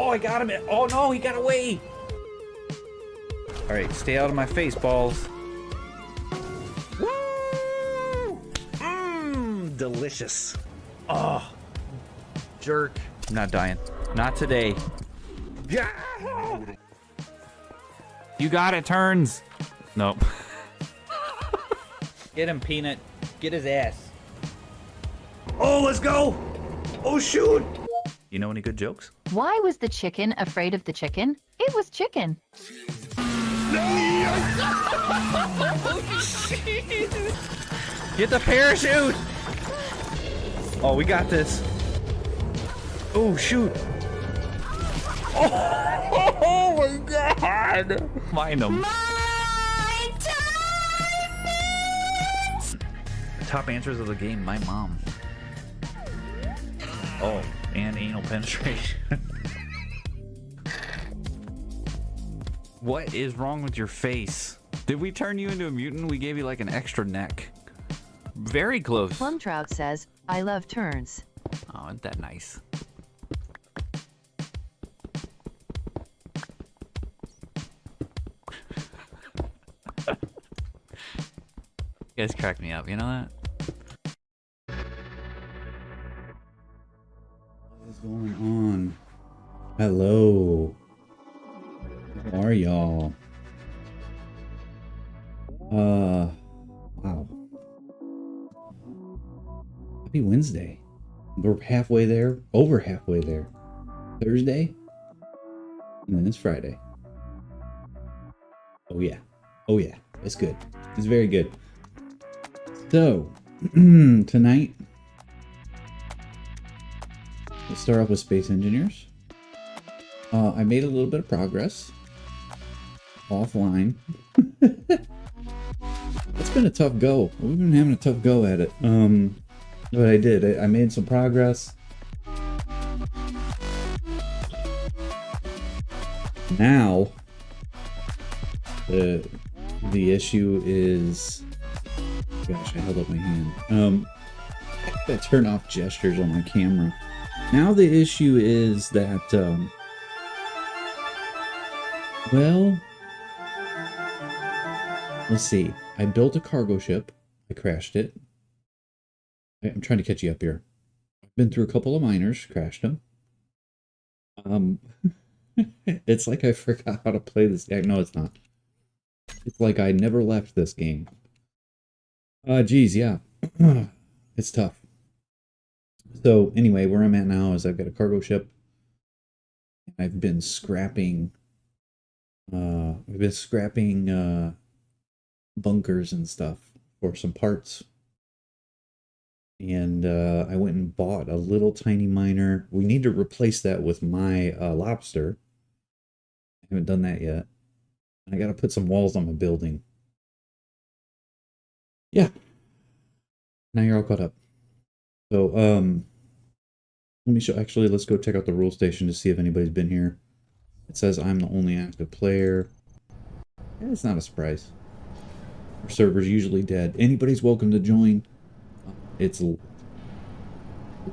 Oh, I got him. Oh, no, he got away. All right, stay out of my face, balls. Woo! Mmm, delicious. Oh, jerk. I'm not dying. Not today. Yeah! You got it, turns. Nope. Get him, Peanut. Get his ass. Oh, let's go. Oh, shoot. You know any good jokes? Why was the chicken afraid of the chicken? It was chicken. Get the parachute. Oh, we got this. Oh, shoot. Oh my God. Find them. My time. Top answers of the game, my mom. Oh, and anal penetration. What is wrong with your face? Did we turn you into a mutant? We gave you like an extra neck. Very close. Plumtrout says, I love turns. Oh, isn't that nice? You guys crack me up, you know that? What is going on? Hello. How are y'all? Wow. Happy Wednesday. We're halfway there, over halfway there. Thursday, and then it's Friday. Oh yeah. Oh yeah. It's good. It's very good. So, tonight, let's start off with Space Engineers. I made a little bit of progress offline. It's been a tough go. We've been having a tough go at it. But I did. I made some progress. Now, the issue is... Gosh, I held up my hand. I gotta turn off gestures on my camera. Now the issue is that, well, let's see. I built a cargo ship. I crashed it. I'm trying to catch you up here. I've been through a couple of miners, crashed them. It's like I forgot how to play this game. No, it's not. It's like I never left this game. Geez, yeah. It's tough. So, anyway, where I'm at now is I've got a cargo ship. I've been scrapping... bunkers and stuff for some parts. And I went and bought a little tiny miner. We need to replace that with my lobster. I haven't done that yet. I got to put some walls on my building. Yeah. Now you're all caught up. So, let me show, actually, let's go check out the rule station to see if anybody's been here. It says I'm the only active player. Yeah, it's not a surprise. Our server's usually dead. Anybody's welcome to join. It's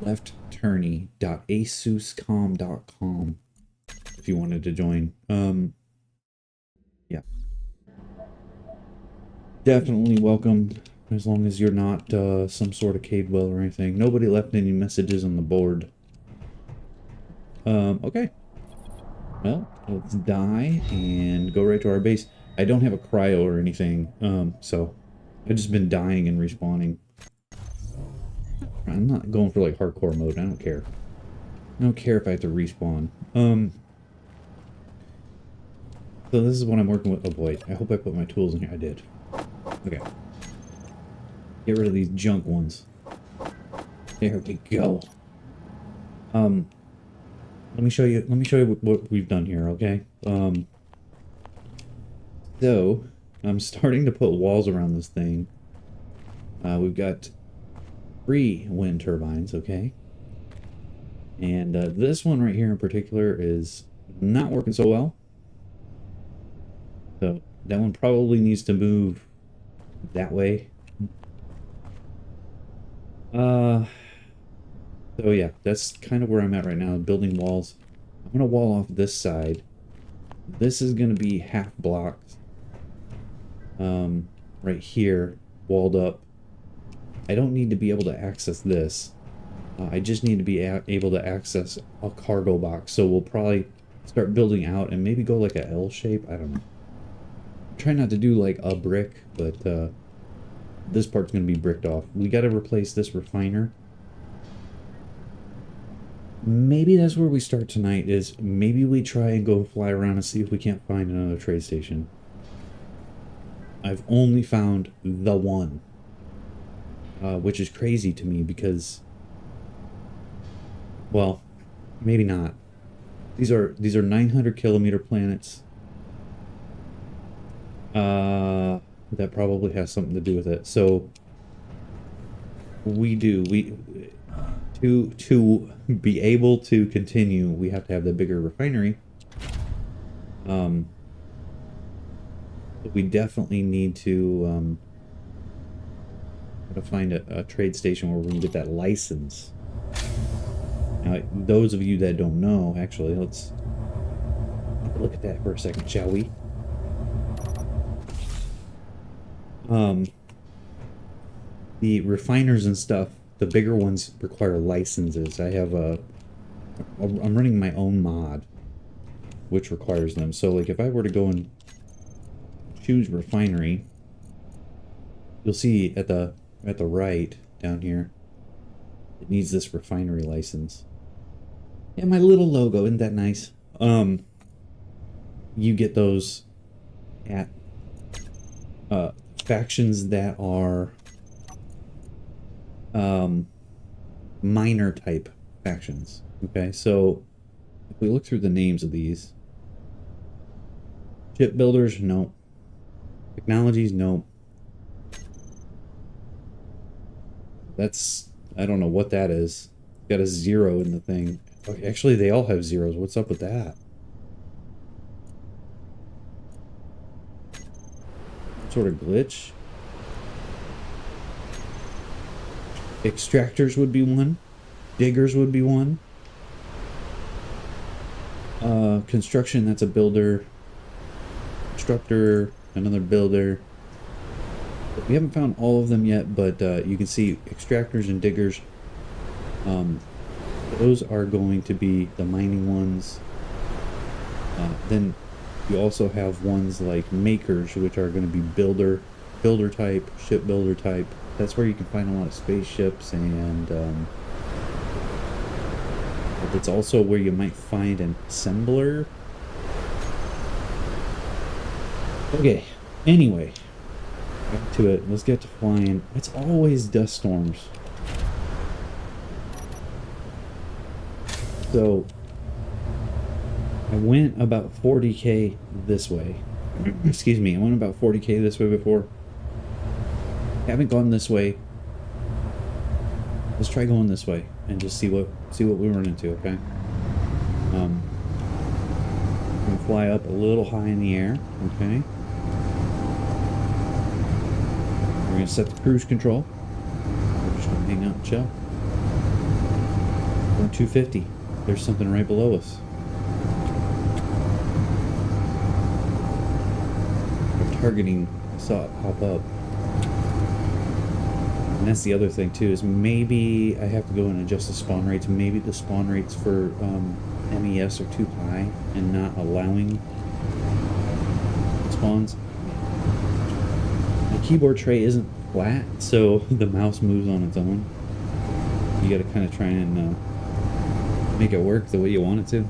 leftturny.asuscom.com if you wanted to join. Yeah. Definitely welcome, as long as you're not some sort of cave dweller or anything. Nobody left any messages on the board. Okay. Well, let's die and go right to our base. I don't have a cryo or anything, so I've just been dying and respawning. I'm not going for like hardcore mode. I don't care. I don't care if I have to respawn. So this is what I'm working with. Oh boy, I hope I put my tools in here. I did. Okay. Get rid of these junk ones. There we go. Let me show you what we've done here, okay? So I'm starting to put walls around this thing. We've got 3 wind turbines, okay? And this one right here in particular is not working so well. So that one probably needs to move that way. So yeah, that's kind of where I'm at right now, building walls. I'm I'm gonna wall off this side. This is gonna be half blocked. Right here, walled up. I don't need to be able to access this. I just need to be able to access a cargo box. So we'll probably start building out and maybe go like a L shape. I don't know. Try not to do like a brick, but this part's going to be bricked off. We got to replace this refiner. Maybe that's where we start tonight, is maybe we try and go fly around and see if we can't find another trade station. I've only found the one, which is crazy to me because, well, maybe not. These are 900 kilometer planets. That probably has something to do with it. So to be able to continue, we have to have the bigger refinery. We definitely need to find a trade station where we can get that license. Now, those of you that don't know, actually, let's take a look at that for a second, shall we? The refiners and stuff, the bigger ones require licenses. I have I'm running my own mod, which requires them. So, like, if I were to go and choose refinery, you'll see at the right down here, it needs this refinery license. Yeah, my little logo, isn't that nice? You get those at factions that are minor type factions. Okay, so if we look through the names of these, shipbuilders, no. Technologies, no. That's, I don't know what that is. Got a 0 in the thing. Okay, actually, they all have zeros. What's up with that? Some sort of glitch. Extractors would be one. Diggers would be one. Construction, that's a builder. Constructor, another builder. We haven't found all of them yet, but you can see extractors and diggers. Those are going to be the mining ones. Then you also have ones like makers, which are going to be builder type, shipbuilder type. That's where you can find a lot of spaceships, and it's also where you might find an assembler. Okay, anyway, back to it. Let's get to flying. It's always dust storms. So I went about 40k this way. Excuse me, I went about 40k this way before. Haven't gone this way. Let's try going this way and just see what we run into, okay? I'm gonna fly up a little high in the air, okay? We're gonna set the cruise control. We're just gonna hang out and chill. We're 250. There's something right below us. We're targeting. I saw it pop up. And that's the other thing too, is maybe I have to go and adjust the spawn rates. Maybe the spawn rates for MES are too high and not allowing spawns. The keyboard tray isn't flat, so the mouse moves on its own. You gotta kind of try and make it work the way you want it to.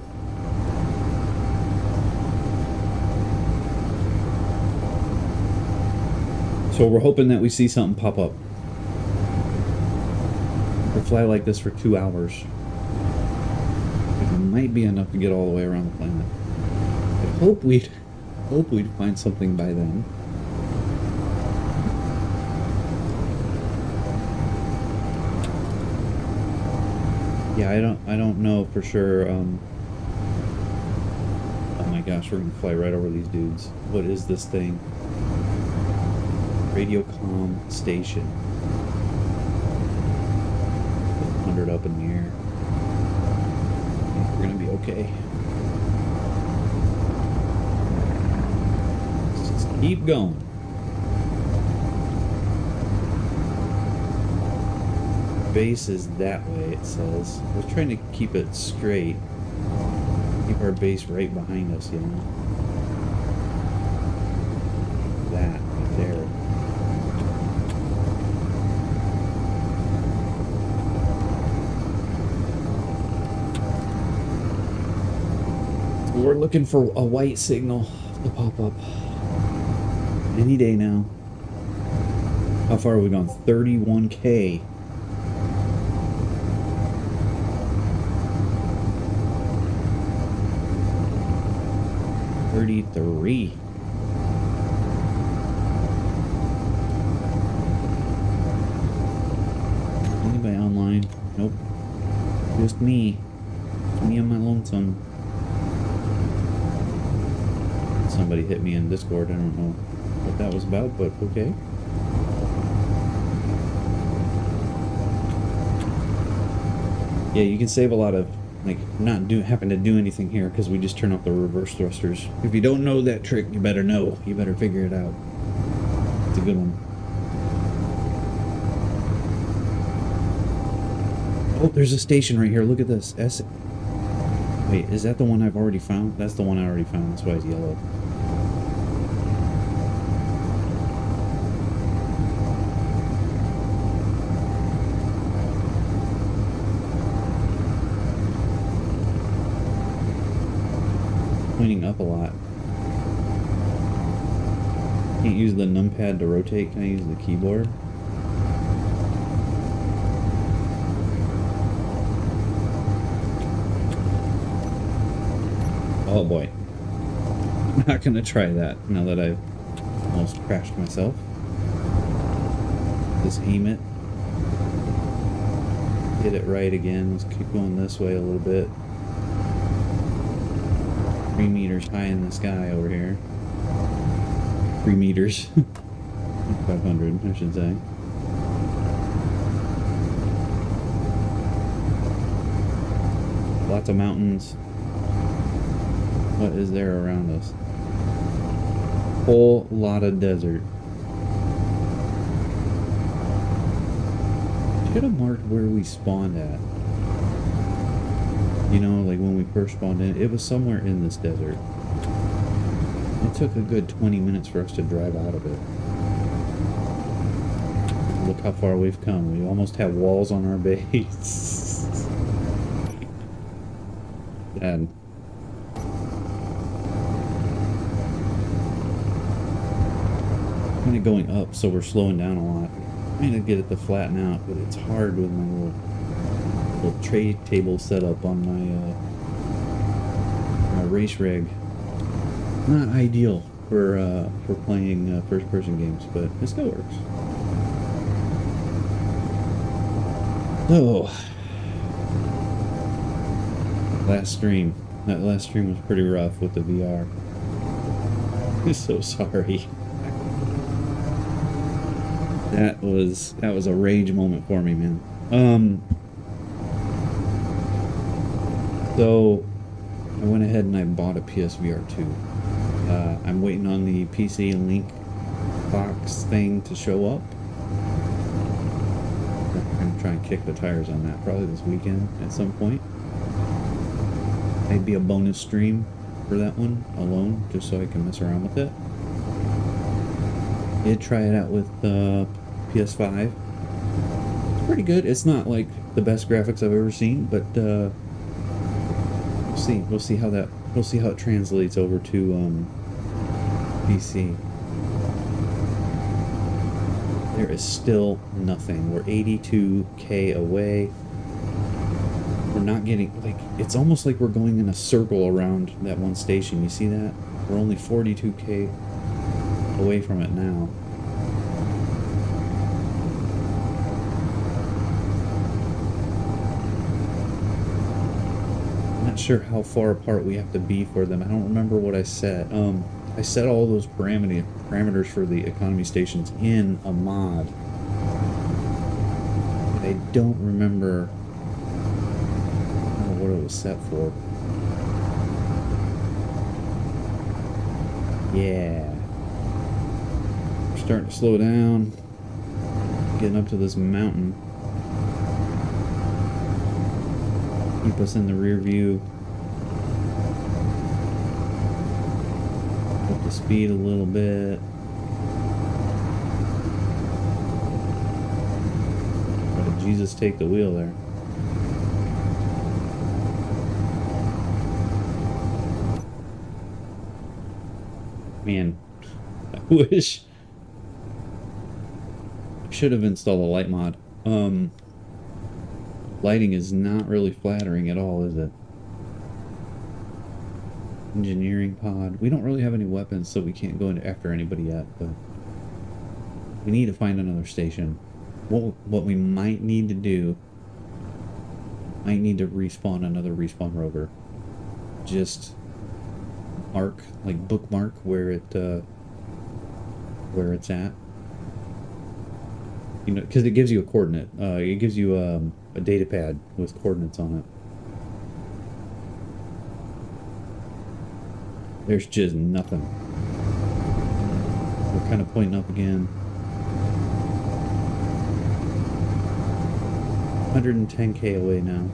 So we're hoping that we see something pop up. We'll fly like this for 2 hours. It might be enough to get all the way around the planet. I hope we'd find something by then. Yeah, I don't know for sure. Oh my gosh, we're gonna fly right over these dudes. What is this thing? Radio comm station. 100 up in the air. We're gonna be okay. Keep going. Base is that way, it says. We're trying to keep it straight. Keep our base right behind us, you know? That right there. We're looking for a white signal to pop up any day now. How far have we gone? 31K. $33. Anybody online? Nope. Just me. Me and my lonesome. Somebody hit me in Discord. I don't know what that was about, but okay. Yeah, you can save a lot of, like, not having to do anything here because we just turn off the reverse thrusters. If you don't know that trick, you better know. You better figure it out. It's a good one. Oh, there's a station right here. Look at this. Wait, is that the one I've already found? That's the one I already found. That's why it's yellow. Pointing up a lot. Can't use the numpad to rotate. Can I use the keyboard? Oh boy. I'm not gonna try that now that I've almost crashed myself. Just aim it. Get it right again. Let's keep going this way a little bit. 3 meters high in the sky over here. 3 meters. 500, I should say. Lots of mountains. What is there around us? Whole lot of desert. Should have marked where we spawned at. You know, like when we first spawned in, it was somewhere in this desert. It took a good 20 minutes for us to drive out of it. Look how far we've come. We almost have walls on our base. Dad. Kind of going up, so we're slowing down a lot. I'm trying to get it to flatten out, but it's hard with my little tray table setup on my race rig. Not ideal for playing first-person games, but it still works. So, last stream. That last stream was pretty rough with the VR. I'm so sorry. That was a rage moment for me, man. So I went ahead and I bought a PSVR 2. I'm waiting on the PC Link box thing to show up. I'm gonna try and kick the tires on that probably this weekend at some point. Maybe a bonus stream for that one alone, just so I can mess around with it. Did try it out with PS5. It's pretty good. It's not like the best graphics I've ever seen, but we'll see how it translates over to PC. There is still nothing. We're 82K away. We're not getting, like, it's almost like we're going in a circle around that one station. You see that? We're only 42K away from it now. I'm not sure how far apart we have to be for them. I don't remember what I set. I set all those parameters for the economy stations in a mod. But I don't remember what it was set for. Yeah. starting to slow down. Getting up to this mountain. Keep us in the rear view. Up the speed a little bit. Why did Jesus take the wheel there? Man, I wish I should have installed a light mod. Lighting is not really flattering at all, is it? Engineering pod. We don't really have any weapons, so we can't go after anybody yet, but we need to find another station. What we might need to do, might need to respawn another respawn rover. Just mark, like bookmark where it's at. You know, because it gives you a coordinate. It gives you a data pad with coordinates on it. There's just nothing. We're kind of pointing up again. 110k away now.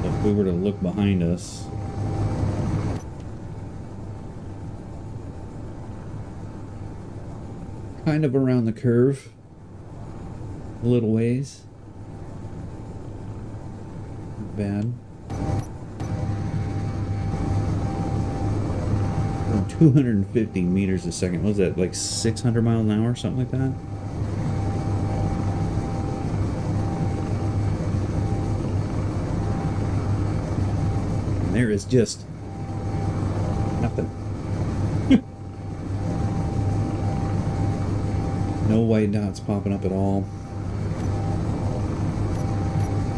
If we were to look behind us, kind of around the curve, a little ways. Not bad. 250 meters a second. What was that, like 600 miles an hour, something like that? And there is just nothing. No white dots popping up at all.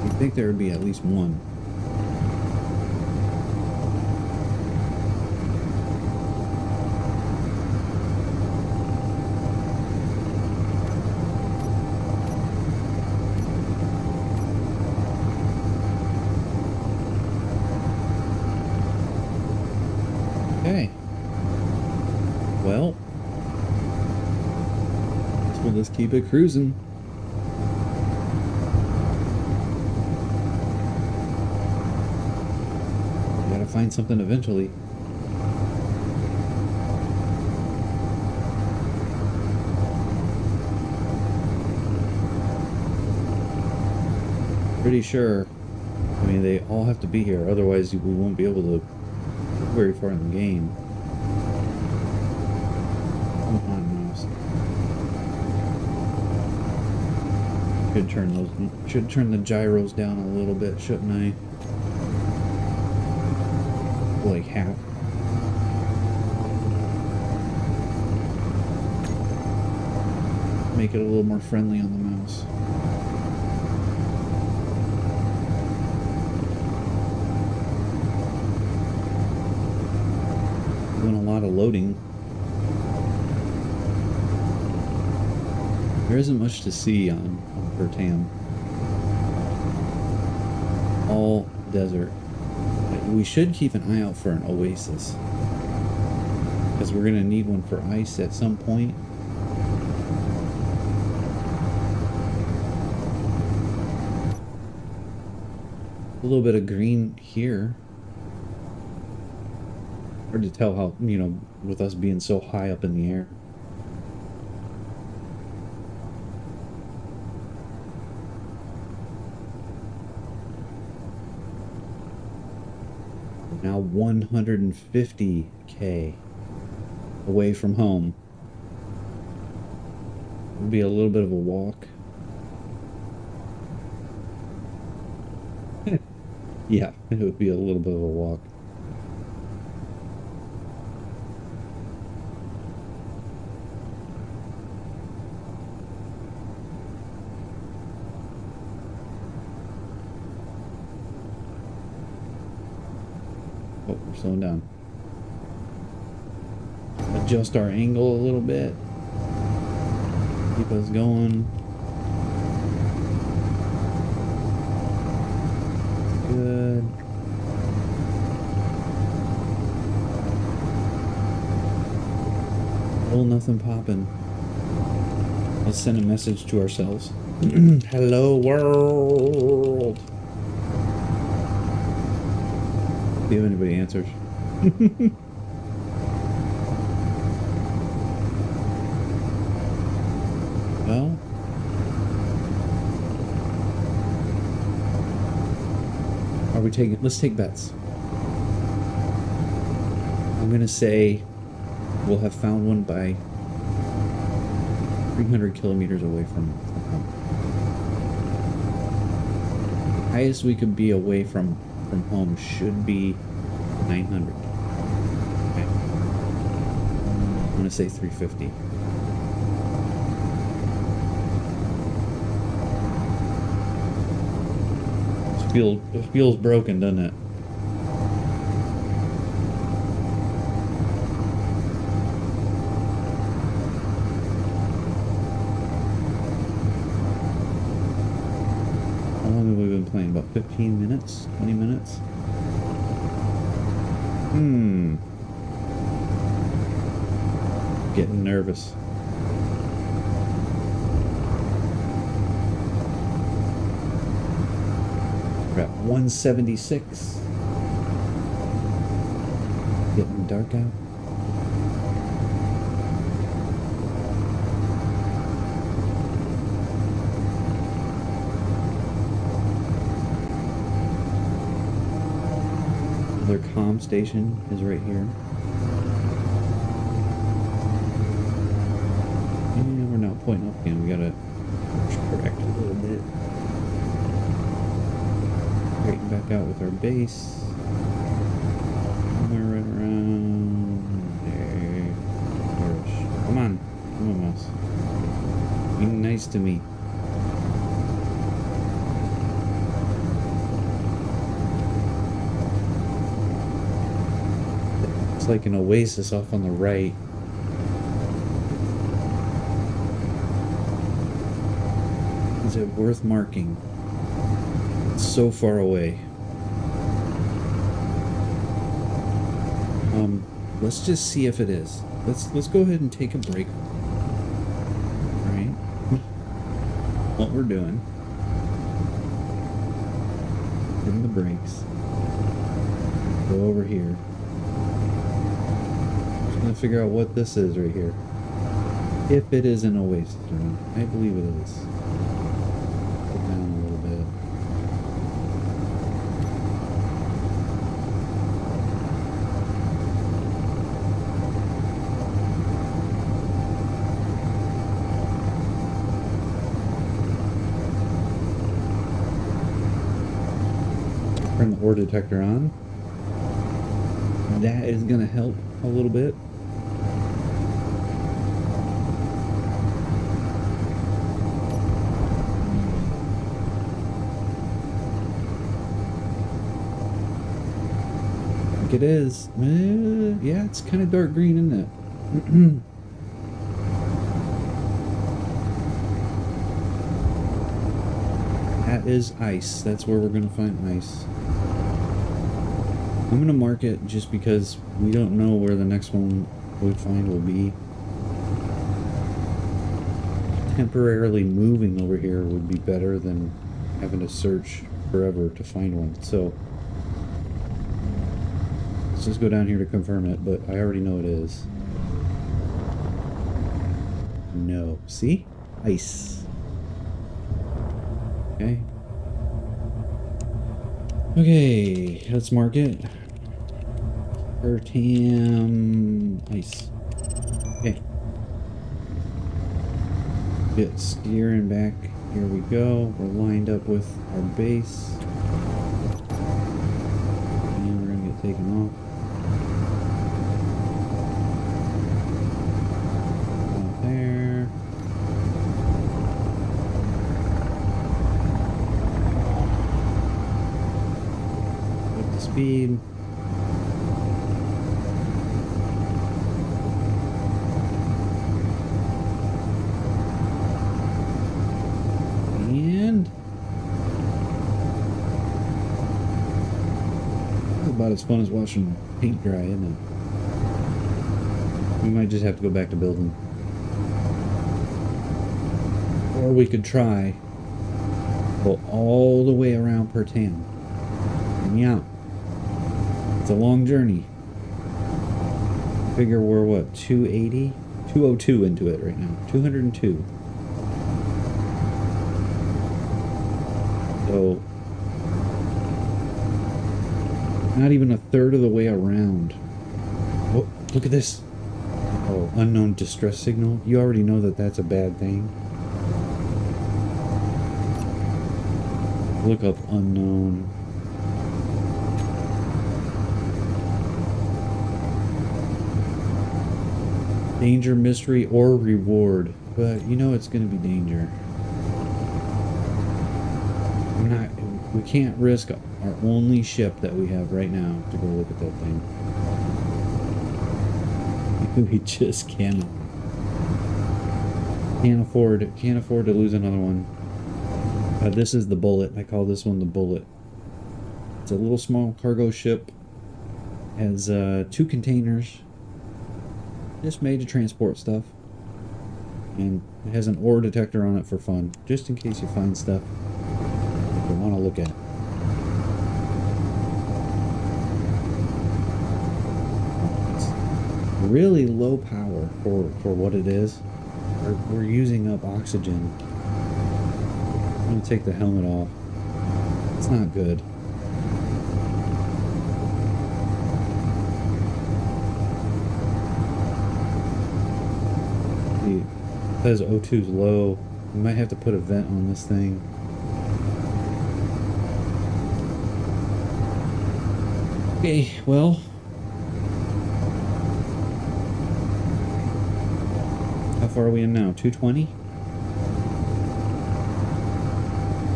You'd think there would be at least one. Okay. Well, we'll just keep it cruising. We gotta find something eventually. Pretty sure. I mean, they all have to be here, otherwise we won't be able to get very far in the game. Come on, mouse. Should turn the gyros down a little bit, shouldn't I? Like half. Make it a little more friendly on the mouse. Doing a lot of loading. There isn't much to see on Goodtime. All desert. We should keep an eye out for an oasis, because we're gonna need one for ice at some point. A little bit of green here. Hard to tell how, you know, with us being so high up in the air. Now 150k away from home. It'll be a little bit of a walk. Yeah, it would be a little bit of a walk. Oh, we're slowing down. Adjust our angle a little bit. Keep us going. Good. Still nothing popping. Let's send a message to ourselves. Hello world. See if anybody answers. Well, are we taking? Let's take bets. I'm gonna say we'll have found one by 300 kilometers away from home. The highest we could be away from home should be 900. Okay. I'm gonna say 350. It feels broken, doesn't it? How long have we been playing? About 15 minutes? 20 minutes? Getting nervous. We're at 176. Getting dark out. Their comm station is right here. And we're now pointing up again. We gotta correct a little bit. Straighten back out with our base. Somewhere right around there. Come on. Come on, mouse. Be nice to me. Like an oasis off on the right. Is it worth marking? It's so far away. Let's just see if it is. Let's go ahead and take a break. All right. What we're doing. Hitting the brakes. Go over here. Gonna figure out what this is right here. If it is an oasis or not. I believe it is. Put down a little bit. Turn the ore detector on. That is gonna help a little bit. It is. Yeah, it's kind of dark green, isn't it? That is ice. That's where we're going to find ice. I'm going to mark it just because we don't know where the next one we find will be. Temporarily moving over here would be better than having to search forever to find one. So let's just go down here to confirm it, but I already know it is. No. See? Ice. Okay. Okay, let's mark it. Ertam ice. Okay. Get steering back. Here we go. We're lined up with our base. And we're gonna get taken off. Out there. Up to speed. About as fun as watching paint dry, isn't it? We might just have to go back to building. Or we could try go all the way around Pertam. And yeah, it's a long journey. I figure we're what, 280? 202 into it right now. 202. So not even a third of the way around. Oh, look at this. Oh, unknown distress signal. You already know that that's a bad thing. Look up unknown. Danger, mystery, or reward. But you know it's going to be danger. We can't risk our only ship that we have right now to go look at that thing. We just cannot. Can't afford to lose another one. This is the Bullet. I call this one the Bullet. It's a little small cargo ship. Has 2 containers. Just made to transport stuff. And it has an ore detector on it for fun. Just in case you find stuff you want to look at. It's really low power for what it is. We're using up oxygen. I'm going to take the helmet off. It's not good. It says O2's low. We might have to put a vent on this thing. Okay, well. How far are we in now? 220?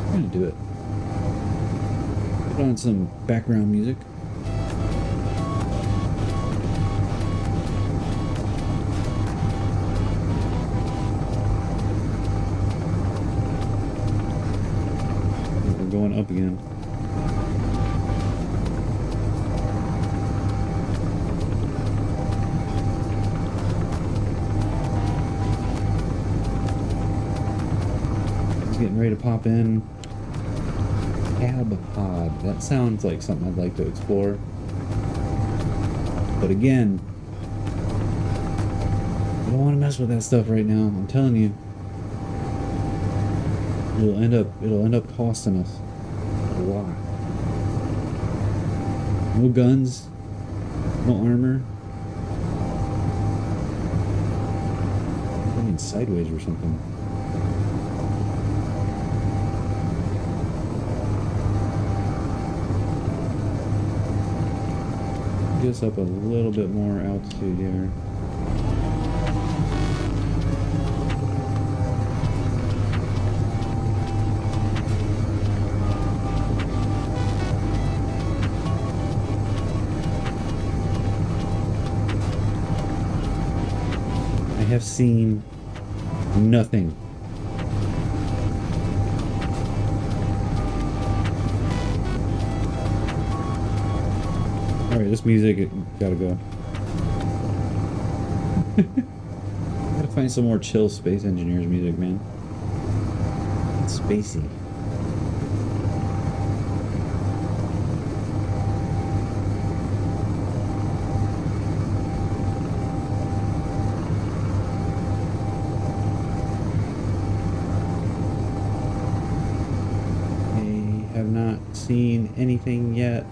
I'm gonna do it. Put on some background music. We're going up again. Getting ready to pop in. Cab pod. That sounds like something I'd like to explore. But again, I don't want to mess with that stuff right now. I'm telling you. It'll end up costing us a lot. No guns, no armor. I mean sideways or something. Get us up a little bit more altitude here. I have seen nothing. Alright, this music, it gotta go. Gotta find some more chill Space Engineers music, man. It's spacey. I have not seen anything yet.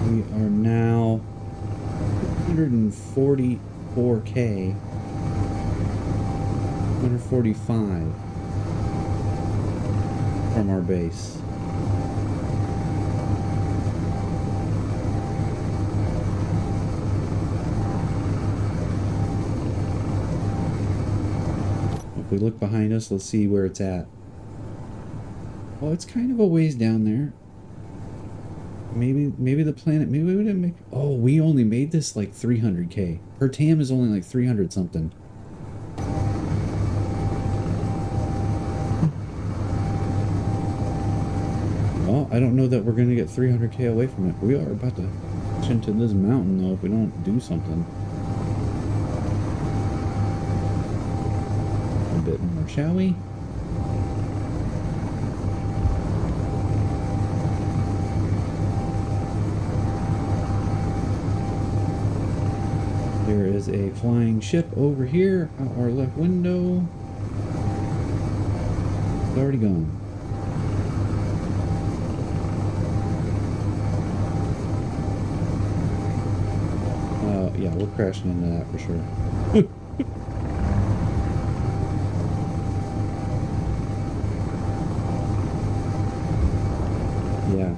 We are now 144K, 145 from our base. If we look behind us, let's see where it's at. Well, it's kind of a ways down there. Maybe the planet, maybe we didn't make, oh, we only made this like 300K. Her TAM is only like 300 something. Well, I don't know that we're going to get 300K away from it. We are about to crash into this mountain, though, if we don't do something. A bit more, shall we? There is a flying ship over here out our left window. It's already gone. Yeah, we're crashing into that for sure. Yeah,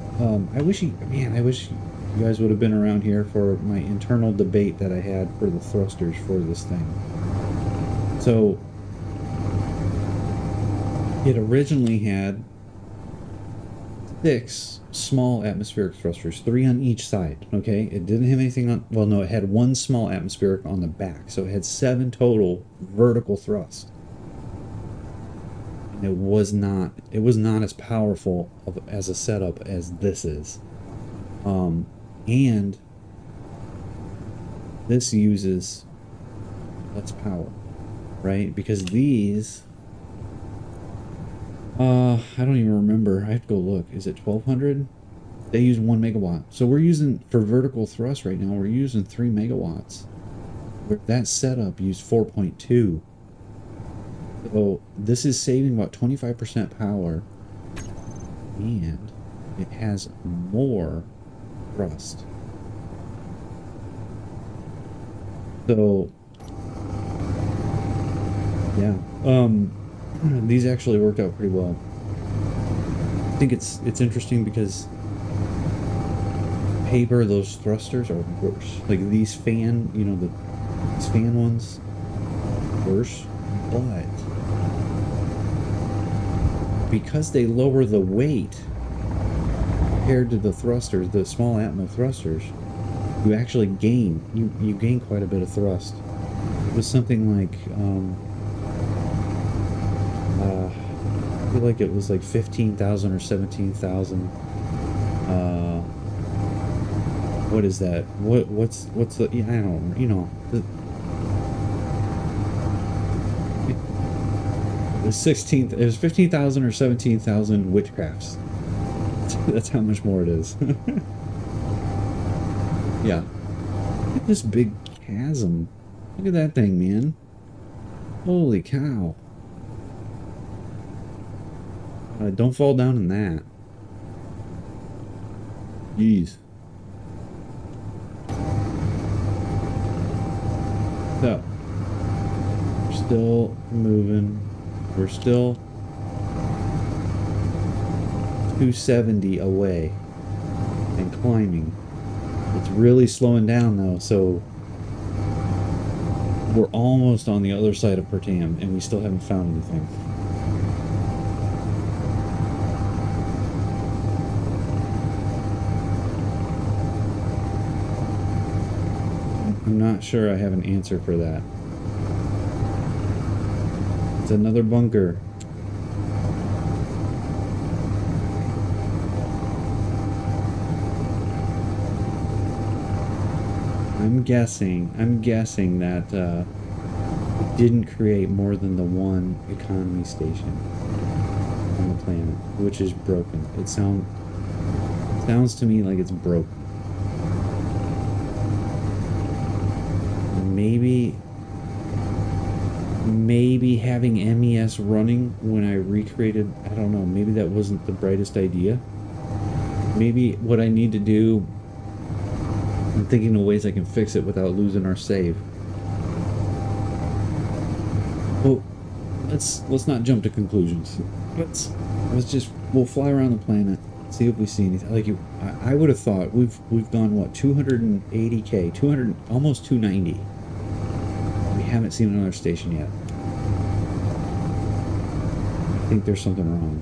I wish you guys would have been around here for my internal debate that I had for the thrusters for this thing. So, it originally had 6 small atmospheric thrusters, 3 on each side, okay? It didn't have anything on, well, no, it had 1 small atmospheric on the back, so it had 7 total vertical thrust. And it was not as powerful as a setup as this is. And this uses less power, right? Because these, I don't even remember. I have to go look. Is it 1200? They use 1 megawatt. So we're using, for vertical thrust right now, we're using 3 megawatts. Where that setup used 4.2. So this is saving about 25% power. And it has more thrust. So yeah, these actually worked out pretty well. I think it's interesting because paper, those thrusters are worse. Like these fan, you know, these fan ones, worse. But because they lower the weight compared to the thrusters, the small atmo thrusters, you actually gain, you gain quite a bit of thrust. It was something like, I feel like it was like 15,000 or 17,000. What is that? What's the? I don't. You know. The 16th. It was 15,000 or 17,000 witchcrafts. That's how much more it is. Yeah. Look at this big chasm. Look at that thing, man. Holy cow. Don't fall down in that. Jeez. So, we're still moving. We're still 270 away and climbing. It's really slowing down though, so we're almost on the other side of Pertam and we still haven't found anything. I'm not sure I have an answer for that. It's another bunker. I'm guessing that it didn't create more than the one economy station on the planet, which is broken. It sounds to me like it's broken. Maybe having MES running when I recreated, I don't know, maybe that wasn't the brightest idea. Maybe what I need to do, I'm thinking of ways I can fix it without losing our save. Well, let's not jump to conclusions. We'll fly around the planet, see if we see anything. Like I would have thought we've gone what, 280K, 200, almost 290. We haven't seen another station yet. I think there's something wrong.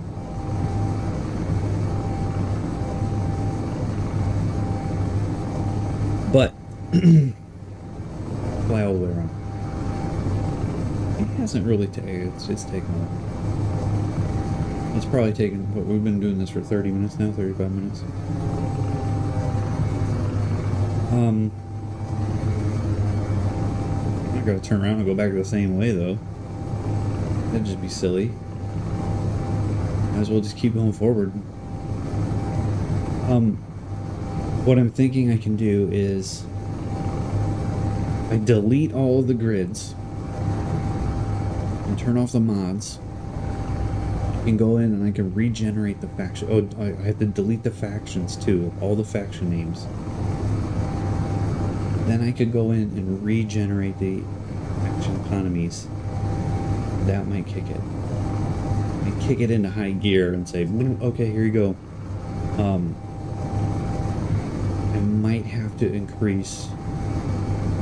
But fly all the way around. It hasn't really taken. It's taken a while. It's probably taken. What, we've been doing this for 30 minutes now, 35 minutes. I'm not gonna turn around and go back the same way though. That'd just be silly. Might as well just keep going forward. What I'm thinking I can do is I delete all of the grids and turn off the mods. I can go in and I can regenerate the faction. Oh, I have to delete the factions too, all the faction names. Then I could go in and regenerate the faction economies. That might kick it. And kick it into high gear and say, okay, here you go. I might have to increase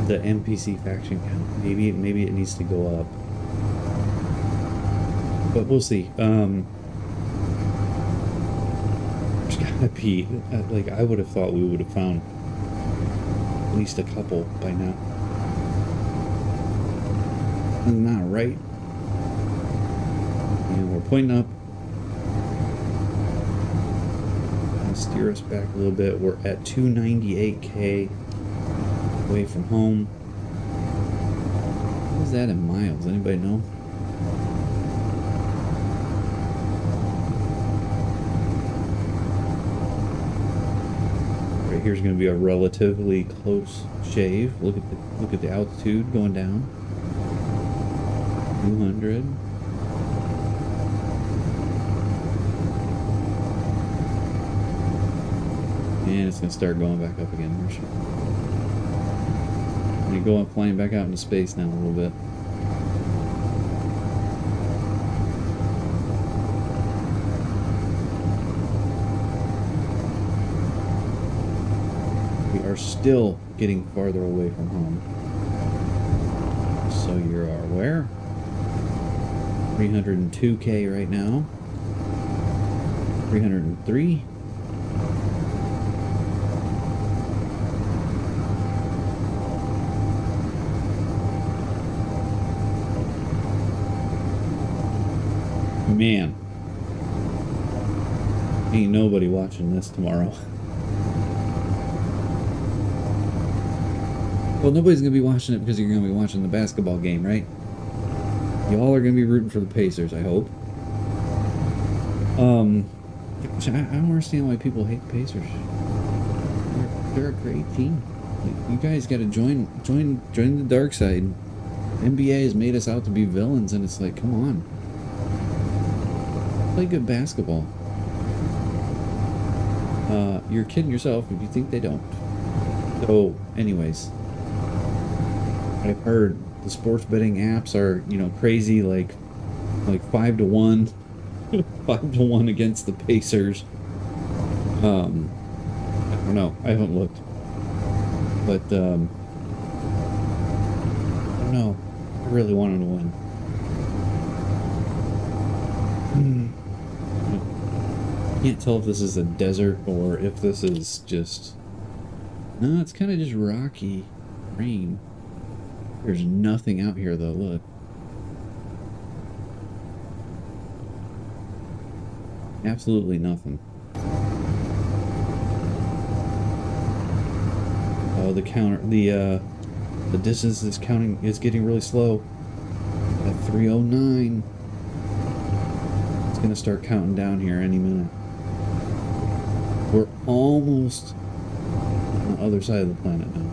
the NPC faction count. Maybe it needs to go up. But we'll see. There's gotta be, like, I would have thought we would have found at least a couple by now. Not right. And we're pointing up. And steer us back a little bit. We're at 298k away from home. What is that in miles? Anybody know? Right here's going to be a relatively close shave. Look at the altitude going down. 200. And it's going to start going back up again. You're going flying back out into space now a little bit. We are still getting farther away from home. So you are aware. 302k right now. 303. Man, ain't nobody watching this tomorrow. Well, nobody's gonna be watching it because you're gonna be watching the basketball game, right? Y'all are gonna be rooting for the Pacers, I hope. I don't understand why people hate the Pacers. They're a great team. Like, you guys got to join the dark side. NBA has made us out to be villains, and it's like, come on. Play good basketball. You're kidding yourself if you think they don't. So, anyways, I've heard the sports betting apps are, you know, crazy, like 5-1, 5-1 against the Pacers. I don't know. I haven't looked, but I don't know. I really want them to win. Can't tell if this is a desert or if this is just... No, it's kind of just rocky rain. There's nothing out here though, look. Absolutely nothing. Oh, the distance is getting really slow. At 309. It's gonna start counting down here any minute. We're almost on the other side of the planet now.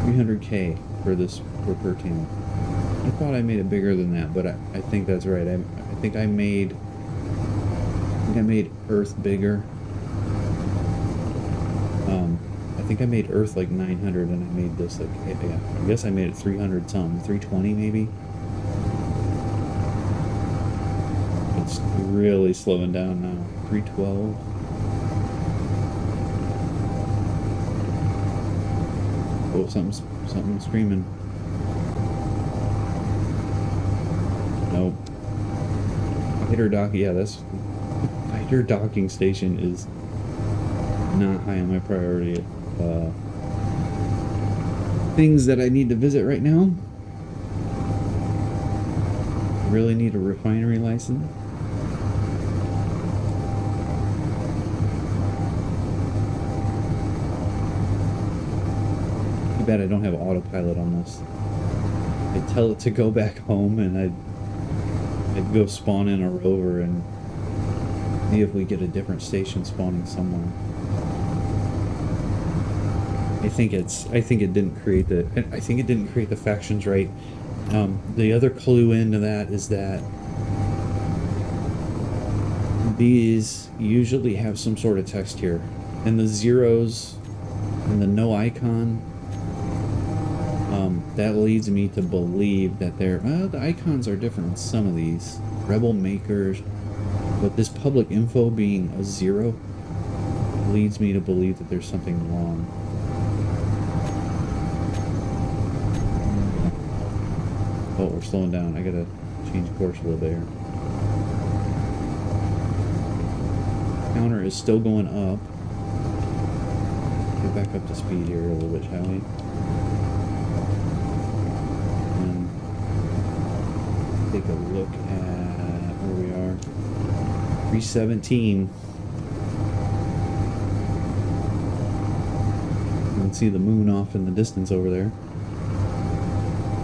$300K for per team. I thought I made it bigger than that, but I think that's right. I think I made Earth bigger. I think I made Earth like 900, and I made this like, yeah, I guess I made it 300 something, 320 maybe. It's really slowing down now. 312. Oh, something's screaming. Nope. Fighter dock. Yeah, that's fighter docking station is not high on my priority. Things that I need to visit right now. I really need a refinery license. Too bad I don't have autopilot on this. I'd tell it to go back home, and I'd go spawn in a rover and see if we get a different station spawning somewhere. I think it didn't create the factions right. The other clue into that is that these usually have some sort of text here, and the zeros and the no icon, that leads me to believe that the icons are different in some of these rebel makers, but this public info being a 0 leads me to believe that there's something wrong. Oh, we're slowing down. I gotta change course a little bit here. Counter is still going up. Get back up to speed here a little bit, shall we? And take a look at where we are. 317. You can see the moon off in the distance over there.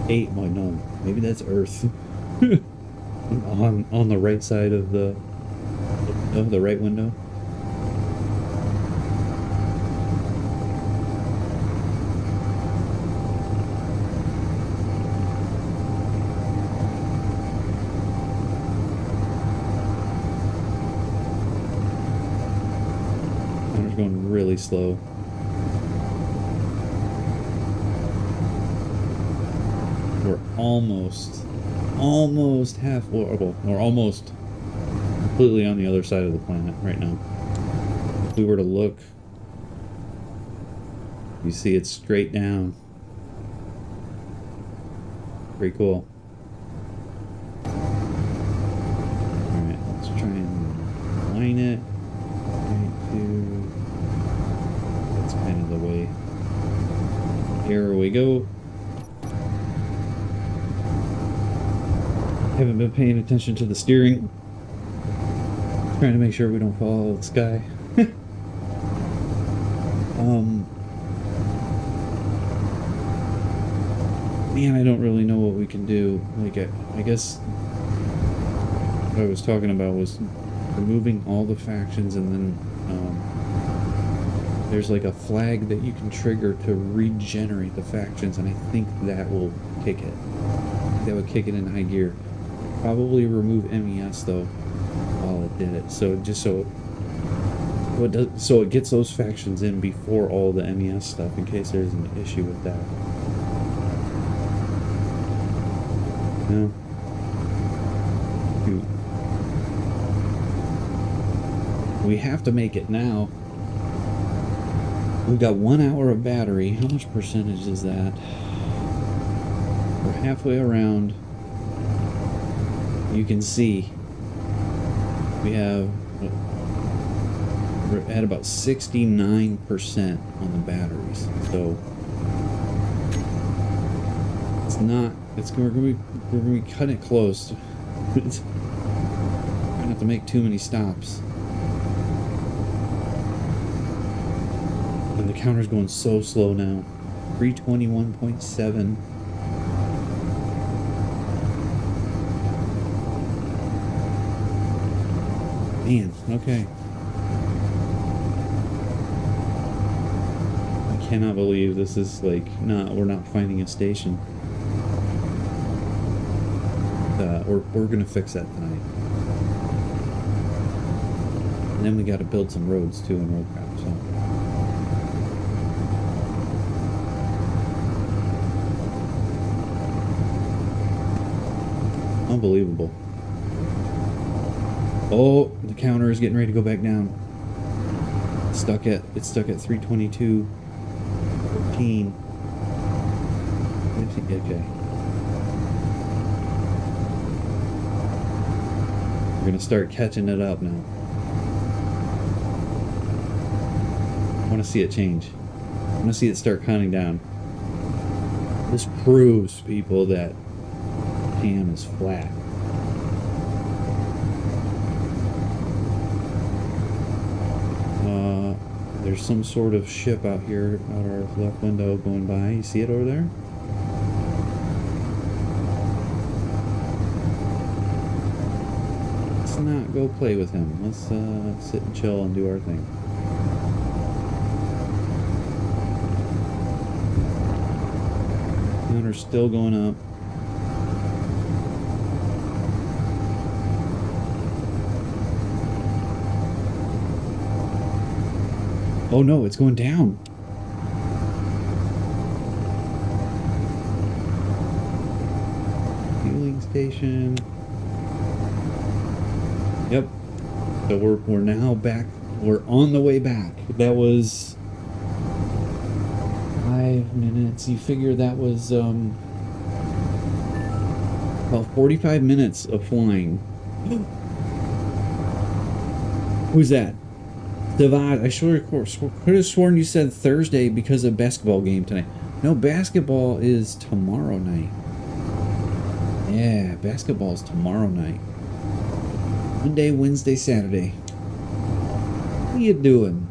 8, well, no, maybe that's Earth. on the right side of the right window. Counter's going really slow. We're almost half, or almost completely on the other side of the planet right now. If we were to look, you see it's straight down. Pretty cool. Alright, let's try and line it. That's kind of the way. Here we go. Haven't been paying attention to the steering. Trying to make sure we don't fall out of the sky. Man, I don't really know what we can do. Like, I guess what I was talking about was removing all the factions, and then there's like a flag that you can trigger to regenerate the factions, and I think that will kick it. That would kick it in high gear. Probably remove MES though while it did it, so just so it gets those factions in before all the MES stuff, in case there's an issue with that. No. Shoot. We have to make it now. We've got 1 hour of battery. How much percentage is that? We're halfway around. You can see we're at about 69% on the batteries, so we're gonna be cutting it close. We're gonna have to make too many stops, and the counter's going so slow now. 321.7. Man, okay. I cannot believe this is like we're not finding a station. We're gonna fix that tonight. And then we gotta build some roads too in Roadcraft, so. Unbelievable. Oh, the counter is getting ready to go back down. It's stuck at 322.14. Okay. We're gonna start catching it up now. I want to see it change. I want to see it start counting down. This proves, people, that cam is flat. there's some sort of ship out here, out our left window going by. You see it over there? Let's not go play with him. Let's sit and chill and do our thing. Counter's still going up. Oh no, it's going down. Fueling station. Yep. So we're now back. We're on the way back. That was 5 minutes. You figure that was about 45 minutes of flying. Who's that? Divad, I could have sworn you said Thursday because of basketball game tonight. No, basketball is tomorrow night. Yeah, basketball is tomorrow night. Monday, Wednesday, Saturday. What are you doing?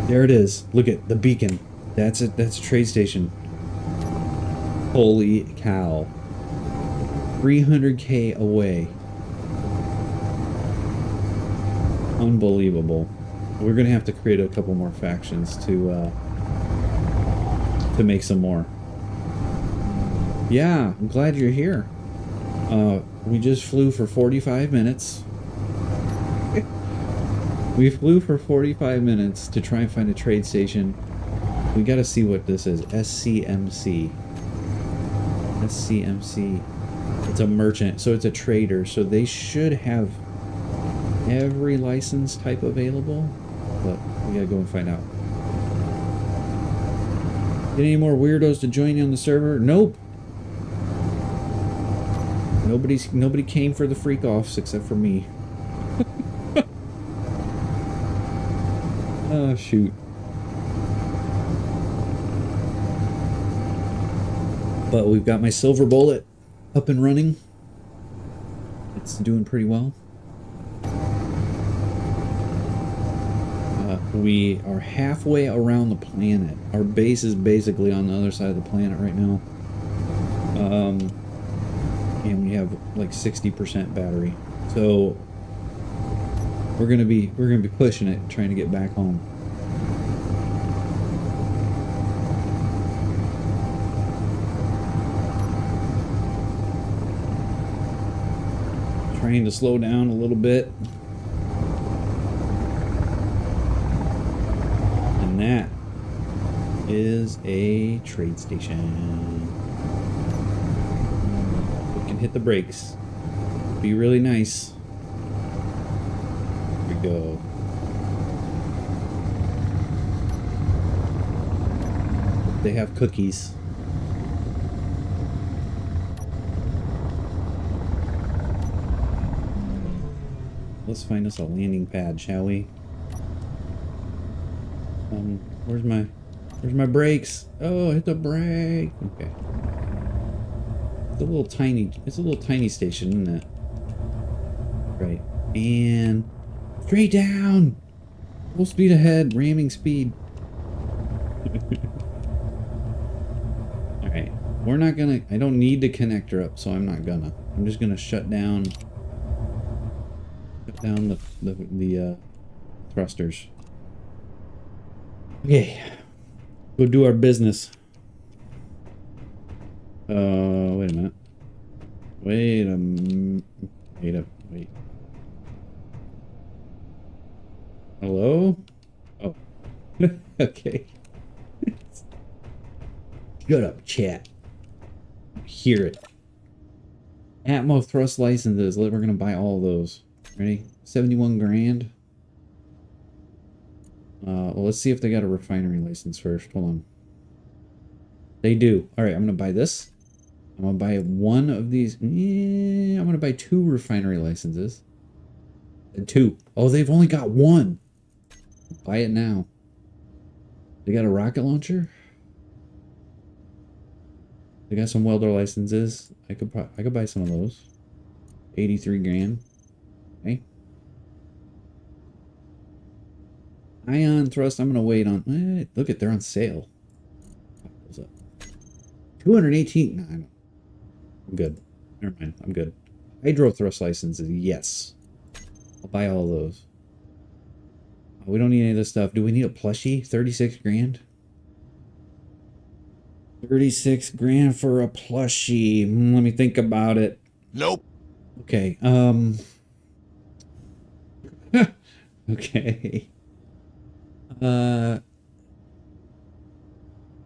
There it is. Look at the beacon. That's it. That's a trade station. Holy cow. 300k away. Unbelievable. We're gonna have to create a couple more factions to make some more. Yeah, I'm glad you're here. We just flew for 45 minutes. We flew for 45 minutes to try and find a trade station. We gotta see what this is. SCMC. SCMC. It's a merchant, so it's a trader. So they should have every license type available, but we gotta go and find out. Get any more weirdos to join you on the server? Nope. Nobody came for the freak offs except for me. Oh shoot. But we've got my silver bullet up and running. It's doing pretty well. We are halfway around the planet. Our base is basically on the other side of the planet right now. And we have like 60% battery. So we're gonna be pushing it, trying to get back home. Trying to slow down a little bit. And that is a trade station. We can hit the brakes. Be really nice. Here we go. They have cookies. Let's find us a landing pad, shall we? Where's my brakes? Oh, hit the brake. Okay. It's a little tiny station, isn't it? Right. And straight down. Full speed ahead, ramming speed. Alright. We're not gonna, I don't need the connector up, so I'm not gonna. I'm just gonna shut down the thrusters. Okay, go do our business. Wait a minute. Wait. Hello? Oh. Okay. Shut up, chat. Hear it. Atmo thrust licenses. We're gonna buy all of those. Ready? 71 grand. Well, let's see if they got a refinery license first. Hold on. They do. All right, I'm gonna buy this. I'm gonna buy one of these. I'm gonna buy 2 refinery licenses. And 2. Oh, they've only got 1. Buy it now. They got a rocket launcher. They got some welder licenses. I could buy some of those. 83 grand. Okay. Ion thrust, I'm gonna wait on. Look at, they're on sale. What's up? 218. Nah, I'm good. Never mind. I'm good. Hydro thrust licenses, yes. I'll buy all those. We don't need any of this stuff. Do we need a plushie? 36 grand? 36 grand for a plushie. Let me think about it. Nope. Okay, okay.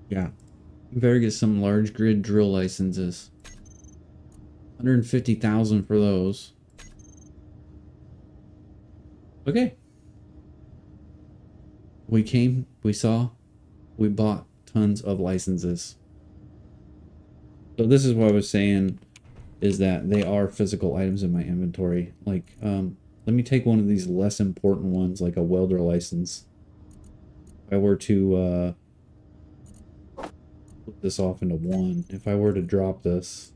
Yeah. We better get some large grid drill licenses. 150,000 for those. Okay. We came, we saw, we bought tons of licenses. So this is what I was saying, is that they are physical items in my inventory. Like, let me take one of these less important ones, like a welder license. If I were to put this off into one, if I were to drop this,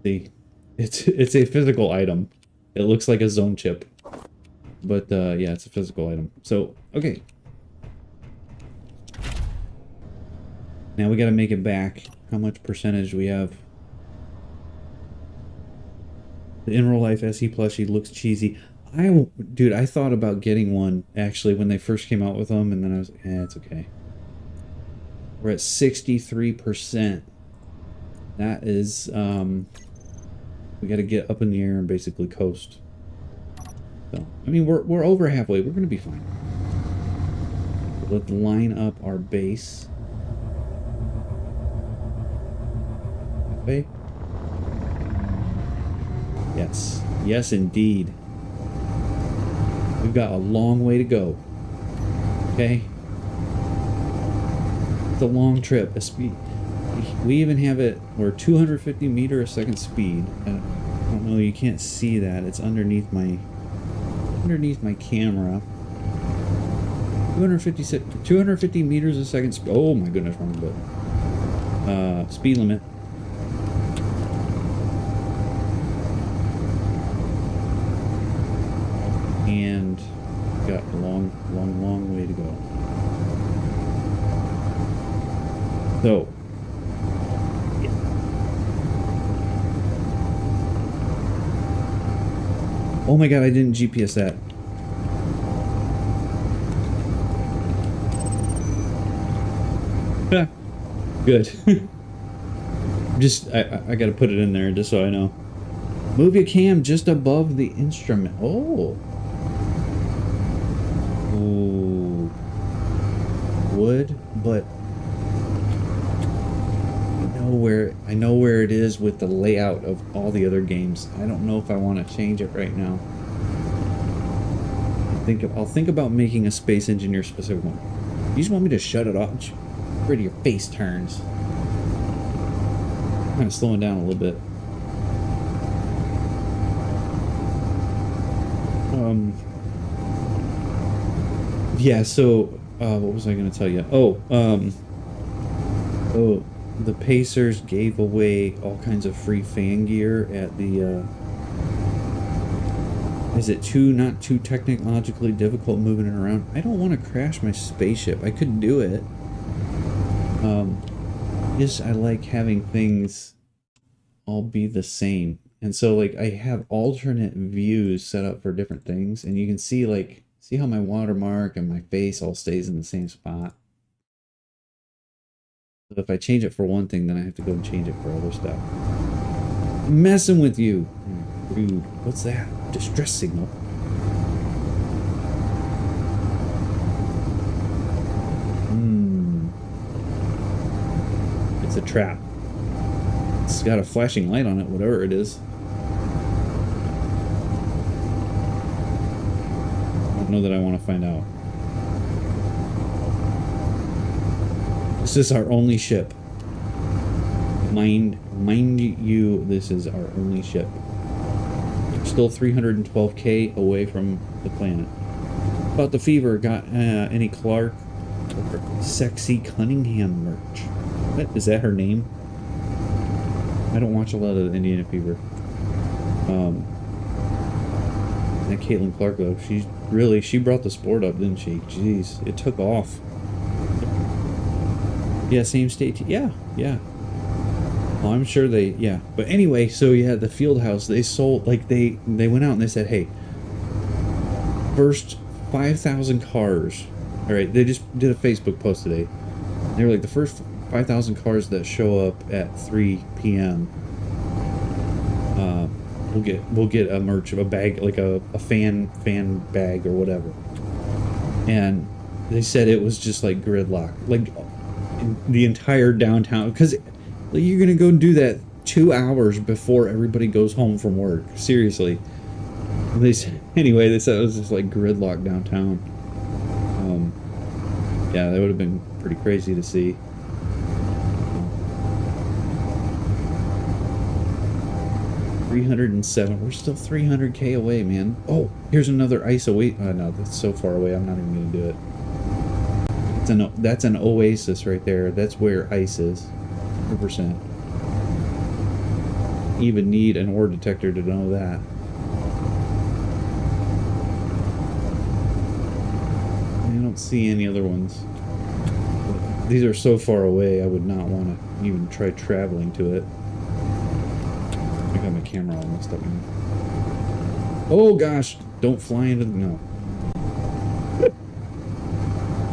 see, it's a physical item. It looks like a zone chip, but yeah, it's a physical item. So okay, now we got to make it back. How much percentage we have? The In Real Life SE plushie looks cheesy. Dude, I thought about getting one actually when they first came out with them, and then I was like, it's okay. We're at 63%. That is, we got to get up in the air and basically coast. So, I mean, we're over halfway. We're gonna be fine. Let's line up our base. Okay. Yes. Yes, indeed. We've got a long way to go. Okay? It's a long trip. We even have it, we're 250 meter a second speed. I don't know, you can't see that. It's underneath my camera. 250 meters a second. Oh my goodness, wrong button. Speed limit. And got a long way to go. So, yeah. Oh my god, I didn't GPS that. Good. I gotta put it in there just so I know. Move your cam just above the instrument. Oh. Ooh. Wood, but I know where it is with the layout of all the other games. I don't know if I want to change it right now. I'll think about making a Space Engineer specific one. You just want me to shut it off? Where do your face turns? I'm kind of slowing down a little bit. Yeah, so what was I going to tell you? The Pacers gave away all kinds of free fan gear at the is it not too technologically difficult moving it around? I don't want to crash my spaceship. I could do it. Just I like having things all be the same. And so like I have alternate views set up for different things, and you can see how my watermark and my face all stays in the same spot. So if I change it for one thing, then I have to go and change it for other stuff. I'm messing with you. Rude. What's that? Distress signal. It's a trap. It's got a flashing light on it, whatever it is. I don't know that I want to find out. This is our only ship. Mind you, this is our only ship. We're still 312k away from the planet. About the fever, got any Clark or Sexy Cunningham merch? What, is that her name? I don't watch a lot of Indiana Fever. That Caitlin Clark though, she brought the sport up, didn't she? Jeez, it took off. Yeah, same state. Yeah, yeah. Oh, I'm sure they, yeah. But anyway, so yeah, the field house, they sold, like they went out and they said, hey, first 5,000 cars. All right, they just did a Facebook post today. They were like, the first 5,000 cars that show up at 3 p.m. We'll get a bag, like a fan bag or whatever. And they said it was just like gridlock, like the entire downtown, because you're gonna go do that 2 hours before everybody goes home from work. Seriously. They said it was just like gridlock downtown. Yeah, that would have been pretty crazy to see. 307. We're still 300k away, man. Oh, here's another ice away. Oh no, that's so far away. I'm not even gonna do it. That's an oasis right there. That's where ice is. 100%. Even need an ore detector to know that. I don't see any other ones. These are so far away, I would not want to even try traveling to it. I got my camera all messed up. Oh gosh, don't fly into the... No.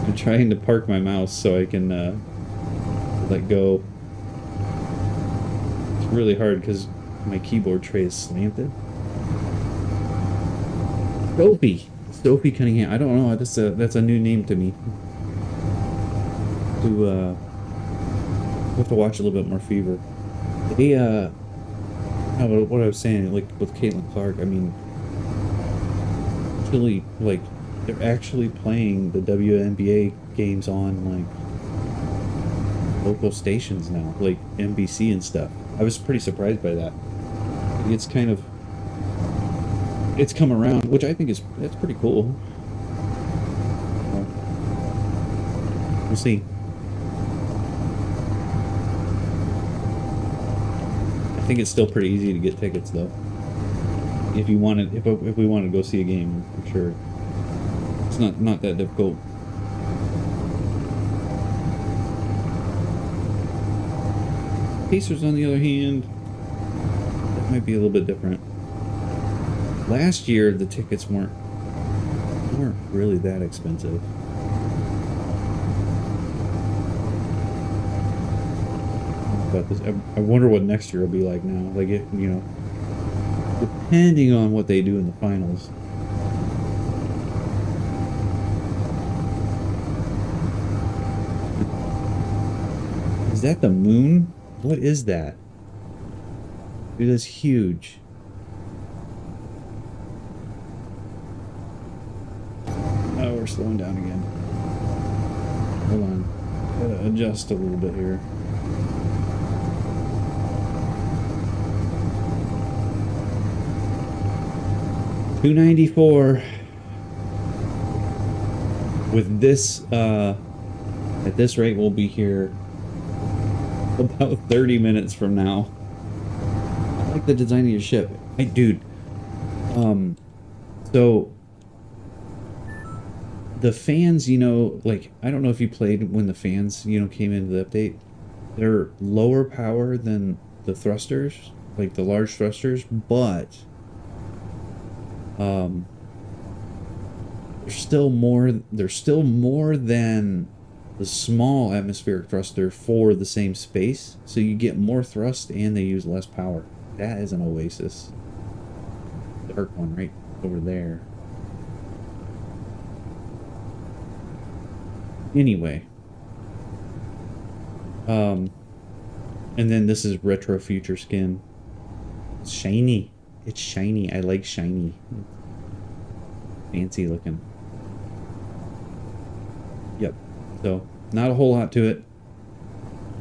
I'm trying to park my mouse so I can let go. It's really hard because my keyboard tray is slanted. Sophie Cunningham. I don't know. That's a new name to me. We'll have to watch a little bit more Fever. They what I was saying, like with Caitlin Clark, I mean, actually, like, they're actually playing the WNBA games on like local stations now, like NBC and stuff. I was pretty surprised by that. It's come around, which I think that's pretty cool. We'll see. I think it's still pretty easy to get tickets though. If we wanted to go see a game, I'm sure it's not that difficult. Pacers, on the other hand, that might be a little bit different. Last year, the tickets weren't really that expensive. About this, I wonder what next year will be like now. Like, depending on what they do in the finals. Is that the moon? What is that? Dude, that's huge. Oh, we're slowing down again. Hold on. Gotta adjust a little bit here. $294. With this, at this rate, we'll be here about 30 minutes from now. I like the design of your ship. Hey, dude. So the fans, like, I don't know if you played when the fans, came into the update. They're lower power than the thrusters, like the large thrusters, but they're still more than the small atmospheric thruster for the same space, so you get more thrust and they use less power. That is an oasis. The dark one right over there. Anyway, and then this is retro future skin. It's shiny. It's shiny. I like shiny. Fancy looking. Yep. So not a whole lot to it.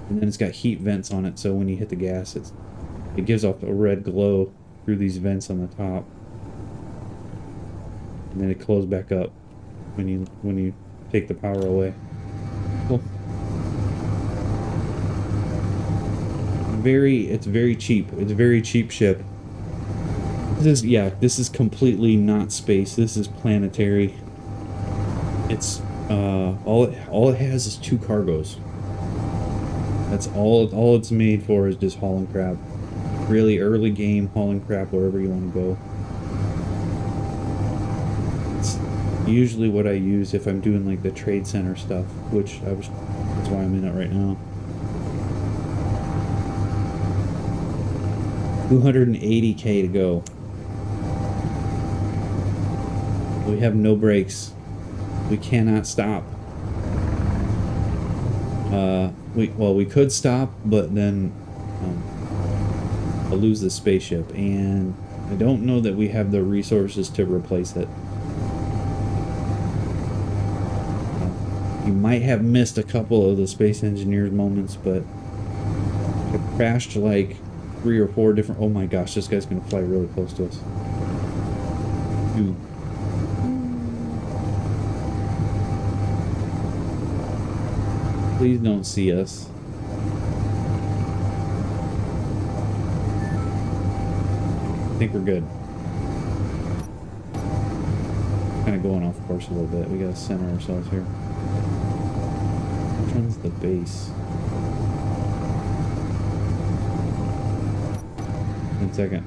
And then it's got heat vents on it, so when you hit the gas, it gives off a red glow through these vents on the top. And then it closes back up when you take the power away. Cool. It's very cheap. It's a very cheap ship. This is completely not space. This is planetary. It's all it has is 2 cargos. That's all it's made for is just hauling crap. Really early game hauling crap wherever you want to go. It's usually what I use if I'm doing like the trade center stuff, that's why I'm in it right now. 280k to go. We have no brakes. We cannot stop. We could stop, but then I'll lose the spaceship, and I don't know that we have the resources to replace it. You might have missed a couple of the Space Engineers moments, but it crashed like 3 or 4 different... Oh my gosh, this guy's gonna fly really close to us. Dude. Please don't see us. I think we're good. Kind of going off course a little bit. We gotta center ourselves here. Which one's the base? 1 second.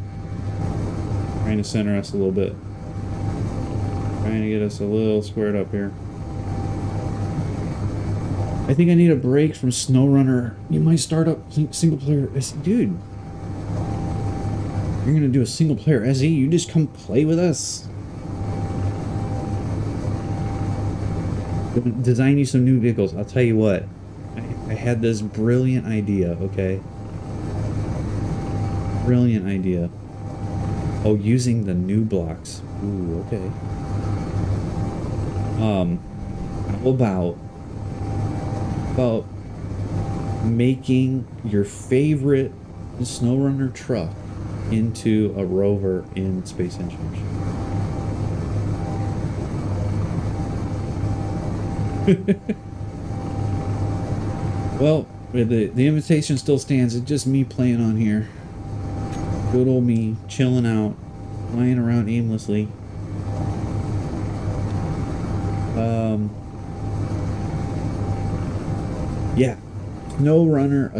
Trying to center us a little bit. Trying to get us a little squared up here. I think I need a break from SnowRunner. You might start up single player. Dude, you're gonna do a single player SE? You just come play with us. Design you some new vehicles. I'll tell you what. I had this brilliant idea. Okay. Brilliant idea. Oh, using the new blocks. Ooh, okay. How about making your favorite SnowRunner truck into a rover in Space Engineers? Well, the invitation still stands. It's just me playing on here. Good old me, chilling out, flying around aimlessly. Yeah, a SnowRunner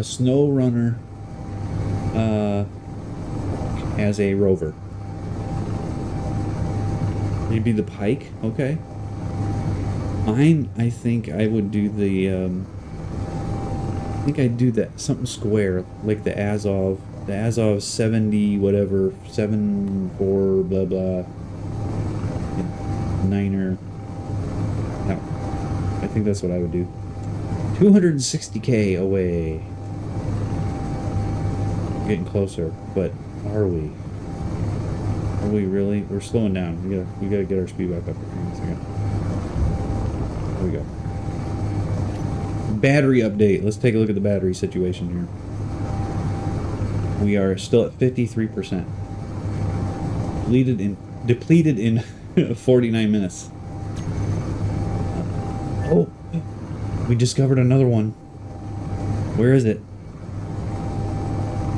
as a rover. Maybe the Pike, okay. Mine, I think I would do the, I think I'd do that, something square, like the Azov 70, whatever, 74, blah, blah, Niner. No, I think that's what I would do. 260k away. Getting closer, but are we? Are we really? We're slowing down. We gotta get our speed back up. Hang on a second. Here we go. Battery update. Let's take a look at the battery situation here. We are still at 53%. Depleted in 49 minutes. Oh, we discovered another one. Where is it?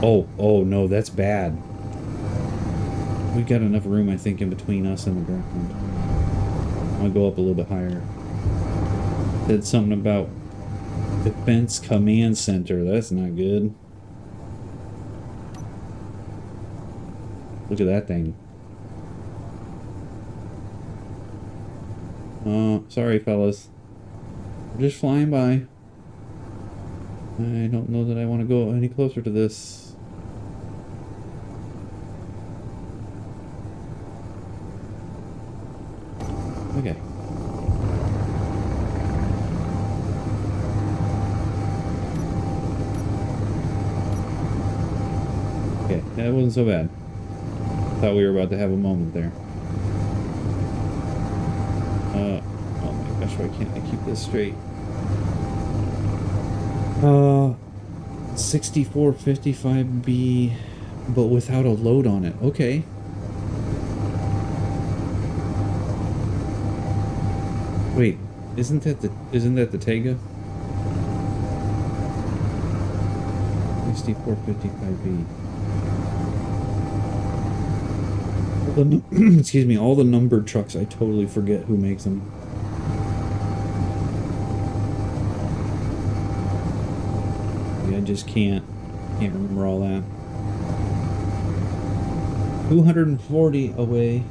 Oh no, that's bad. We've got enough room, I think, in between us and the ground. I'm gonna go up a little bit higher. Said something about Defense Command Center. That's not good. Look at that thing. Sorry, fellas. We're just flying by. I don't know that I want to go any closer to this. Okay. Okay, that wasn't so bad. Thought we were about to have a moment there. Oh my gosh, why can't I keep this straight? 6455B, but without a load on it. Okay. Wait, isn't that the Tega? 6455B. excuse me, all the numbered trucks, I totally forget who makes them. Yeah, I just can't remember all that. 240 away.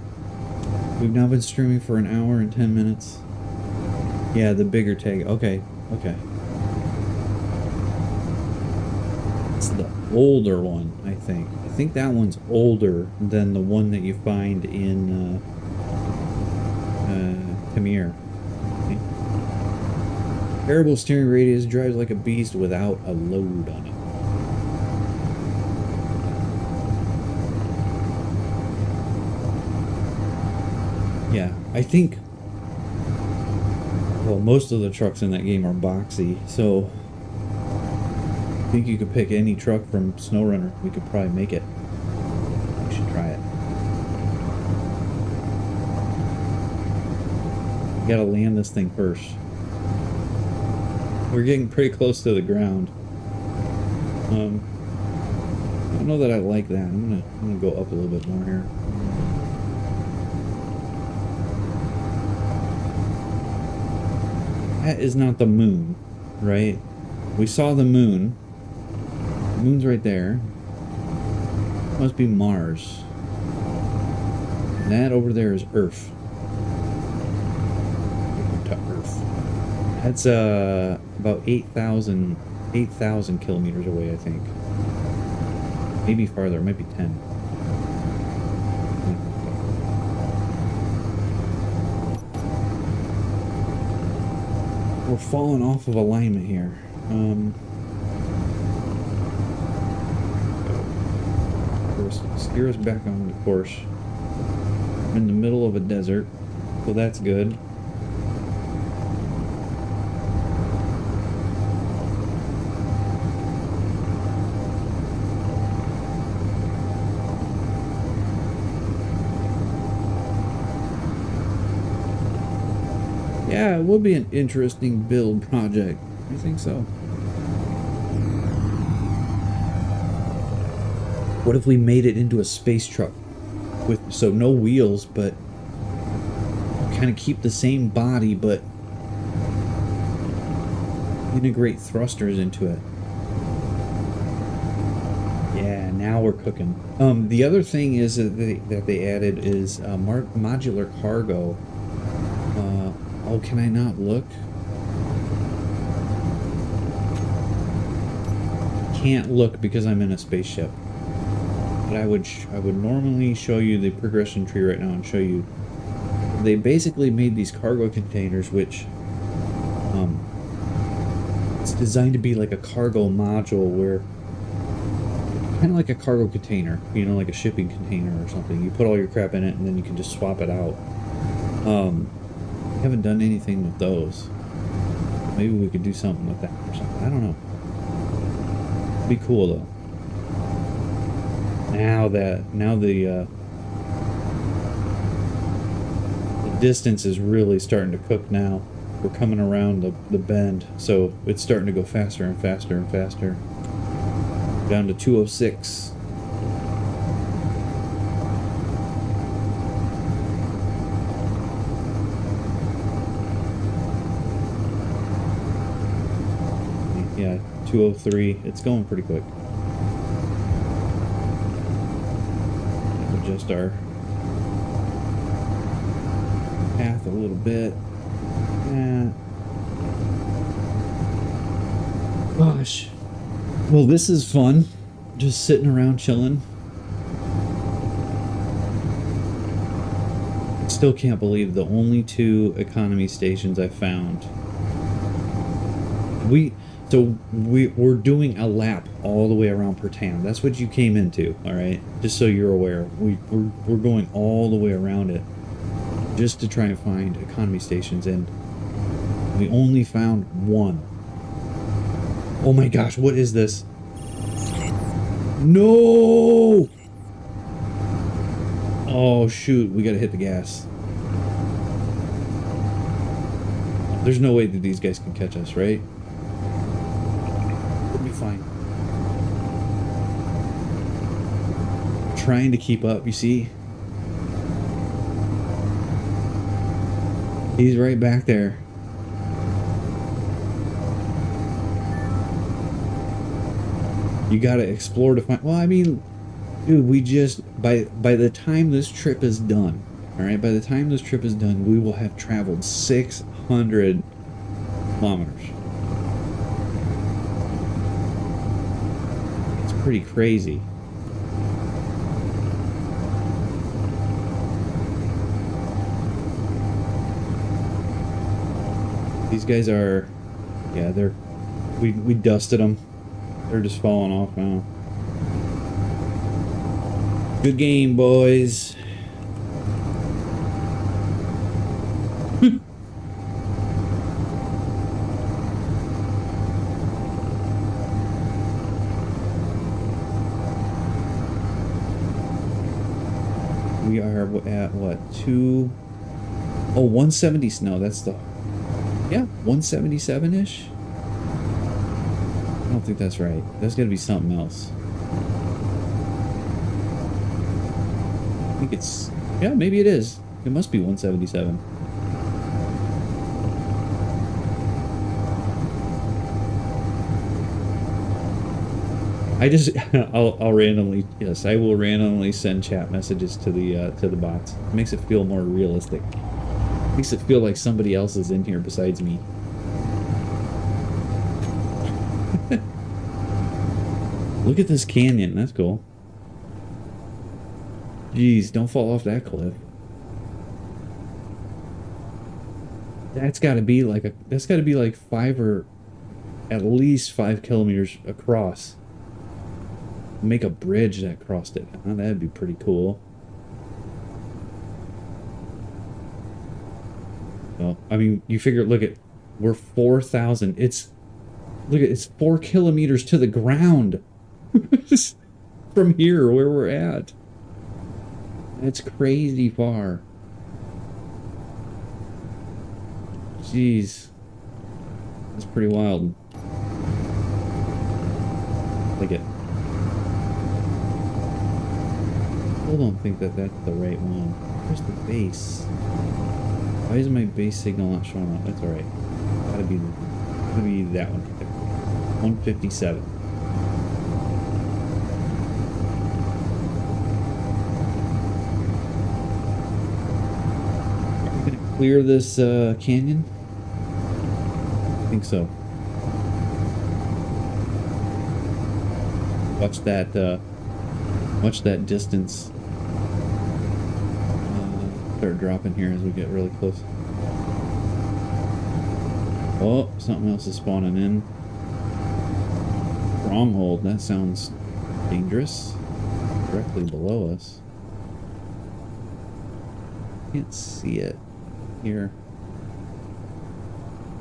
We've now been streaming for an hour and 10 minutes. Yeah, the bigger tag. Okay, okay. It's the older one, I think. I think that one's older than the one that you find in Tamir. Okay. Variable steering radius, drives like a beast without a load on it. Yeah, I think, well, most of the trucks in that game are boxy, so I think you could pick any truck from SnowRunner. We could probably make it. We should try it. We gotta land this thing first. We're getting pretty close to the ground. I don't know that I like that. I'm gonna go up a little bit more here. That is not the moon, right? We saw the moon. The moon's right there. Must be Mars. And that over there is Earth. To Earth. That's about 8,000 kilometers away, I think. Maybe farther. It might be 10. We're falling off of alignment here. Steer us back on the course. We're in the middle of a desert, so that's good. Yeah, it would be an interesting build project. I think so. What if we made it into a space truck with so no wheels, but kind of keep the same body, but integrate thrusters into it? Yeah, now we're cooking. The other thing is that they added is modular cargo. Oh, can I not look? Can't look because I'm in a spaceship. But I would normally show you the progression tree right now and show you. They basically made these cargo containers, which it's designed to be like a cargo module, where kind of like a cargo container, you know, like a shipping container or something. You put all your crap in it and then you can just swap it out. I haven't done anything with those. Maybe we could do something with that or something. I don't know. It'd be cool though. Now the distance is really starting to cook now. We're coming around the bend, so it's starting to go faster and faster and faster. Down to 206. Yeah, 203. It's going pretty quick. Adjust our path a little bit. Yeah. Gosh. Well, this is fun. Just sitting around chilling. Still can't believe the only 2 economy stations I found. We're doing a lap all the way around Pertam. That's what you came into, all right? Just so you're aware, we're going all the way around it just to try and find economy stations, and we only found 1. Oh my gosh, what is this? No! Oh shoot, we gotta hit the gas. There's no way that these guys can catch us, right? We'll be fine. Trying to keep up, you see? He's right back there. You gotta explore to find. Well, I mean, dude, we just by the time this trip is done, all right. By the time this trip is done, we will have traveled 600 kilometers. It's pretty crazy. These guys are, yeah, we dusted them. They're just falling off now. Good game, boys. We are at what, 170. No, that's the, yeah, 177-ish. I don't think that's right. That's gotta be something else. I think it's, yeah, maybe it is. It must be 177. I just, I'll randomly, yes, I will randomly send chat messages to the bots. It makes it feel more realistic. It makes it feel like somebody else is in here besides me. Look at this canyon. That's cool. Jeez, don't fall off that cliff. That's got to be like that's got to be like 5 or at least 5 kilometers across. Make a bridge that crossed it. Oh, that'd be pretty cool. Well, I mean, you figure, look at, we're 4,000. Look at, it's 4 kilometers to the ground. From here, where we're at. That's crazy far. Jeez. That's pretty wild. Like it. I still don't think that that's the right one. Where's the base? Why is my base signal not showing up? That's alright. Gotta be that one right there. 157. Are we gonna clear this canyon? I think so. Watch that distance start dropping here as we get really close. Oh, something else is spawning in. Stronghold, that sounds dangerous. Directly below us. Can't see it here.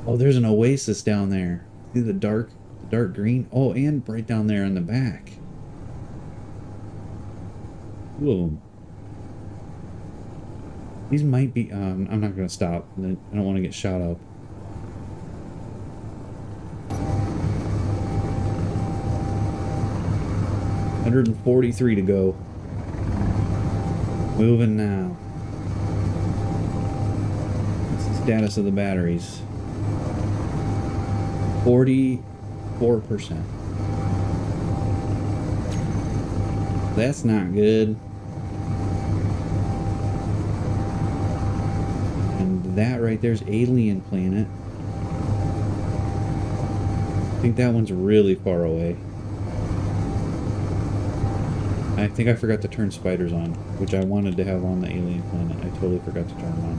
Oh, there's an oasis down there. See the dark green? Oh, and right down there in the back. Whoa. These might be, I'm not going to stop. I don't want to get shot up. $143 to go. Moving now. What's the status of the batteries? 44%. That's not good. And that right there's Alien Planet. I think that one's really far away. I think I forgot to turn spiders on, which I wanted to have on the Alien Planet. I totally forgot to turn them on.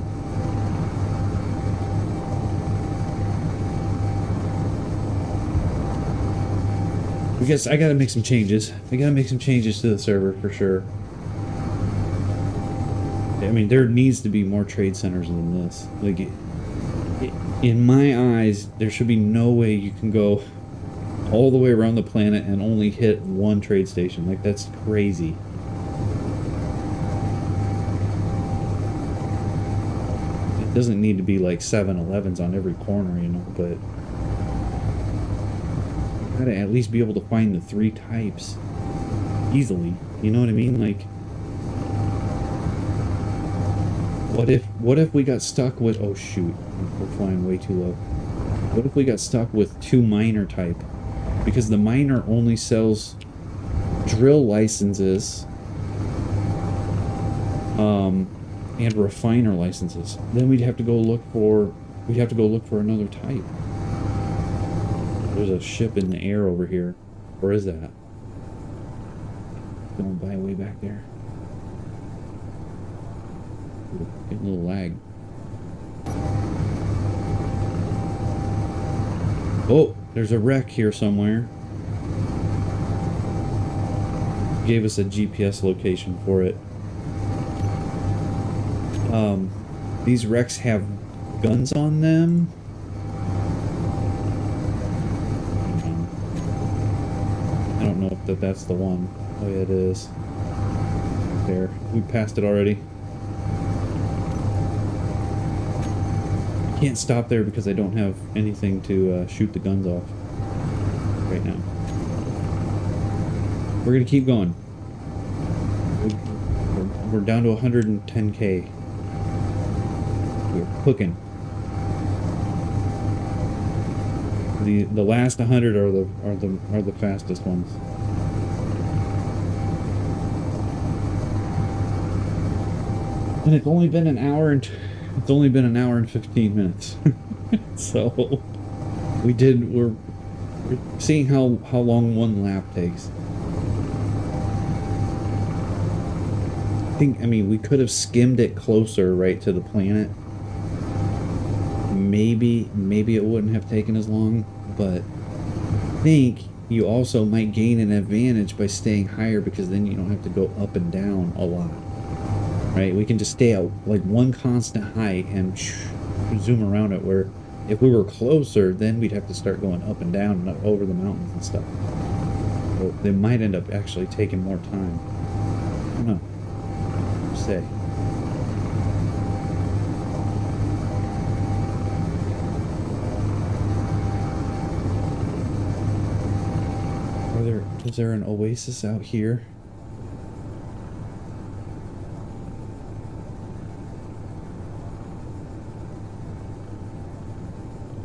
I gotta make some changes. I gotta make some changes to the server for sure. I mean, there needs to be more trade centers than this. Like, in my eyes, there should be no way you can go all the way around the planet and only hit one trade station. Like, that's crazy. It doesn't need to be like 7-Elevens on every corner, you know, but you gotta at least be able to find the 3 types easily. You know what I mean? Like, What if we got stuck with, oh shoot, we're flying way too low. What if we got stuck with 2 miner type? Because the miner only sells drill licenses and refiner licenses. Then we'd have to go look for another type. There's a ship in the air over here. Where is that? Going by way back there. Ooh, getting a little lag. Oh, there's a wreck here somewhere. Gave us a GPS location for it. These wrecks have guns on them. I don't know if that's the one. Oh yeah, it is. There. We passed it already. Can't stop there because I don't have anything to shoot the guns off right now. We're gonna keep going. We're down to 110K. We're cooking. The last 100 are the fastest ones. And it's only been an hour and 15 minutes. So we're seeing how long one lap takes. I mean, we could have skimmed it closer right to the planet. Maybe it wouldn't have taken as long, but I think you also might gain an advantage by staying higher because then you don't have to go up and down a lot. Right? We can just stay at like one constant height and zoom around it, where if we were closer, then we'd have to start going up and down and over the mountains and stuff. So they might end up actually taking more time. I don't know. Say. Is there an oasis out here?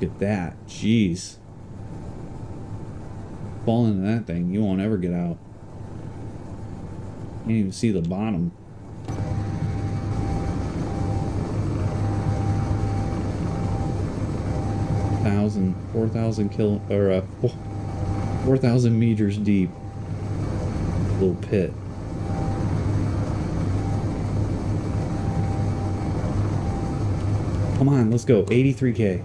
Look at that. Jeez. Fall into that thing, you won't ever get out. Can't even see the bottom. Four thousand 4,000 meters deep. Little pit. Come on, let's go. 83K.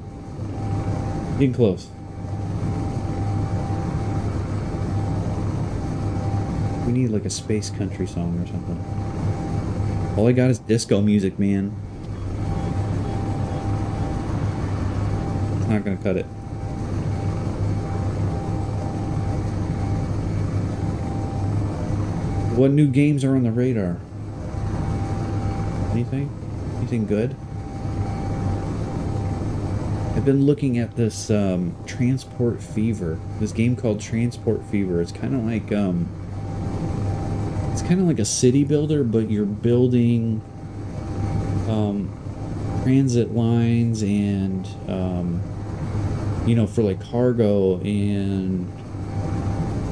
Getting close. We need like a space country song or something. All I got is disco music, man. It's not gonna cut it. What new games are on the radar? Anything? Anything good? I've been looking at this Transport Fever. This game called Transport Fever. It's kind of like a city builder, but you're building transit lines and you know, for like cargo and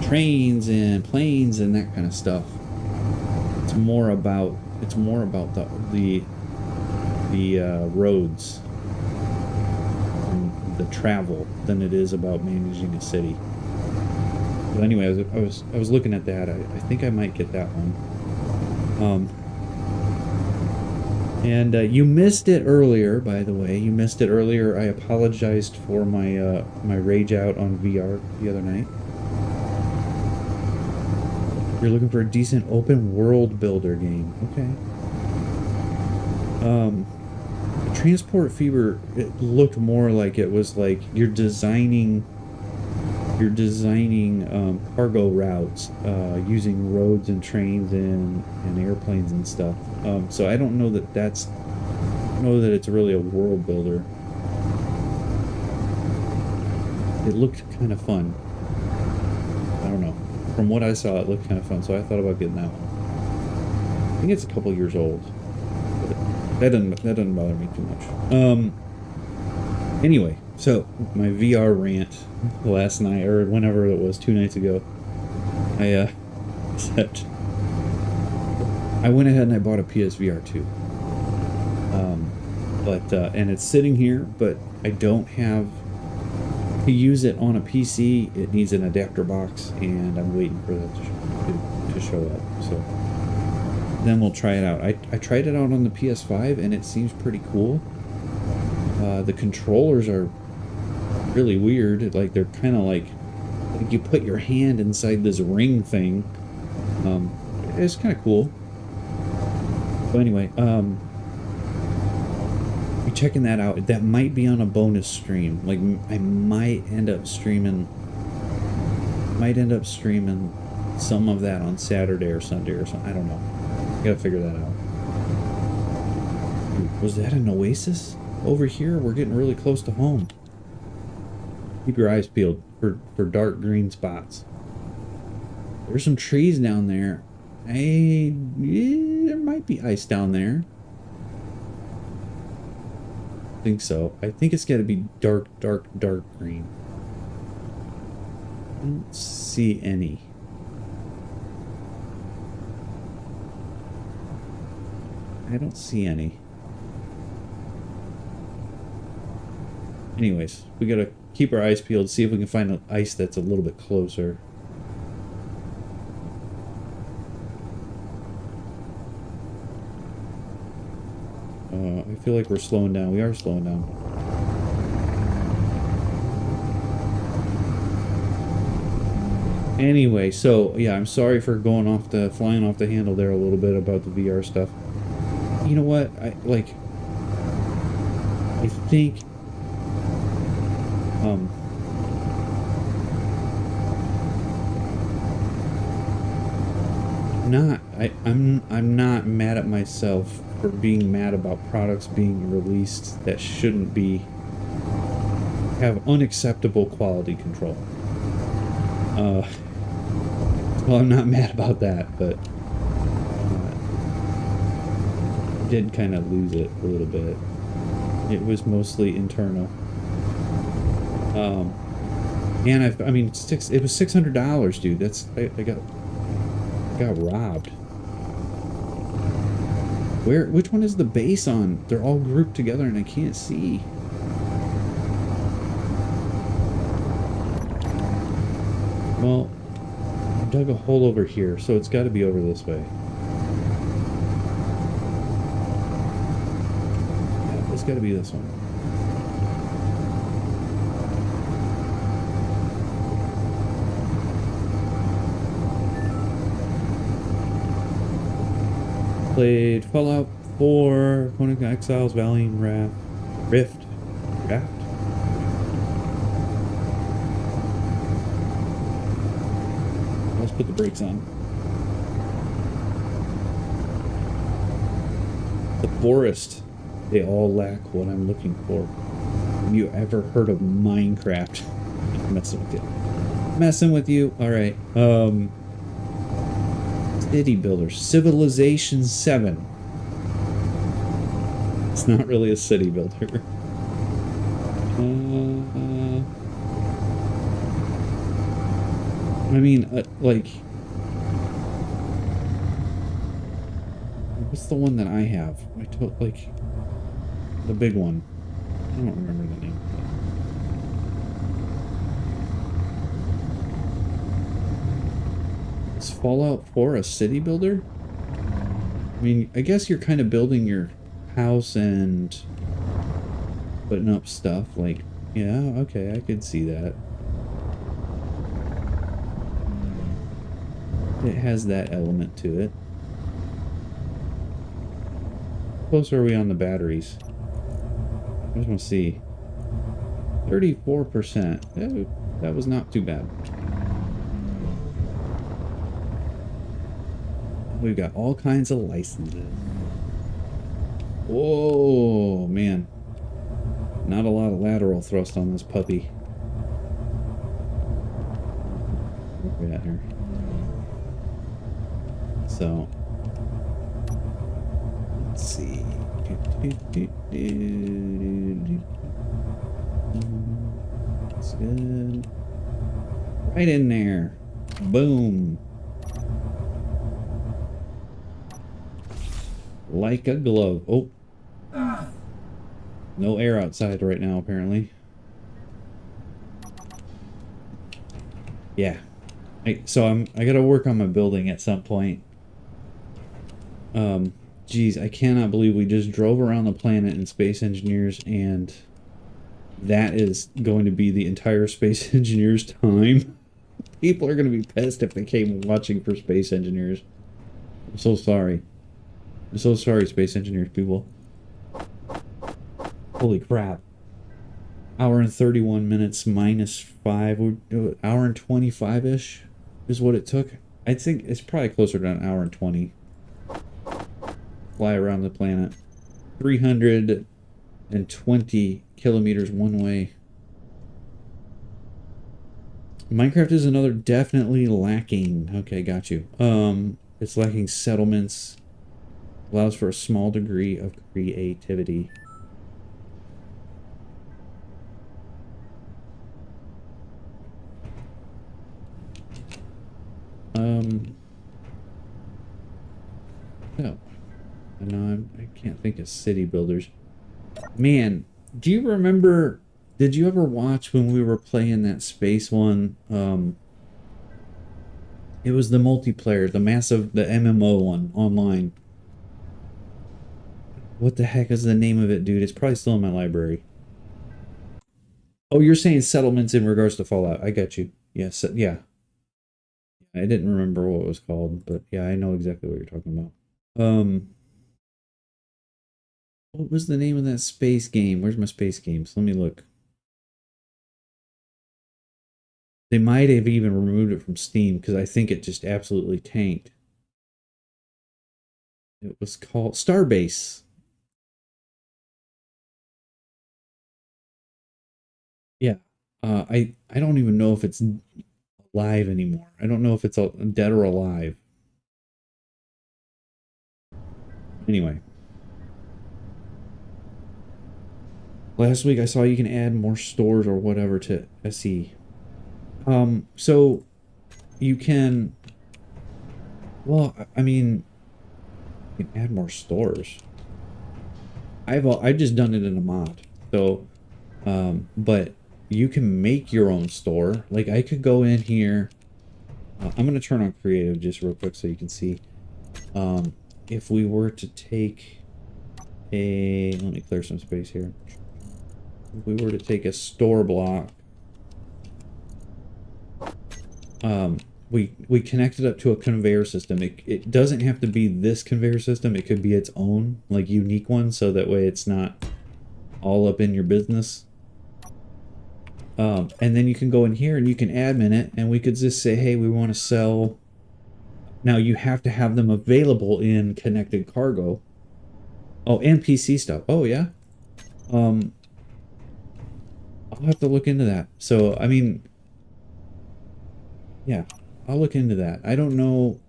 trains and planes and that kind of stuff. It's more about the roads and the travel than it is about managing a city. But anyway, I was looking at that. I think I might get that one. And you missed it earlier, by the way. You missed it earlier. I apologized for my my rage out on VR the other night. You're looking for a decent open world builder game. Okay. Transport Fever, it looked more like it was like you're designing cargo routes using roads and trains and airplanes and stuff. So I don't know that it's really a world builder. It looked kind of fun. I don't know. From what I saw, it looked kind of fun, so I thought about getting that one. I think it's a couple years old. But That doesn't bother me too much. Anyway, so my VR rant last night, or whenever it was, 2 nights ago, I said I went ahead and I bought a PSVR 2. And it's sitting here, but I don't have to use it on a PC. It needs an adapter box, and I'm waiting for that to show up. So then we'll try it out. I tried it out on the PS5, and it seems pretty cool. The controllers are really weird. Like, they're kind of like you put your hand inside this ring thing. It's kind of cool. But anyway, be checking that out. That might be on a bonus stream. Like, I might end up streaming some of that on Saturday or Sunday or something. I don't know. Gotta figure that out. Was that an oasis over here? We're getting really close to home. Keep your eyes peeled for dark green spots. There's some trees down there. There might be ice down there. I think so. I think it's got to be dark green. I don't see any. I don't see any. Anyways, we gotta keep our eyes peeled, see if we can find an ice that's a little bit closer. I feel like we're slowing down. We are slowing down. Anyway, so yeah, I'm sorry for flying off the handle there a little bit about the VR stuff. You know what? I think I'm not mad at myself for being mad about products being released that shouldn't have unacceptable quality control. Well, I'm not mad about that, but I did kind of lose it a little bit. It was mostly internal. And I mean, it was $600, dude. I got robbed. Which one is the base on? They're all grouped together and I can't see. Well, I dug a hole over here, so it's got to be over this way. Yeah, it's got to be this one. Played Fallout 4, Conan Exiles, Valiant Rift. Let's put the brakes on. The forest. They all lack what I'm looking for. Have you ever heard of Minecraft? I'm messing with you. Alright. City Builders. Civilization 7. It's not really a city builder. I mean, like... What's the one that I have? I told, like... The big one. I don't remember the name. Is Fallout 4 a city builder? I mean, I guess you're kind of building your house and putting up stuff. Like, yeah, okay, I could see that. It has that element to it. How close are we on the batteries? I just want to see. 34%. That was not too bad. We've got all kinds of licenses. Whoa, man. Not a lot of lateral thrust on this puppy. Where are we at here? So, let's see. That's good. Right in there. Boom. Like a glove. Oh. No air outside right now, apparently. Yeah. So I gotta work on my building at some point. Geez, I cannot believe we just drove around the planet in Space Engineers, and that is going to be the entire Space Engineers time. People are going to be pissed if they came watching for Space Engineers. I'm so sorry. I'm so sorry, Space Engineers people. Holy crap. Hour and 31 minutes minus 5. Hour and 25-ish is what it took. I think it's probably closer to an hour and 20. Fly around the planet. 320 kilometers one way. Minecraft is another definitely lacking. Okay, got you. It's lacking settlements. Allows for a small degree of creativity. No. I can't think of city builders. Man, do you remember, did you ever watch when we were playing that space one? It was the multiplayer, the MMO one online. What the heck is the name of it, dude? It's probably still in my library. Oh, you're saying settlements in regards to Fallout. I got you. Yes, yeah. I didn't remember what it was called, but yeah, I know exactly what you're talking about. What was the name of that space game? Where's my space games? Let me look. They might have even removed it from Steam because I think it just absolutely tanked. It was called Starbase. Yeah. I don't even know if it's live anymore. I don't know if it's dead or alive. Anyway. Last week I saw you can add more stores or whatever to SE. So you can, well, I mean, you can add more stores. I've just done it in a mod. So, but you can make your own store. Like I could go in here. I'm going to turn on creative just real quick so you can see. If we were to take let me clear some space here. If we were to take a store block, we connect it up to a conveyor system. It doesn't have to be this conveyor system. It could be its own, like, unique one, so that way it's not all up in your business. And then you can go in here and you can admin it, and we could just say, hey, we want to sell. Now you have to have them available in connected cargo. Oh, and PC stuff. Oh yeah. I'll have to look into that. So I mean, yeah, I'll look into that. I don't know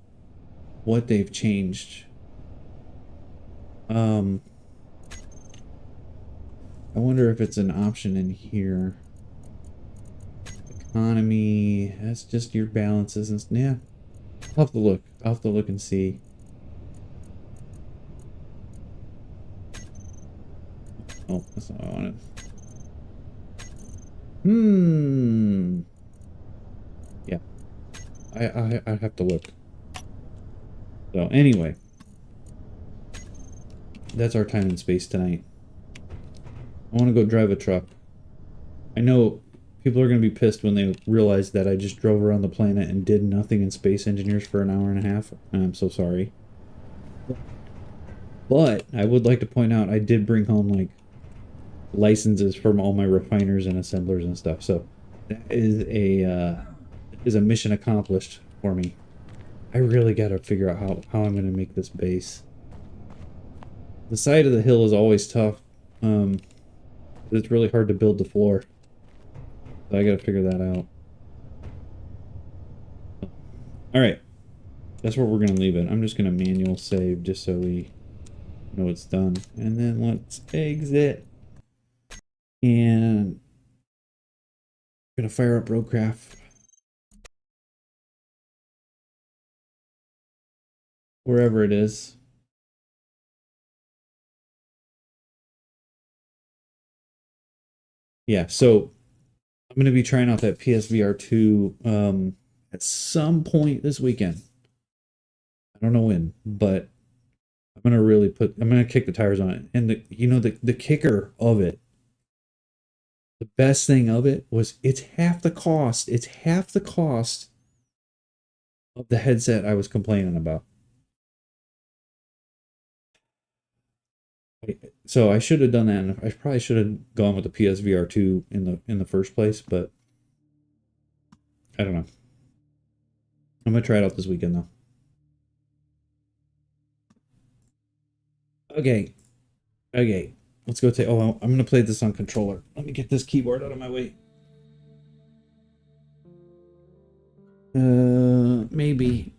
what they've changed. I wonder if it's an option in here. Economy, that's just your balances and yeah. I'll have to look. I'll have to look and see. Oh, that's not what I wanted. Yeah. I have to look. So anyway. That's our time and space tonight. I want to go drive a truck. I know people are going to be pissed when they realize that I just drove around the planet and did nothing in Space Engineers for an hour and a half. I'm so sorry. But I would like to point out I did bring home, like, licenses from all my refiners and assemblers and stuff. So that is a mission accomplished for me. I really got to figure out how I'm going to make this base. The side of the hill is always tough. It's really hard to build the floor. So I got to figure that out. All right. That's where we're going to leave it. I'm just going to manual save just so we know it's done. And then let's exit. And I'm gonna fire up Roadcraft. Wherever it is. Yeah, so I'm going to be trying out that PSVR 2 at some point this weekend. I don't know when, but I'm going to I'm going to kick the tires on it. And the kicker of it, the best thing of it was it's half the cost. It's half the cost of the headset I was complaining about. So I should have done that, and I probably should have gone with the PSVR 2 in the first place, but I don't know. I'm gonna try it out this weekend though. Okay, let's go take. Oh, I'm gonna play this on controller. Let me get this keyboard out of my way. Maybe.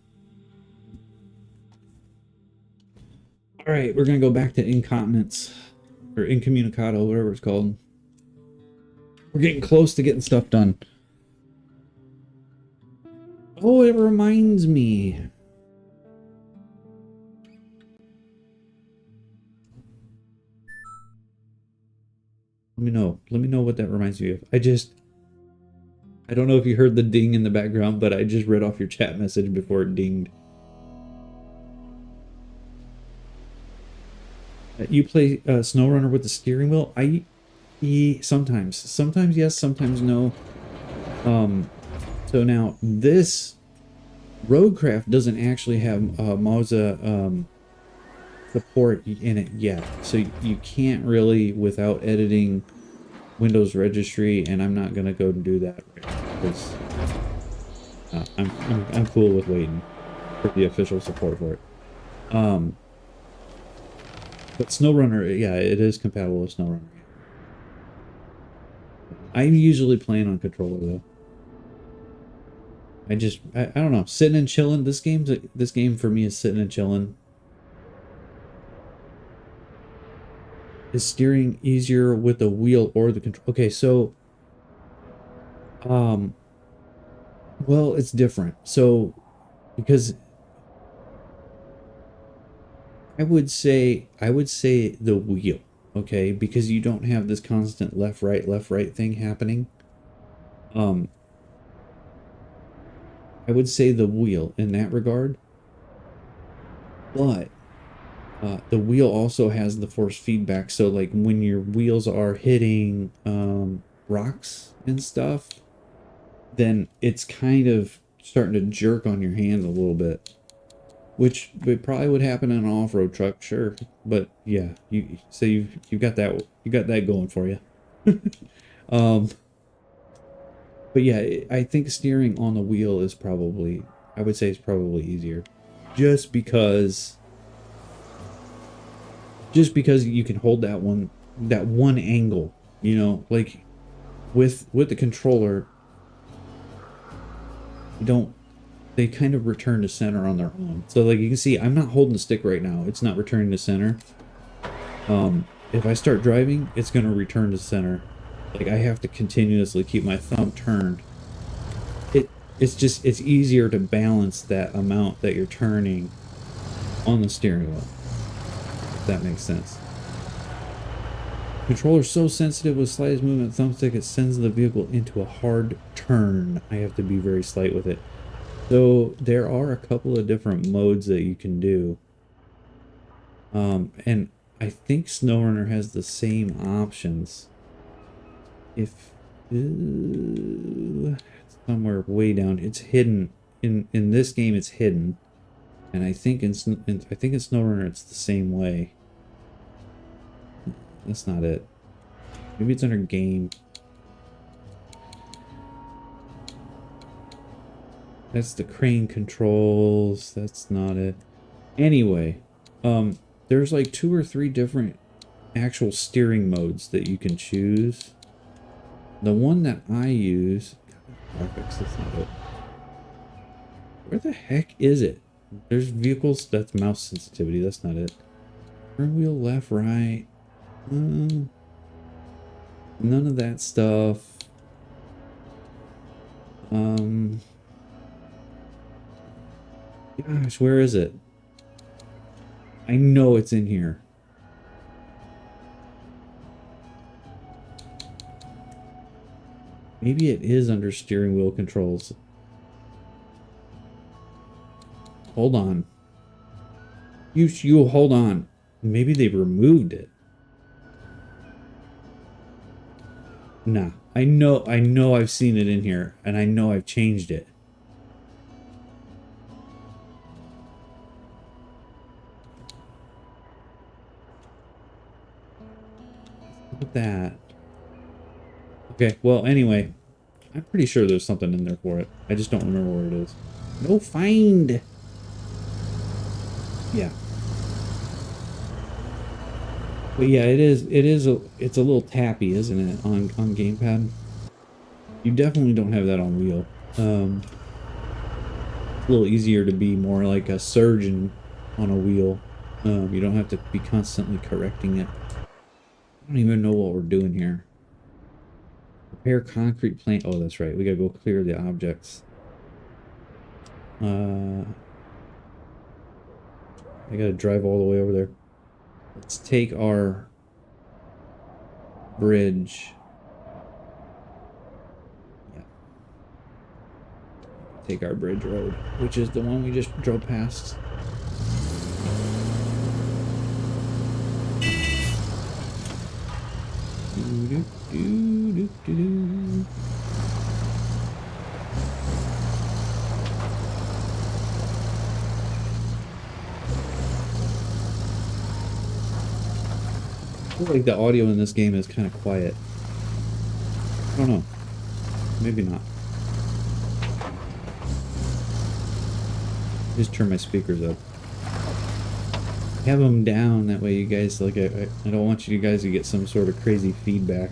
All right, we're gonna go back to incontinence or incommunicado, whatever it's called. We're getting close to getting stuff done. Oh, it reminds me. Let me know. Let me know what that reminds you of. I don't know if you heard the ding in the background, but I just read off your chat message before it dinged. You play SnowRunner with the steering wheel? Sometimes yes, sometimes no. So now this Roadcraft doesn't actually have Moza support in it yet, so you can't really, without editing Windows registry, and I'm not gonna go and do that right now because I'm cool with waiting for the official support for it. But SnowRunner, yeah, it is compatible with SnowRunner. I'm usually playing on controller though. I don't know, sitting and chilling. This game for me is sitting and chilling. Is steering easier with the wheel or the control? Okay, so well, it's different. So because I would say the wheel, okay, because you don't have this constant left right thing happening. I would say the wheel in that regard, but the wheel also has the force feedback. So like when your wheels are hitting rocks and stuff, then it's kind of starting to jerk on your hands a little bit, which probably would happen in an off-road truck, sure. But yeah, you've got that going for you. But yeah, I think steering on the wheel is probably, I would say it's probably easier, just because you can hold that one angle, you know, like with the controller, they kind of return to center on their own. So like you can see, I'm not holding the stick right now. It's not returning to center. If I start driving, it's going to return to center. Like I have to continuously keep my thumb turned. It's easier to balance that amount that you're turning on the steering wheel. If that makes sense. Controller's so sensitive with slightest movement of the thumbstick, it sends the vehicle into a hard turn. I have to be very slight with it. So there are a couple of different modes that you can do. And I think SnowRunner has the same options. If it's somewhere way down, it's hidden in this game. It's hidden, and I think in SnowRunner it's the same way. That's not it. Maybe it's under game. That's the crane controls. That's not it. Anyway, there's like 2 or 3 different actual steering modes that you can choose. The one that I use, graphics, that's not it. Where the heck is it? There's vehicles, that's mouse sensitivity, that's not it. Turn wheel left, right. None of that stuff. Gosh, where is it? I know it's in here. Maybe it is under steering wheel controls. Hold on. You hold on. Maybe they removed it. Nah, I know I've seen it in here, and I know I've changed it. Look at that. Okay, well, anyway, I'm pretty sure there's something in there for it. I just don't remember where it is. No find. Yeah. But yeah, it's a little tappy, isn't it, on gamepad? You definitely don't have that on wheel. It's a little easier to be more like a surgeon on a wheel. You don't have to be constantly correcting it. I don't even know what we're doing here. Repair concrete plant. Oh, that's right. We gotta go clear the objects. I gotta drive all the way over there. Let's take our bridge. Yeah. Take our bridge road, which is the one we just drove past. I feel like the audio in this game is kind of quiet. I don't know. Maybe not. Just turn my speakers up. Have them down, that way you guys, like, I don't want you guys to get some sort of crazy feedback.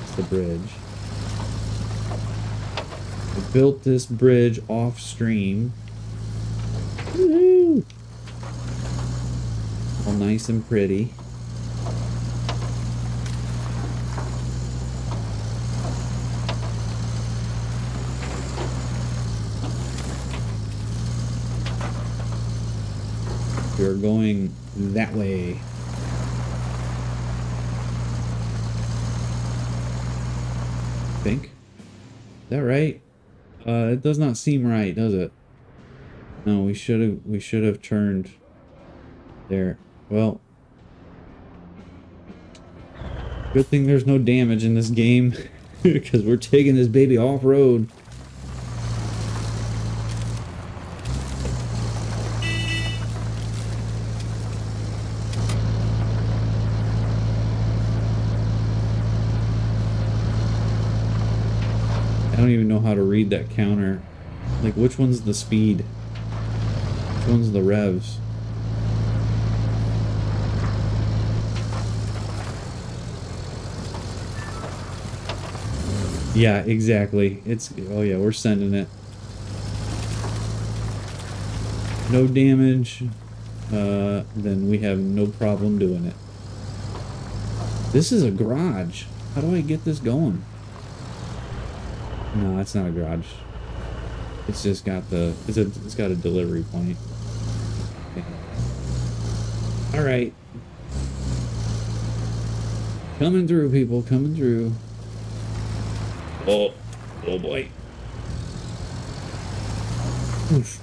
It's the bridge. I built this bridge off stream. Woohoo! All nice and pretty. We're going that way. I think. Is that right? It does not seem right, does it? No, we should have turned there. Well, good thing there's no damage in this game because we're taking this baby off-road. I don't even know how to read that counter. Like, which one's the speed? Which one's the revs? Yeah, exactly. It's, oh yeah, we're sending it. No damage, then we have no problem doing it. This is a garage. How do I get this going? No, it's not a garage. It's just got the, it's got a delivery point. Okay. All right. Coming through, people, coming through. Oh, oh boy. Oof.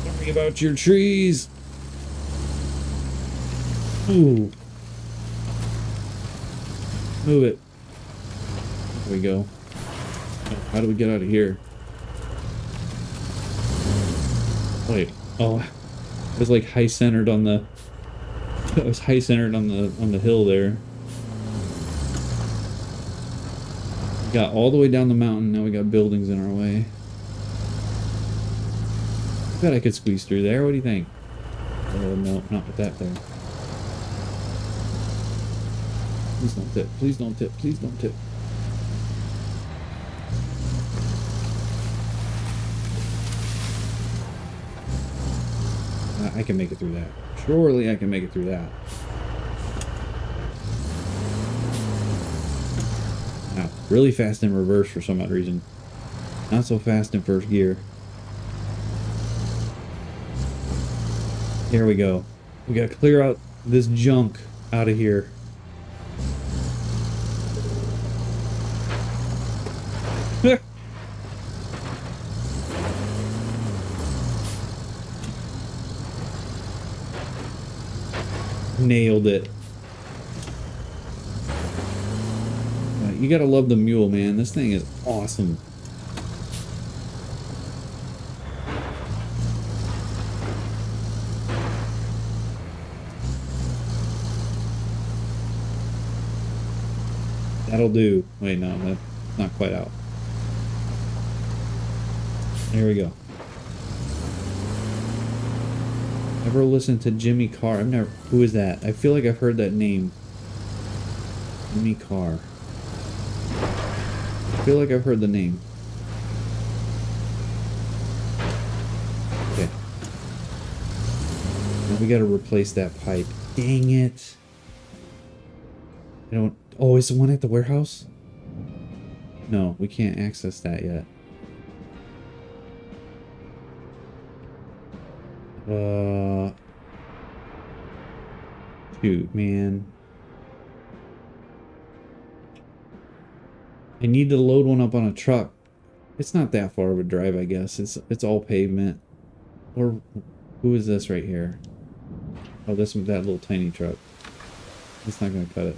Sorry about your trees. Ooh. Move it. There we go. How do we get out of here? Wait. Oh, I was like high centered on the. I was high centered on the hill there. We got all the way down the mountain. Now we got buildings in our way. I bet I could squeeze through there. What do you think? Oh no, not with that thing. Please don't tip. Please don't tip. Please don't tip. I can make it through that. Surely I can make it through that. Wow, really fast in reverse for some odd reason. Not so fast in first gear. Here we go. We gotta clear out this junk out of here. Nailed it. You gotta love the mule, man. This thing is awesome. That'll do. Wait, no, that's not quite out. There we go. Ever listen to Jimmy Carr? I've never. Who is that? I feel like I've heard that name. Jimmy Carr. I feel like I've heard the name. Okay. Now we gotta replace that pipe. Dang it. I don't. Oh, is the one at the warehouse? No, we can't access that yet. Shoot, man. I need to load one up on a truck. It's not that far of a drive, I guess. It's all pavement. Or who is this right here? Oh, that little tiny truck. It's not gonna cut it.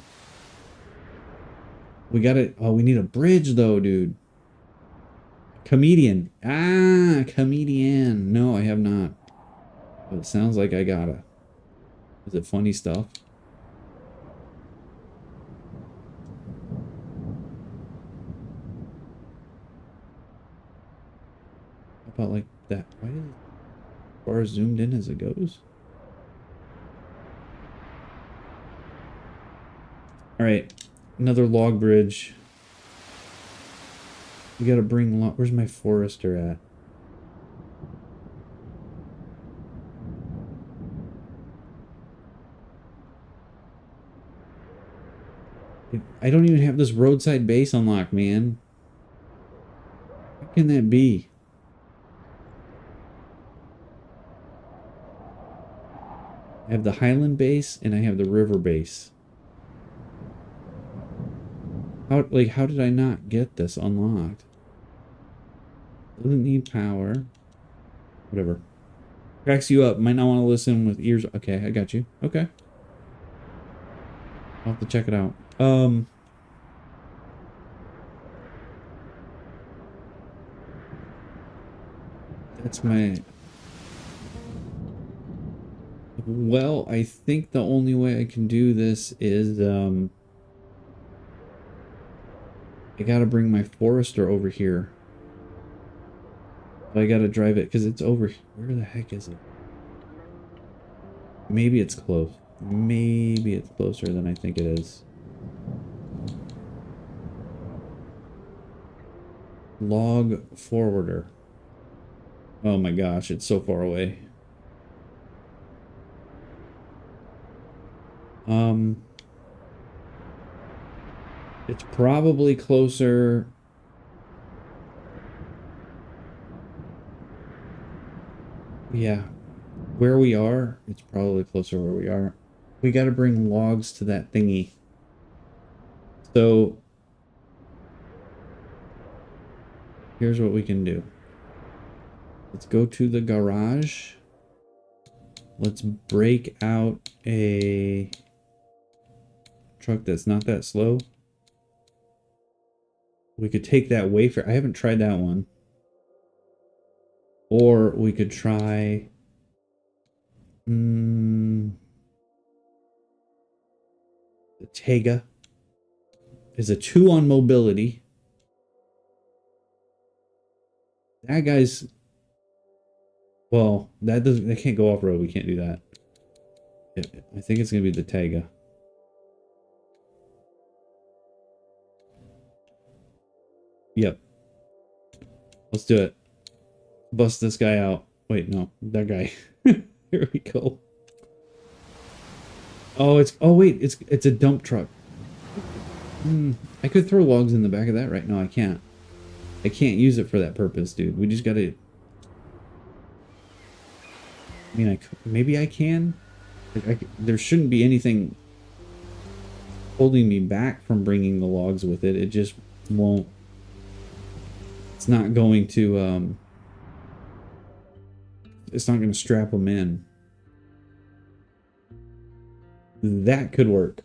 We got it. Oh, we need a bridge though, dude. Comedian. Ah, comedian. No, I have not. But it sounds like I gotta. Is it funny stuff? How about like that? Why is it as far zoomed in as it goes? Alright. Another log bridge. We gotta bring where's my forester at? I don't even have this roadside base unlocked, man. How can that be? I have the Highland base and I have the river base. How did I not get this unlocked? Doesn't need power. Whatever. Cracks you up. Might not want to listen with ears. Okay, I got you. Okay. I'll have to check it out. That's my... Well, I think the only way I can do this is, I gotta bring my forester over here. I gotta drive it, because it's over... Where the heck is it? Maybe it's close. Maybe it's closer than I think it is. Log forwarder. Oh my gosh, it's so far away. It's probably closer. Yeah. Where we are, it's probably closer where we are. We got to bring logs to that thingy. So here's what we can do. Let's go to the garage. Let's break out a truck that's not that slow. We could take that wafer. I haven't tried that one. Or we could try... the Tega is a 2 on mobility. That guy's... Well, that can't go off-road. We can't do that. I think it's going to be the Tega. Yep. Let's do it. Bust this guy out. Wait, no. That guy. Here we go. Oh, oh wait, it's a dump truck. I could throw logs in the back of that right now. I can't. I can't use it for that purpose, dude. We just gotta... I mean, maybe I can? Like, there shouldn't be anything holding me back from bringing the logs with it. It just won't. It's not going to, it's not going to strap them in. That could work.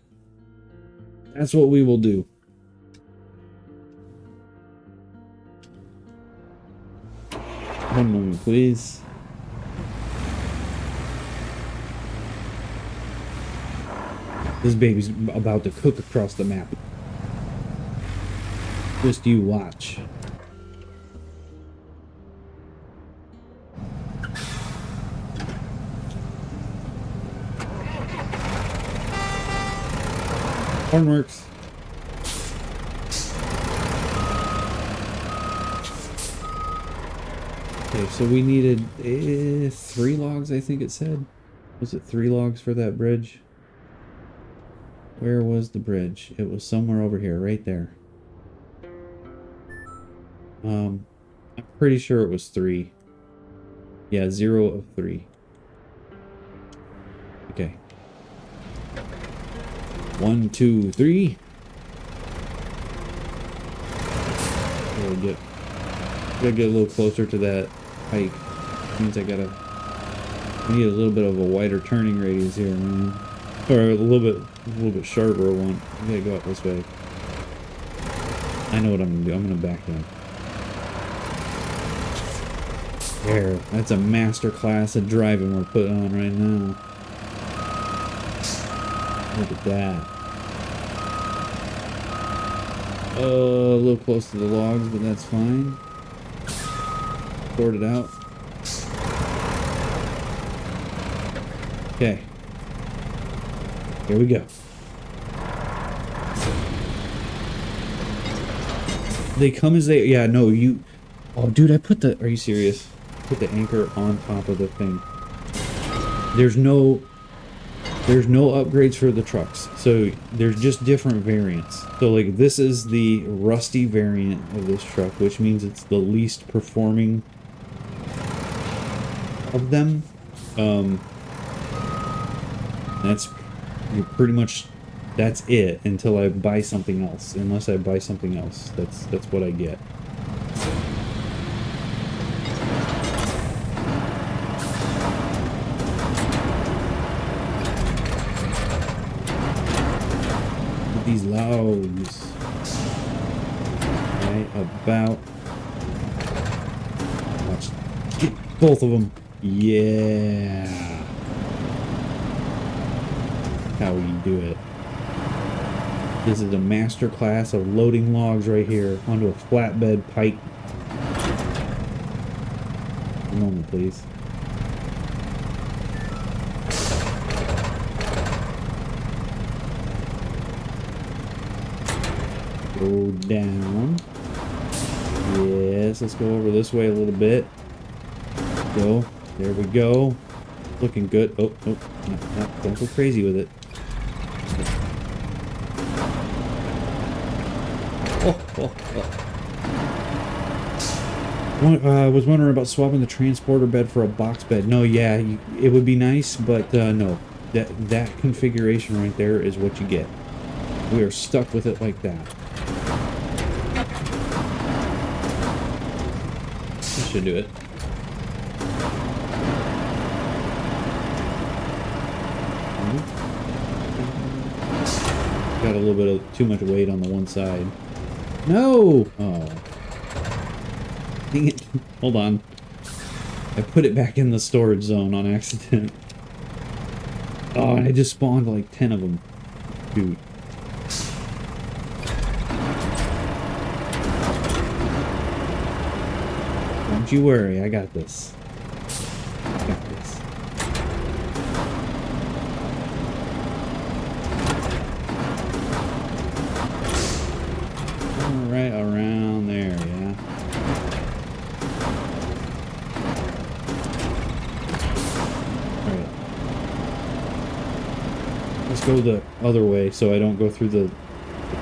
That's what we will do. One moment, please. This baby's about to cook across the map. Just you watch. Horn works. Okay, so we needed 3 logs, I think it said. Was it 3 logs for that bridge? Where was the bridge? It was somewhere over here, right there. I'm pretty sure it was 3. Yeah, 0 of 3. Okay. 1, 2, 3. Gotta get a little closer to that hike. Means I need a little bit of a wider turning radius here, man. Or a little bit sharper one. I gotta go up this way. I know what I'm gonna do. I'm gonna back in. There. That's a master class of driving we're putting on right now. Look at that. A little close to the logs, but that's fine. Sort it out. Okay. Here we go. They come as they... Yeah, no, you... Oh, dude, I put the... Are you serious? Put the anchor on top of the thing. There's no upgrades for the trucks. So there's just different variants. So like this is the rusty variant of this truck, which means it's the least performing of them. That's it until I buy something else. Unless I buy something else. That's what I get. These logs. Right about. Watch. Get both of them. Yeah. How you do it. This is a master class of loading logs right here onto a flatbed pipe. A moment, please. Go down. Yes, let's go over this way a little bit. Go. There we go. Looking good. Oh, no, don't go crazy with it. I was wondering about swapping the transporter bed for a box bed. No, yeah, it would be nice, but no. That configuration right there is what you get. We are stuck with it like that. That should do it. Got a little bit of too much weight on the one side. No! Oh. Dang it. Hold on. I put it back in the storage zone on accident. Oh, and I just spawned like 10 of them. Dude. Don't you worry, I got this. I got this. Right around there, yeah. Alright, just go the other way so I don't go through the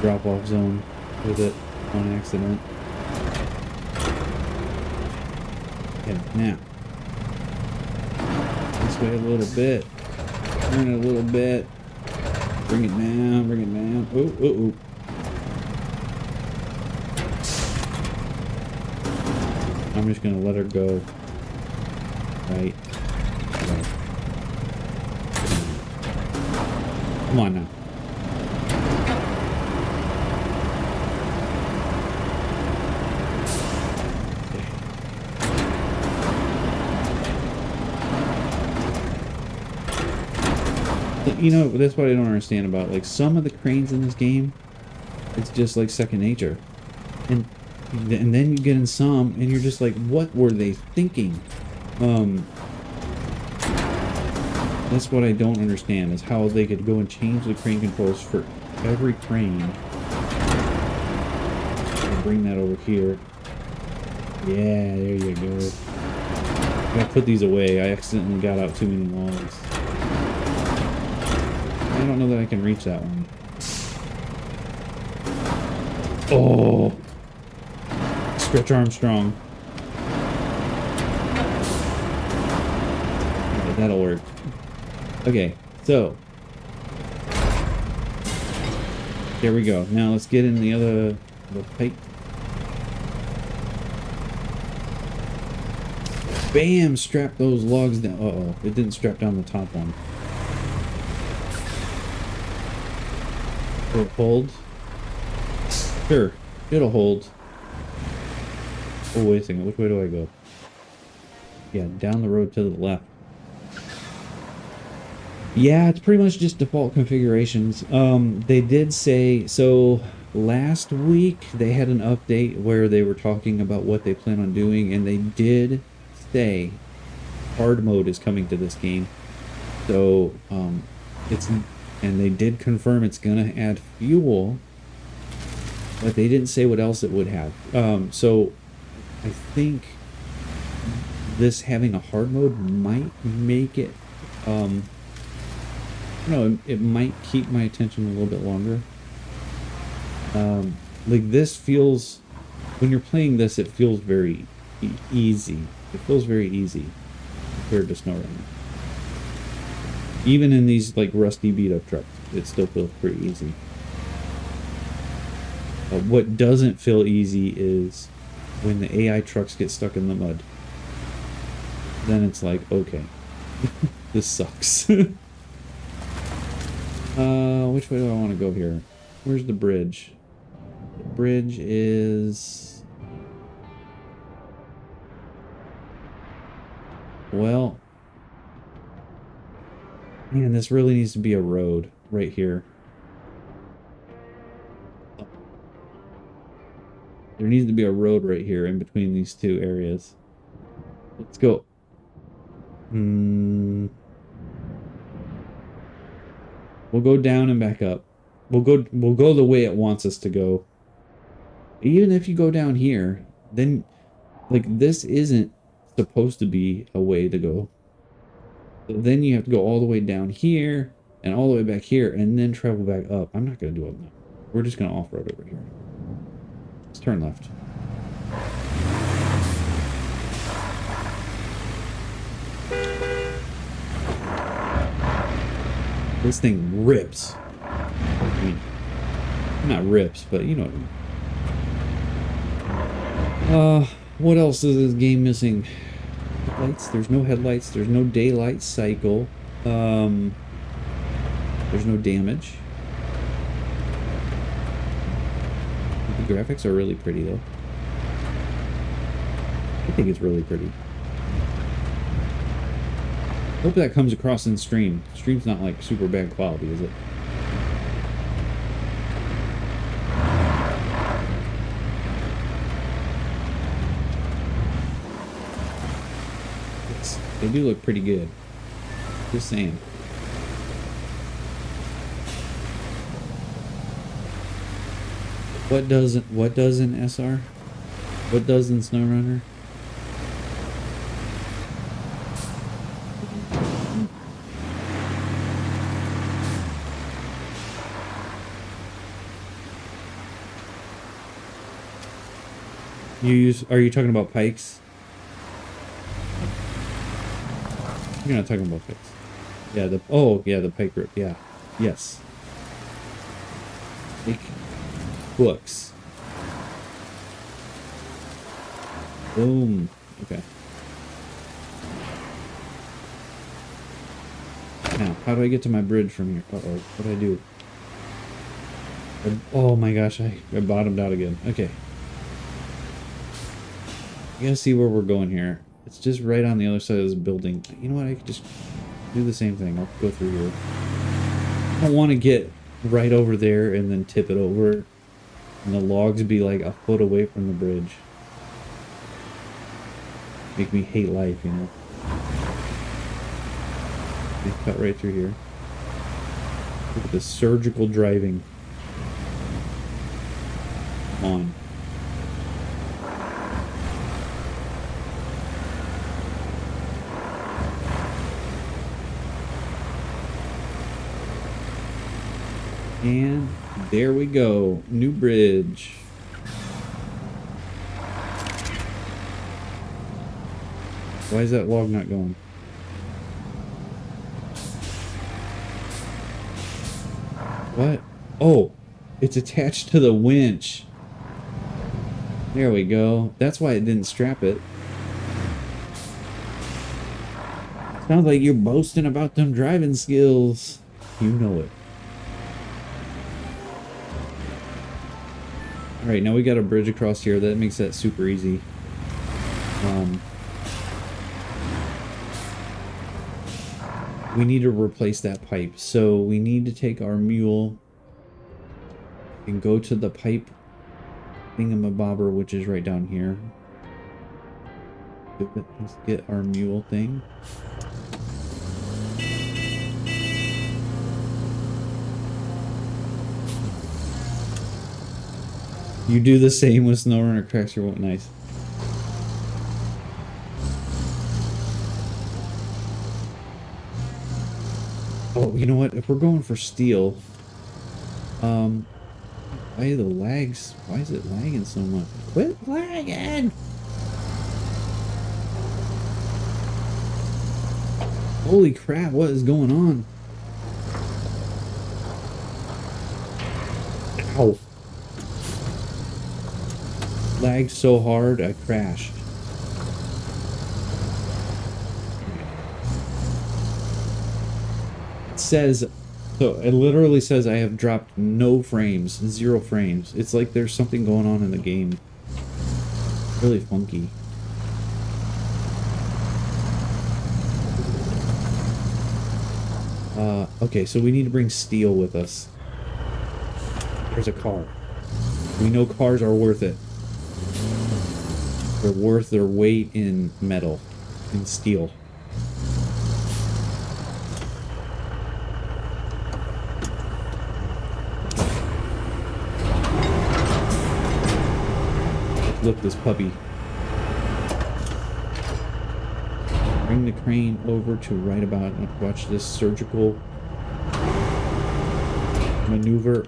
drop-off zone with it on accident. Okay, now. This way a little bit. Turn it a little bit. Bring it down, bring it down. Oh, oh, oh. I'm just gonna let her go. Right. Come on now. You know, that's what I don't understand about, like, some of the cranes in this game, it's just like second nature. And then you get in some, and you're just like, what were they thinking? That's what I don't understand, is how they could go and change the crane controls for every crane. I'll bring that over here. Yeah, there you go. I gotta put these away. I accidentally got out too many logs. I don't know that I can reach that one. Oh! Stretch Armstrong. Okay, that'll work. Okay, so. There we go. Now let's get in the other pipe. Bam! Strap those logs down. Uh-oh. It didn't strap down the top one. Will it hold? Sure. It'll hold. Oh, wait a second. Which way do I go? Yeah, down the road to the left. Yeah, it's pretty much just default configurations. They did say, so last week they had an update where they were talking about what they plan on doing, and they did say hard mode is coming to this game. So, and they did confirm it's gonna add fuel, but they didn't say what else it would have. So I think this having a hard mode might make it, it might keep my attention a little bit longer. Like this feels, when you're playing this, it feels very easy. It feels very easy compared to SnowRunner. Even in these like rusty beat up trucks, it still feels pretty easy. What doesn't feel easy is when the AI trucks get stuck in the mud. Then it's like, okay, this sucks. Which way do I want to go here? Where's the bridge? The bridge is... Well... Man, this really needs to be a road right here. There needs to be a road right here in between these two areas. Let's go. We'll go down and back up. We'll go the way it wants us to go. Even if you go down here, then like this isn't supposed to be a way to go. So then you have to go all the way down here and all the way back here and then travel back up. I'm not going to do it now. We're just going to off-road over here. Let's turn left. This thing rips. I mean, not rips, but you know what I mean. What else is this game missing? Headlights? There's no headlights. There's no daylight cycle. There's no damage. The graphics are really pretty, though. I think it's really pretty. Hope that comes across in stream. Stream's not like super bad quality, is it? They do look pretty good. Just saying. What does in SR? What does in SnowRunner? Are you talking about pikes? You're not talking about pikes. Yeah, the pike grip, yeah. Yes. Pike hooks. Boom. Okay. Now, how do I get to my bridge from here? Uh-oh, what do I do? Oh my gosh, I bottomed out again. Okay. You gotta see where we're going here. It's just right on the other side of this building. You know what? I could just do the same thing. I'll go through here. I don't want to get right over there and then tip it over. And the logs be like a foot away from the bridge. Make me hate life, you know. They cut right through here. Look at the surgical driving. On. And there we go. New bridge. Why is that log not going? What? Oh, it's attached to the winch. There we go. That's why it didn't strap it. Sounds like you're boasting about them driving skills. You know it. Alright, now we got a bridge across here. That makes that super easy. We need to replace that pipe. So we need to take our mule and go to the pipe thingamabobber, which is right down here. Let's get our mule thing. You do the same with SnowRunner cracks your nice. Oh, you know what? If we're going for steel, why are the lags? Why is it lagging so much? Quit lagging! Holy crap! What is going on? Ow! Lagged so hard, I crashed. Says, so it literally says I have dropped no frames, 0 frames. It's like there's something going on in the game. Really funky. Okay, so we need to bring steel with us. There's a car. We know cars are worth it. They're worth their weight in metal, in steel. Look, this puppy. Bring the crane over to right about. Watch this surgical maneuver.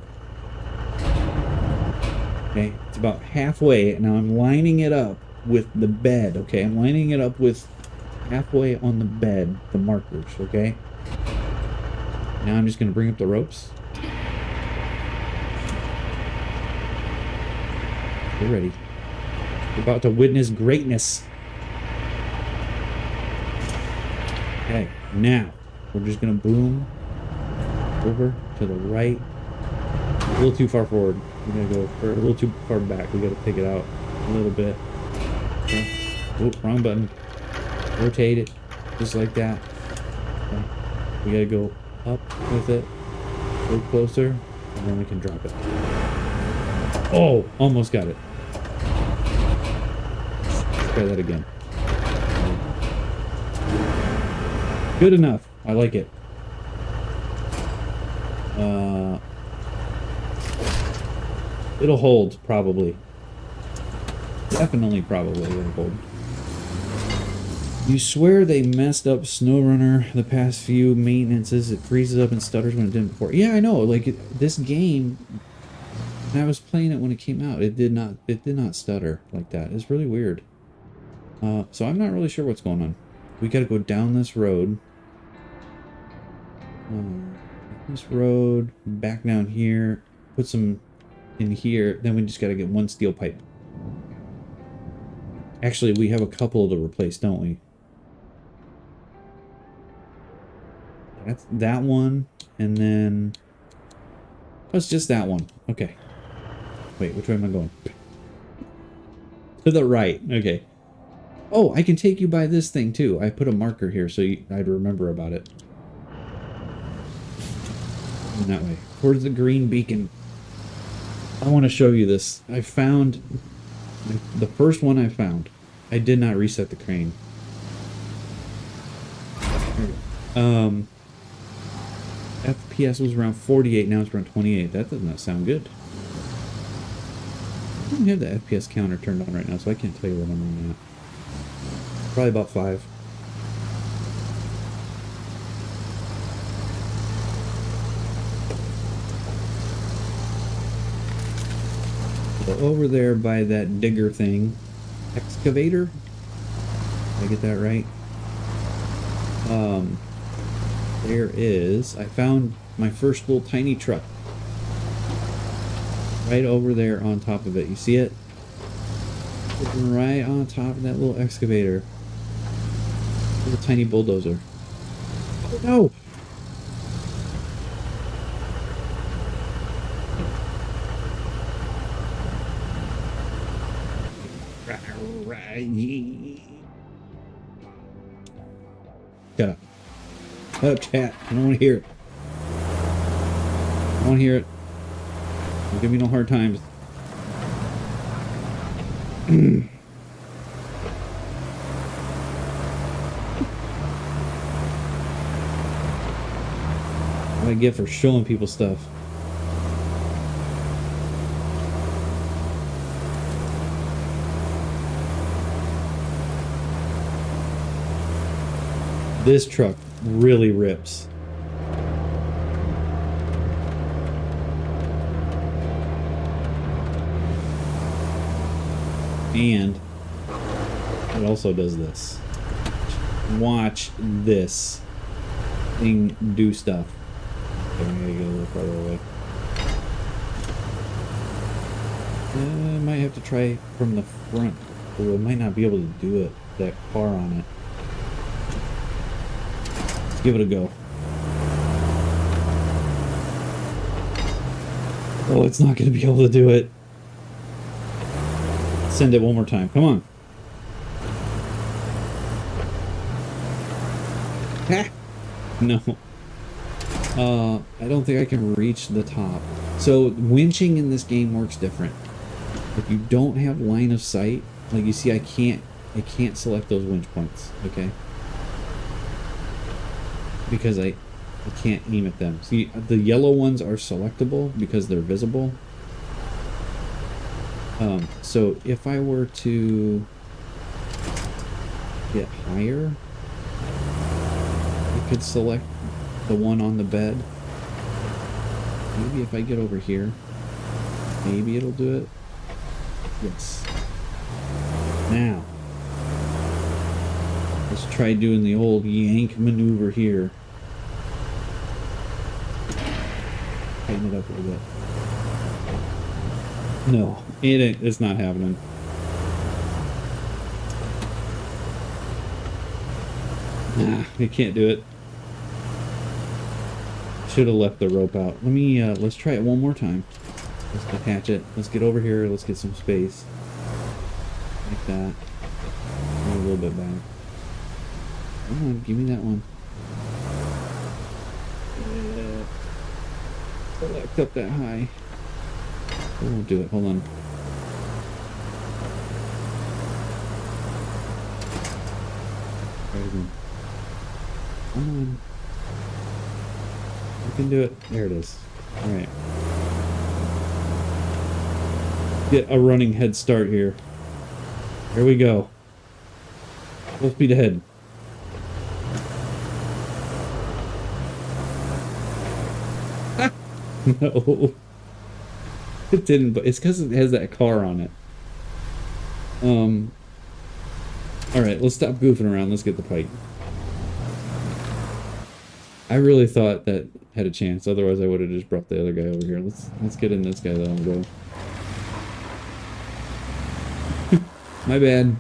Okay, it's about halfway. Now I'm lining it up with the bed. Okay, I'm lining it up with halfway on the bed, the markers. Okay. Now I'm just gonna bring up the ropes. We're ready. We're about to witness greatness. Okay, now we're just gonna boom over to the right. A little too far forward. We're gonna go a little too far back. We gotta take it out a little bit. Okay. Oh, wrong button. Rotate it just like that. Okay. We gotta go up with it, a little closer, and then we can drop it. Oh, almost got it. Try that again. Good enough. I like it. It'll hold, probably. Definitely probably it'll hold. You swear they messed up SnowRunner the past few maintenances. It freezes up and stutters when it didn't before. Yeah, I know. Like, this game And I was playing it when it came out. It did not stutter like that. It's really weird. So I'm not really sure what's going on. We gotta go down this road. This road, back down here, put some in here, then we just gotta get one steel pipe. Actually, we have a couple to replace, don't we? That's that one, and then... Oh, it's just that one. Okay. Wait, which way am I going? To the right. Okay. Oh, I can take you by this thing, too. I put a marker here so I'd remember about it. And that way. Towards the green beacon. I want to show you this. I found... The first one I found. I did not reset the crane. FPS was around 48, now it's around 28. That does not sound good. I don't have the FPS counter turned on right now, so I can't tell you what I'm on at. Probably about 5. So over there by that digger thing, excavator? Did I get that right? There is, I found my first little tiny truck. Right over there on top of it. You see it? Right on top of that little excavator. Little tiny bulldozer. Oh no! Shut up. Shut up, chat. I don't want to hear it. I don't want to hear it. Don't give me no hard times. What I get for showing people stuff. This truck really rips. And it also does this. Watch this thing do stuff. Okay, I'm gonna get a little farther away. I might have to try from the front. Or I might not be able to do it. That car on it. Let's give it a go. Oh, it's not going to be able to do it. Send it one more time. Come on. Ha! No. I don't think I can reach the top. So winching in this game works different. If you don't have line of sight, like you see, I can't select those winch points. Okay. Because I can't aim at them. See, the yellow ones are selectable because they're visible. So if I were to get higher, I could select the one on the bed. Maybe if I get over here, maybe it'll do it. Yes. Now, let's try doing the old yank maneuver here. Tighten it up a little bit. No, it's not happening. Nah, I can't do it. Should have left the rope out. Let me, let's try it one more time. Let's detach it. Let's get over here. Let's get some space. Like that. A little bit back. Come on, give me that one. Yeah. Select up that high. We won't do it. Hold on. Try it again. Come on. You can do it. There it is. Alright. Get a running head start here. Here we go. Full speed ahead. No. It didn't, but it's because it has that car on it. Alright, let's stop goofing around. Let's get the pipe. I really thought that had a chance. Otherwise, I would have just brought the other guy over here. Let's get in this guy, let him go. My bad.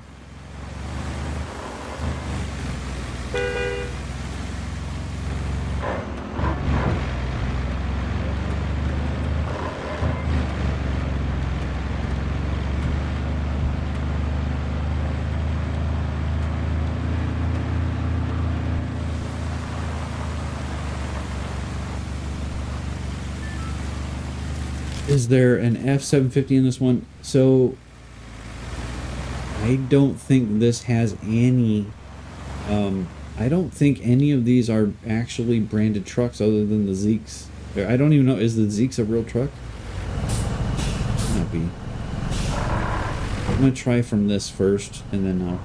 Is there an F-750 in this one? So I don't think this has any. I don't think any of these are actually branded trucks other than the Zeeks. I don't even know. Is the Zeeks a real truck? Might not be. I'm gonna try from this first, and then I'll.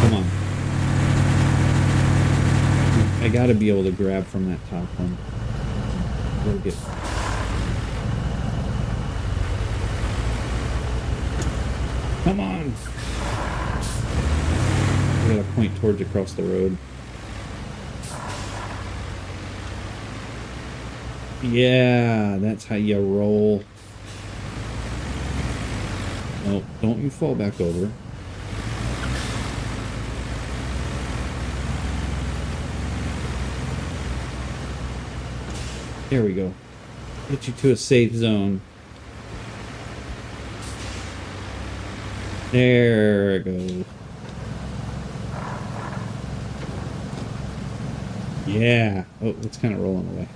Come on. I gotta be able to grab from that top one. We'll get. Come on! I gotta point towards across the road. Yeah, that's how you roll. No, don't you fall back over. There we go. Get you to a safe zone. There it goes. Yeah. Oh, it's kind of rolling away.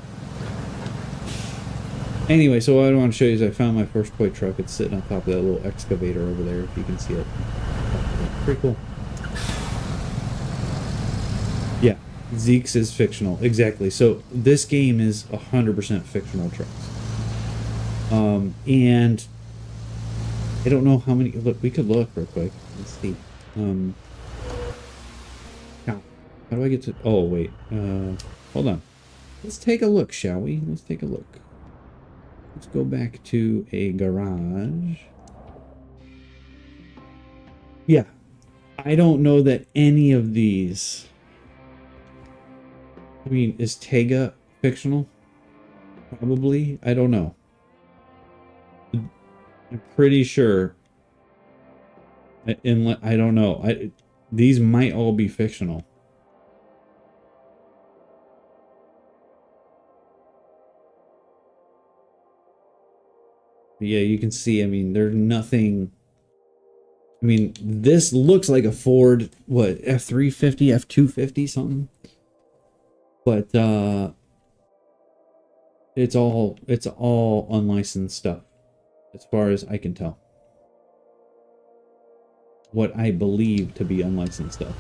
Anyway, so what I want to show you is I found my first toy truck. It's sitting on top of that little excavator over there, if you can see it. Pretty cool. Yeah, Zeeks is fictional. Exactly. So this game is 100% fictional trucks. And I don't know how many. Look, we could look real quick. Let's see. How do I get to? Oh wait. Hold on. Let's take a look, shall we? Let's take a look. Let's go back to a garage. Yeah. I don't know that any of these. I mean, is Tega fictional? Probably. I don't know. I'm pretty sure. I don't know. These might all be fictional. But yeah, you can see. I mean, there's nothing. I mean, this looks like a Ford. What, F350, F250, something. But it's all unlicensed stuff, as far as I can tell. What I believe to be unlicensed stuff.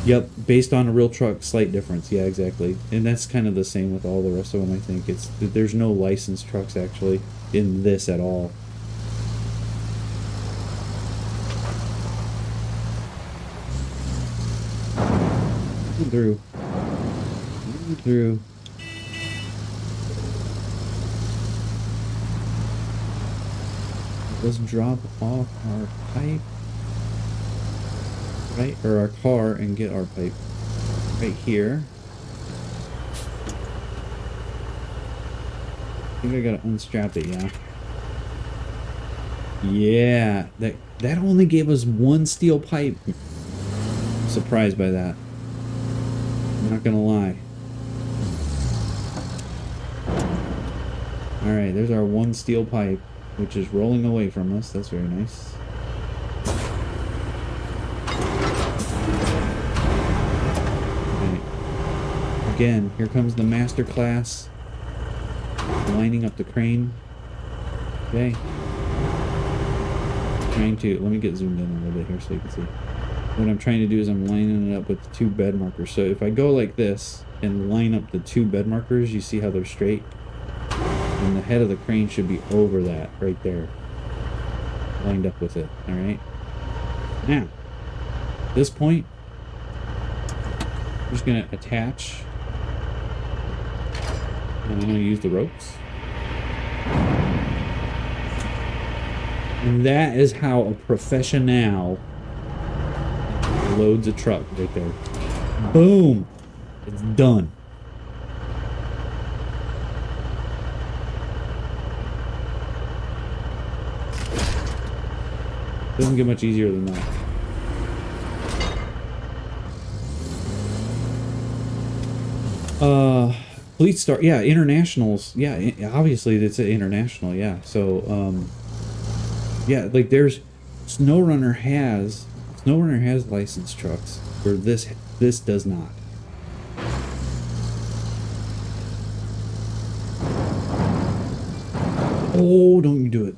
Yep, based on a real truck, slight difference. Yeah, exactly. And that's kind of the same with all the rest of them, I think. There's no licensed trucks actually in this at all. Through. Let's drop off our pipe, right, or our car, and get our pipe right here. I think I gotta unstrap it, yeah. Yeah, that only gave us one steel pipe. I'm surprised by that. I'm not gonna lie. Alright, there's our one steel pipe, which is rolling away from us. That's very nice. Right. Again, here comes the master class. Lining up the crane. Okay. Trying to, let me get zoomed in a little bit here so you can see. What I'm trying to do is I'm lining it up with the two bed markers. So if I go like this and line up the two bed markers, you see how they're straight? And the head of the crane should be over that, right there. Lined up with it, alright? Now, at this point, I'm just gonna attach. And I'm gonna use the ropes. And that is how a professional loads a truck right there. Boom! It's done. Doesn't get much easier than that. Fleet Star, yeah, internationals, yeah, obviously it's an international, yeah. So, yeah, like there's SnowRunner has licensed trucks, where this does not. Oh, don't you do it.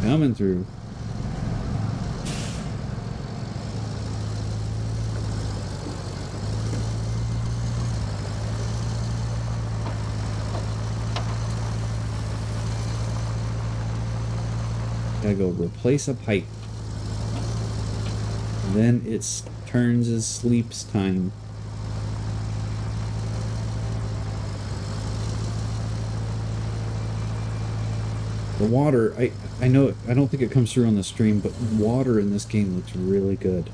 Coming through. Gotta go replace a pipe. Then it turns as sleep's time. The water, I know, I don't think it comes through on the stream, but water in this game looks really good.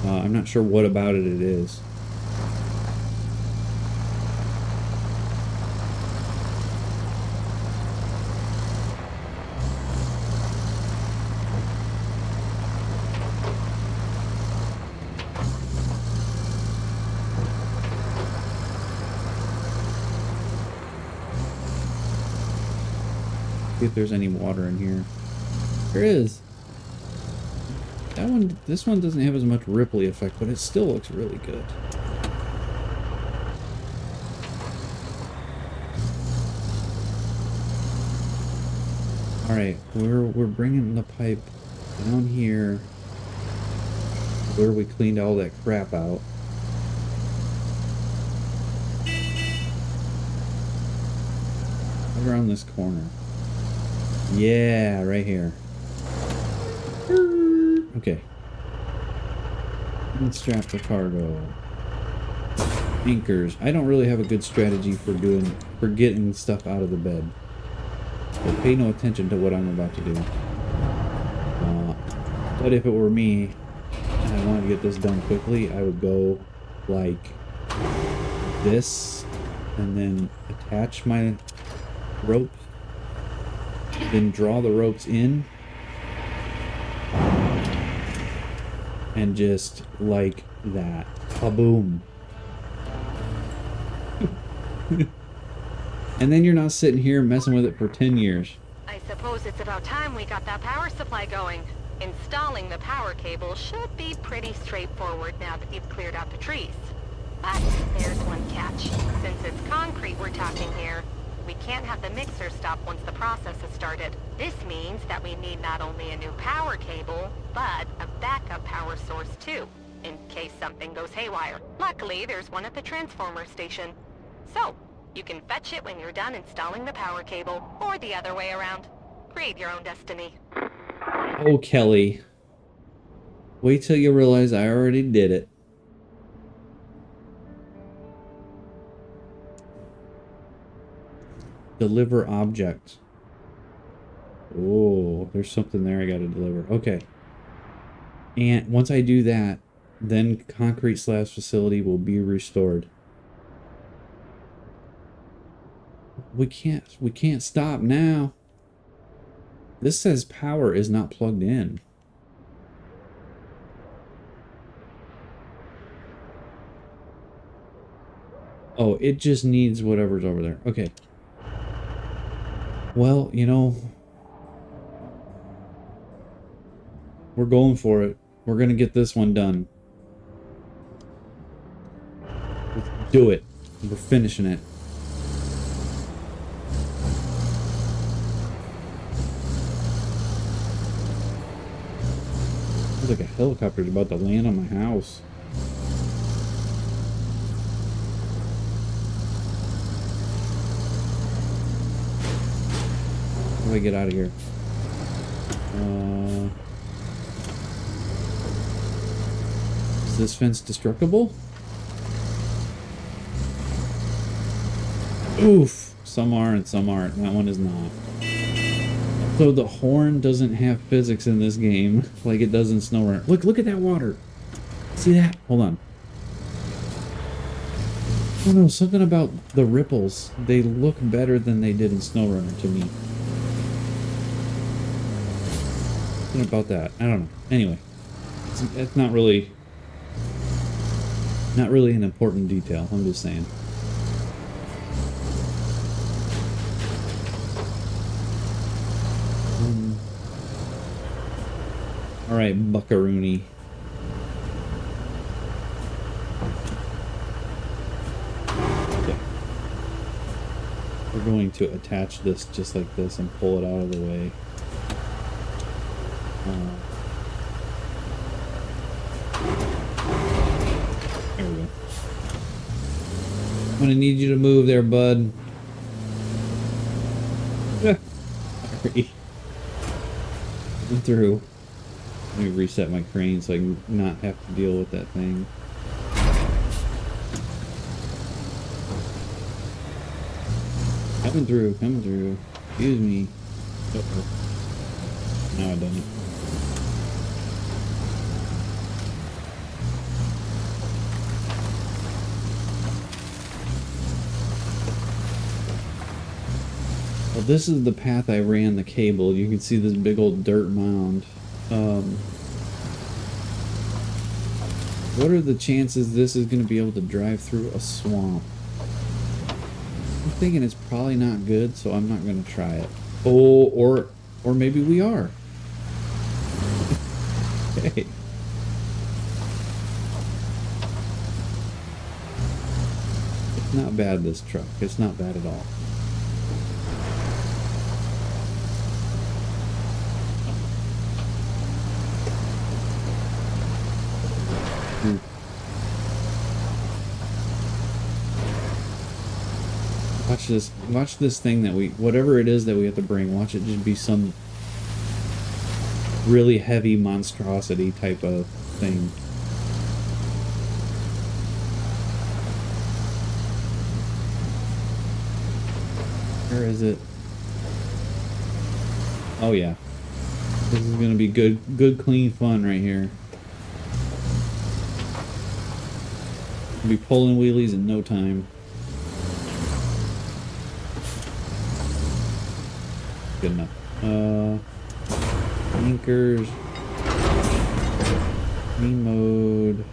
I'm not sure what about it is. See if there's any water in here. There is. This one doesn't have as much ripply effect, but it still looks really good. All right, we're bringing the pipe down here where we cleaned all that crap out. Around this corner. Yeah, right here. Okay. Let's strap the cargo. Anchors. I don't really have a good strategy for getting stuff out of the bed. So pay no attention to what I'm about to do. But if it were me and I wanted to get this done quickly, I would go like this and then attach my rope. Then draw the ropes in and just like that. Kaboom. And then you're not sitting here messing with it for 10 years. I suppose it's about time we got that power supply going. Installing the power cable should be pretty straightforward now that you've cleared out the trees. But there's one catch. Since it's concrete we're talking here, we can't have the mixer stop once the process has started. This means that we need not only a new power cable, but a backup power source too, in case something goes haywire. Luckily, there's one at the transformer station. So, you can fetch it when you're done installing the power cable, or the other way around. Create your own destiny. Oh, Kelly. Wait till you realize I already did it. Deliver object. Oh, there's something there I gotta deliver. Okay. And once I do that, then concrete slabs facility will be restored. We can't stop now. This says power is not plugged in. Oh, it just needs whatever's over there. Okay. Well, you know, we're going for it. We're gonna get this one done. Let's do it. We're finishing it. Looks like a helicopter's about to land on my house. do I get out of here? Is this fence destructible? Oof! Some are and some aren't. That one is not. So the horn doesn't have physics in this game like it does in SnowRunner. Look at that water. See that? Hold on. I don't know, something about the ripples. They look better than they did in SnowRunner to me. Something about that. I don't know. Anyway, it's not really an important detail. I'm just saying. All right, buckaroony. Okay. We're going to attach this just like this and pull it out of the way. There we go. I'm gonna need you to move there, bud. Sorry. I'm through. Let me reset my crane so I can not have to deal with that thing. Coming through, coming through. Excuse me. Uh-oh. No, I didn't. Well, this is the path I ran the cable. You can see this big old dirt mound. What are the chances this is going to be able to drive through a swamp? I'm thinking it's probably not good, so I'm not going to try it. Oh, or maybe we are. Okay. It's not bad, this truck. It's not bad at all. Watch this thing that whatever it is that we have to bring, watch it just be some really heavy monstrosity type of thing. Where is it? Oh yeah. This is gonna be good clean fun right here. We'll be pulling wheelies in no time. Good enough. Anchors. Green mode.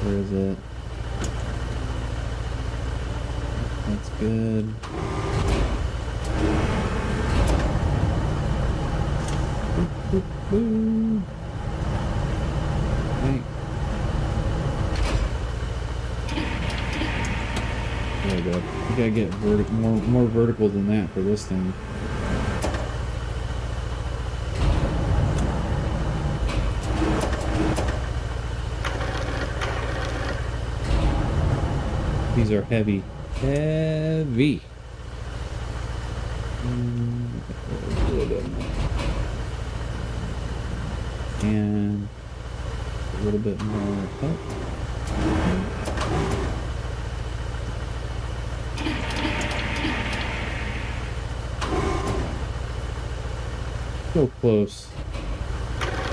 Where is it? That's good. Boop, boop, boop. Okay. There we go. We gotta get more vertical than that for this thing. These are heavy. Heavy. A little bit more. And a little bit more up. So close.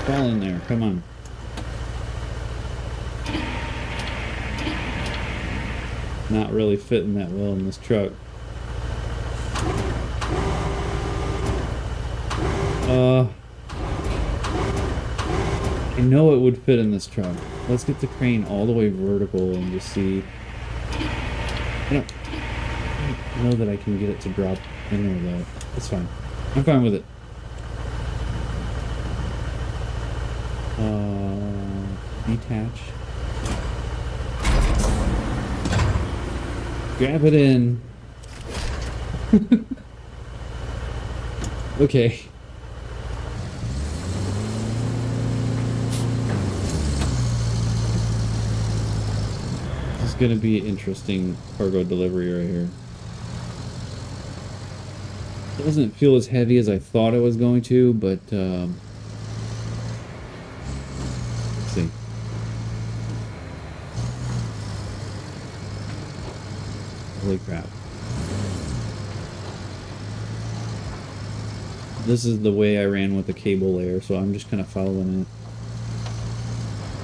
Fall in there, come on. Not really fitting that well in this truck. I know it would fit in this truck. Let's get the crane all the way vertical and just see. I don't know that I can get it to drop in there though. It's fine. I'm fine with it. Detach. Grab it in. Okay. This is gonna be an interesting cargo delivery right here. It doesn't feel as heavy as I thought it was going to, but let's see. Holy crap. This is the way I ran with the cable layer, so I'm just kind of following it.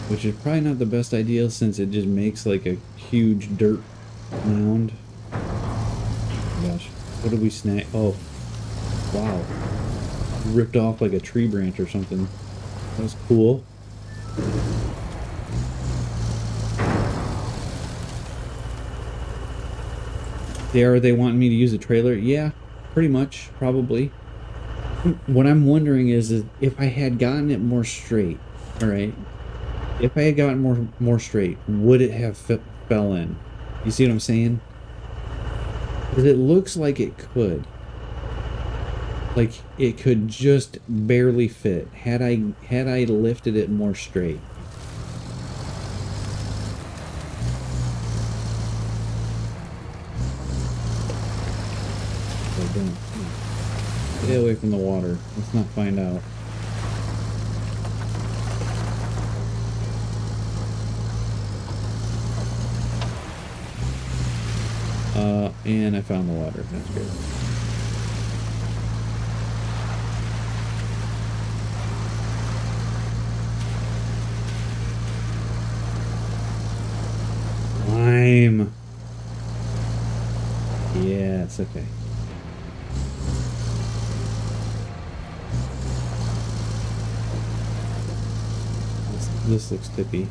Which is probably not the best idea since it just makes like a huge dirt mound. Oh gosh, what did we snag? Oh, wow. Ripped off like a tree branch or something. That was cool. Are they wanting me to use a trailer? Yeah, pretty much, probably. What I'm wondering is if I had gotten it more straight, all right? If I had gotten more straight, would it have fell in? You see what I'm saying? Because it looks like it could. Like it could just barely fit had I lifted it more straight. Stay away from the water. Let's not find out. And I found the water. That's good. Lime. Yeah, it's okay. This looks tippy.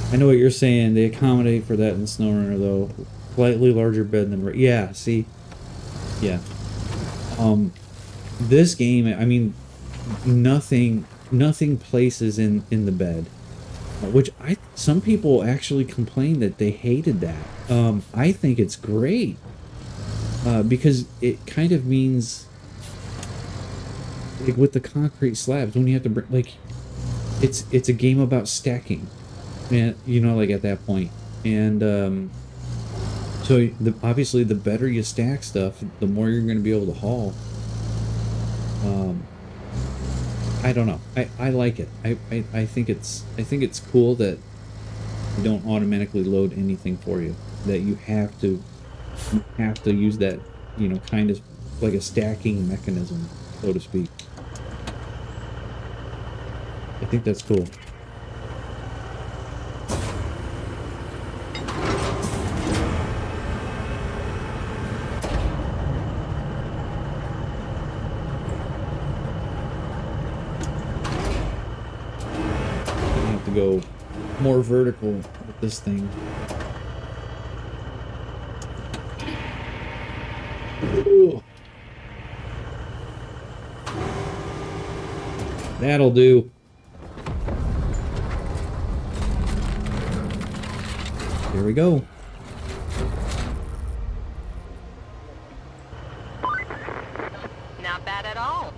I know what you're saying. They accommodate for that in the SnowRunner, though. Slightly larger bed than... Yeah, see? Yeah. This game, I mean, nothing places in the bed. Which some people actually complain that they hated that. I think it's great. Because it kind of means... Like, with the concrete slabs, when you have to... Like, it's a game about stacking. And you know, like at that point, and so obviously the better you stack stuff, the more you're going to be able to haul. I don't know. I like it. I think it's cool that you don't automatically load anything for you. That you have to use that, you know, kind of like a stacking mechanism, so to speak. I think that's cool. Go more vertical with this thing. Ooh. That'll do. Here we go. Not bad at all.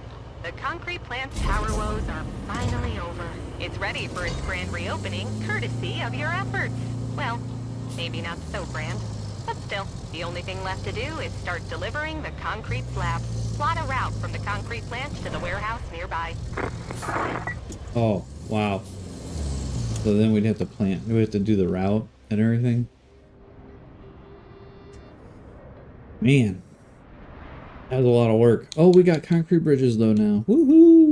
The concrete plant's power woes are finally over. It's ready for its grand reopening, courtesy of your efforts. Well, maybe not so grand, but still, the only thing left to do is start delivering the concrete slabs. Plot a route from the concrete plant to the warehouse nearby. Oh, wow. So then we'd have to do the route and everything. Man. That was a lot of work. Oh, we got concrete bridges though now. Woohoo!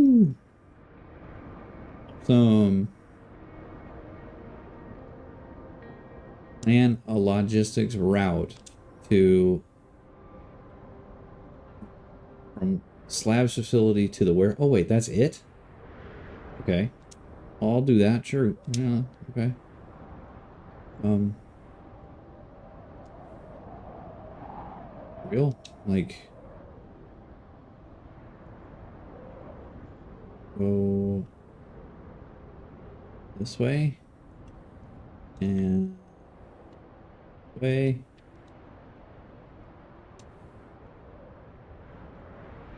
And a logistics route from slabs facility to the where. Oh wait, that's it? Okay. I'll do that, sure. Yeah, okay. Real? Like... Go... this way? And... way...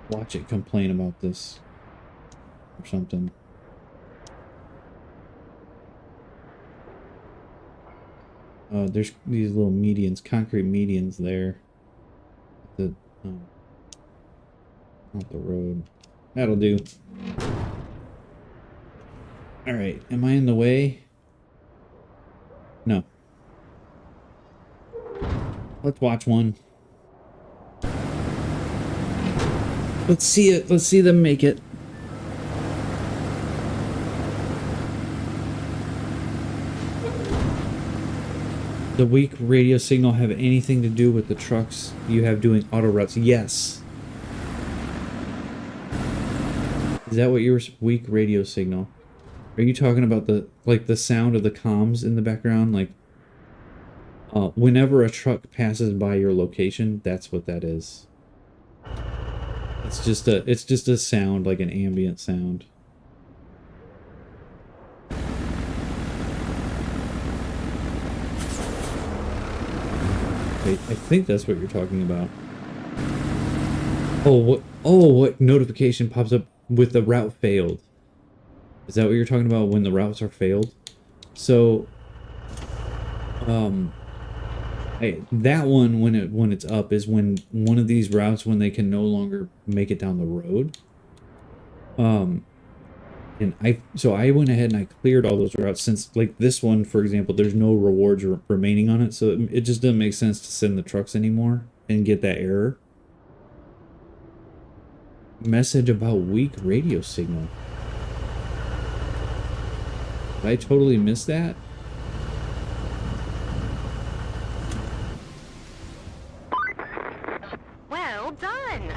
Watch it complain about this. Or something. There's these little medians, concrete medians there. The not the road. That'll do. All right, am I in the way? No. Let's watch one. Let's see it. Let's see them make it. The weak radio signal have anything to do with the trucks you have doing auto routes? Yes. Is that what your weak radio signal? Are you talking about the sound of the comms in the background? Like, whenever a truck passes by your location, that's what that is. It's just a sound, like an ambient sound. I think that's what you're talking about. What notification pops up with the route failed? Is that what you're talking about when the routes are failed? So, that one when it's up is when one of these routes when they can no longer make it down the road. And I went ahead and I cleared all those routes since, like, this one, for example, there's no rewards remaining on it, so it just doesn't make sense to send the trucks anymore and get that error. Message about weak radio signal. Did I totally miss that? Well done!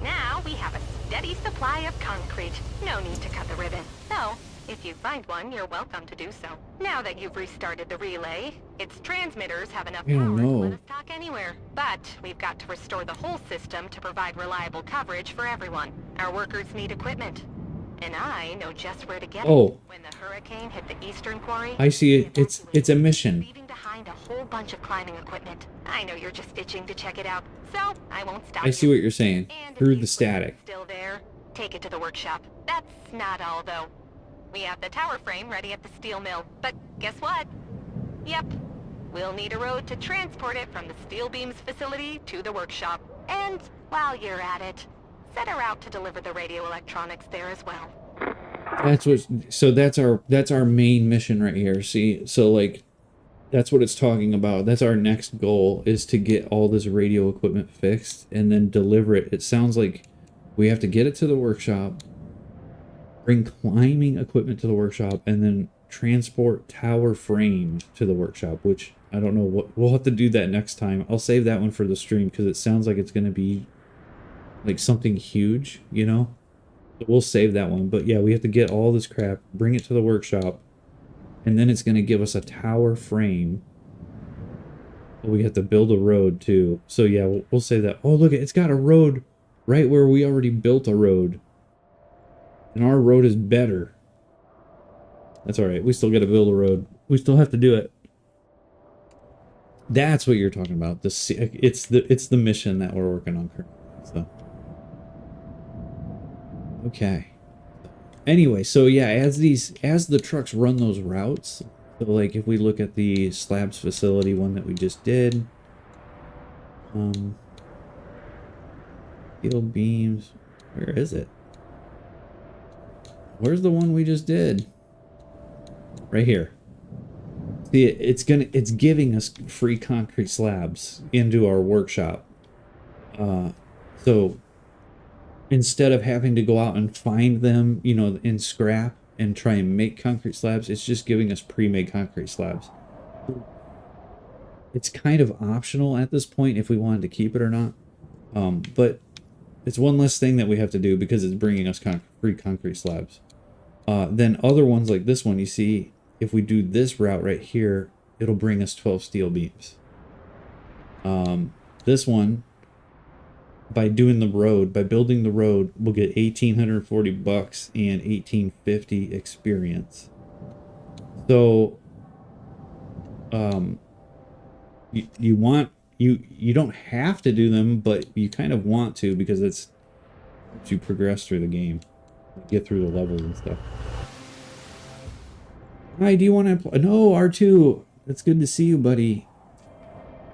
Now we have a steady supply of concrete. No need to cut the ribbon. Though, if you find one, you're welcome to do so. Now that you've restarted the relay, its transmitters have enough power to let us talk anywhere. But we've got to restore the whole system to provide reliable coverage for everyone. Our workers need equipment. And I know just where to get it. When the hurricane hit the eastern quarry, I see it. It's a mission. Leaving behind a whole bunch of climbing equipment. I know you're just itching to check it out, so I won't stop. I see what you're saying. And Through the static. Still there? Take it to the workshop. That's not all, though. We have the tower frame ready at the steel mill, but guess what? Yep. We'll need a road to transport it from the steel beams facility to the workshop. And while you're at it, set her out to deliver the radio electronics there as well. That's our main mission right here. See, so like that's what it's talking about. That's our next goal, is to get all this radio equipment fixed and then deliver it. It sounds like we have to get it to the workshop, bring climbing equipment to the workshop, and then transport tower frame to the workshop, which I don't know what we'll have to do that next time. I'll save that one for the stream because it sounds like it's going to be like something huge, you know? So we'll save that one. But yeah, we have to get all this crap, bring it to the workshop, and then it's going to give us a tower frame. We have to build a road too. So yeah, we'll save that. Oh, look, it's got a road right where we already built a road. And our road is better. That's all right. We still got to build a road. We still have to do it. That's what you're talking about. It's the mission that we're working on currently. So okay. Anyway, so yeah, as the trucks run those routes, so like if we look at the slabs facility one that we just did, steel beams, where is it? Where's the one we just did? Right here. See, it's giving us free concrete slabs into our workshop. So instead of having to go out and find them, you know, in scrap and try and make concrete slabs, it's just giving us pre-made concrete slabs. It's kind of optional at this point if we wanted to keep it or not. But it's one less thing that we have to do because it's bringing us free concrete slabs. Then other ones like this one, you see, if we do this route right here, it'll bring us 12 steel beams. This one, by doing the road, by building the road, we'll get $1,840 and $1,850 experience. So, you don't have to do them, but you kind of want to because it's helps you progress through the game, get through the levels and stuff. Hi, do you want to? No, R2. It's good to see you, buddy.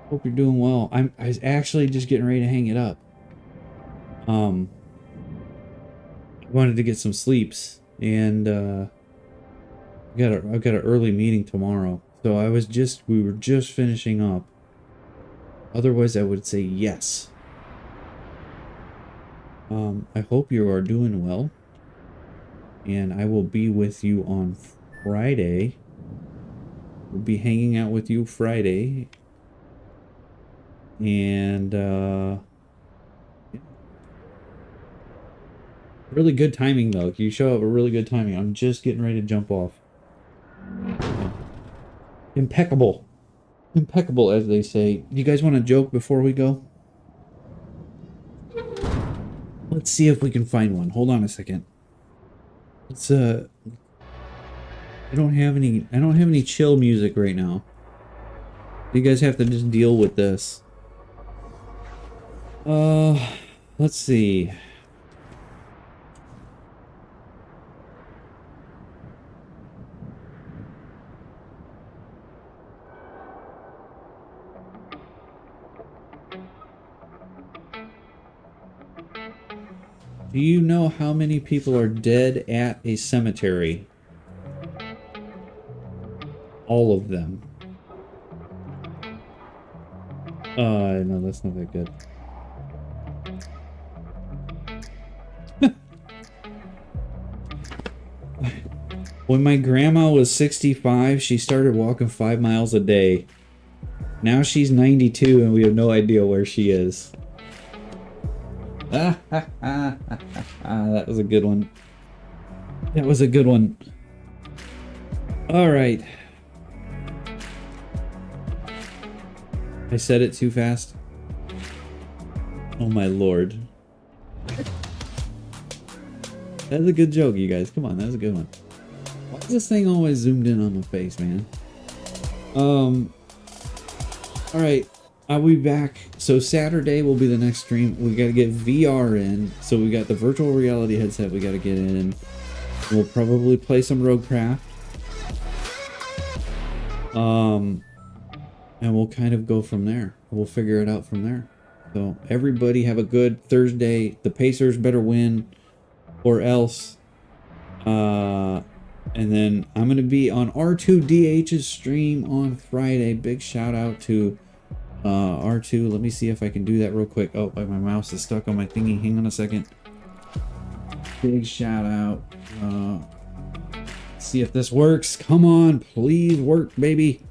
Hope you're doing well. I was actually just getting ready to hang it up. I wanted to get some sleeps, and I've got an early meeting tomorrow. So we were just finishing up. Otherwise, I would say yes. I hope you are doing well. And I will be with you on Friday. We'll be hanging out with you Friday. And, really good timing, though. You show up a really good timing. I'm just getting ready to jump off. Impeccable. Impeccable, as they say. You guys want to joke before we go? Let's see if we can find one. Hold on a second. It's I don't have any chill music right now. You guys have to just deal with this. Let's see. Do you know how many people are dead at a cemetery? All of them. No, that's not that good. When my grandma was 65, she started walking 5 miles a day. Now she's 92 and we have no idea where she is. That was a good one. That was a good one. All right. I said it too fast. Oh my lord. That's a good joke, you guys. Come on, that was a good one. Why is this thing always zoomed in on my face, man? Alright. I'll be back. So Saturday will be the next stream. We gotta get VR in. So we got the virtual reality headset we gotta get in. We'll probably play some Roadcraft. And we'll kind of go from there. We'll figure it out from there. So everybody have a good Thursday. The Pacers better win or else. And then I'm gonna be on R2DH's stream on Friday. Big shout out to R2. Let me see if I can do that real quick. Oh, my mouse is stuck on my thingy. Hang on a second. Big shout out. See if this works. Come on, please work, baby.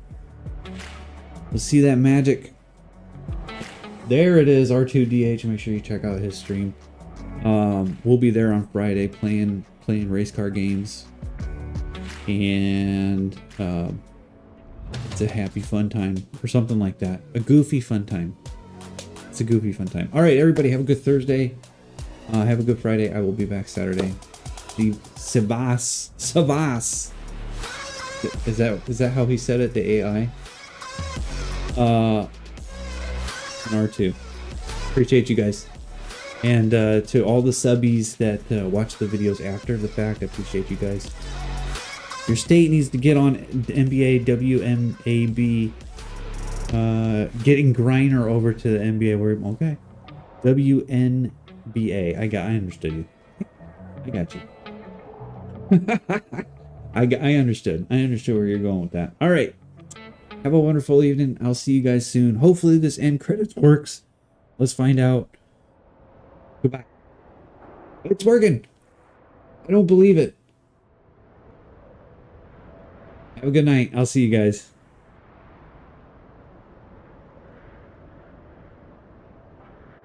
Let's see that magic. There it is, R2DH. Make sure you check out his stream. We'll be there on Friday playing race car games. And it's a happy fun time or something like that. A goofy fun time. It's a goofy fun time. All right, everybody, have a good Thursday. Have a good Friday. I will be back Saturday. Savas. Is that how he said it? The AI. And R2. Appreciate you guys. And to all the subbies that watch the videos after the fact, I appreciate you guys. Your state needs to get on the NBA WMAB. Getting Griner over to the NBA. Okay. WNBA. I understood you. I got you. I understood. I understood where you're going with that. All right. Have a wonderful evening. I'll see you guys soon. Hopefully this end credits works. Let's find out. Goodbye. It's working. I don't believe it. Have a good night. I'll see you guys.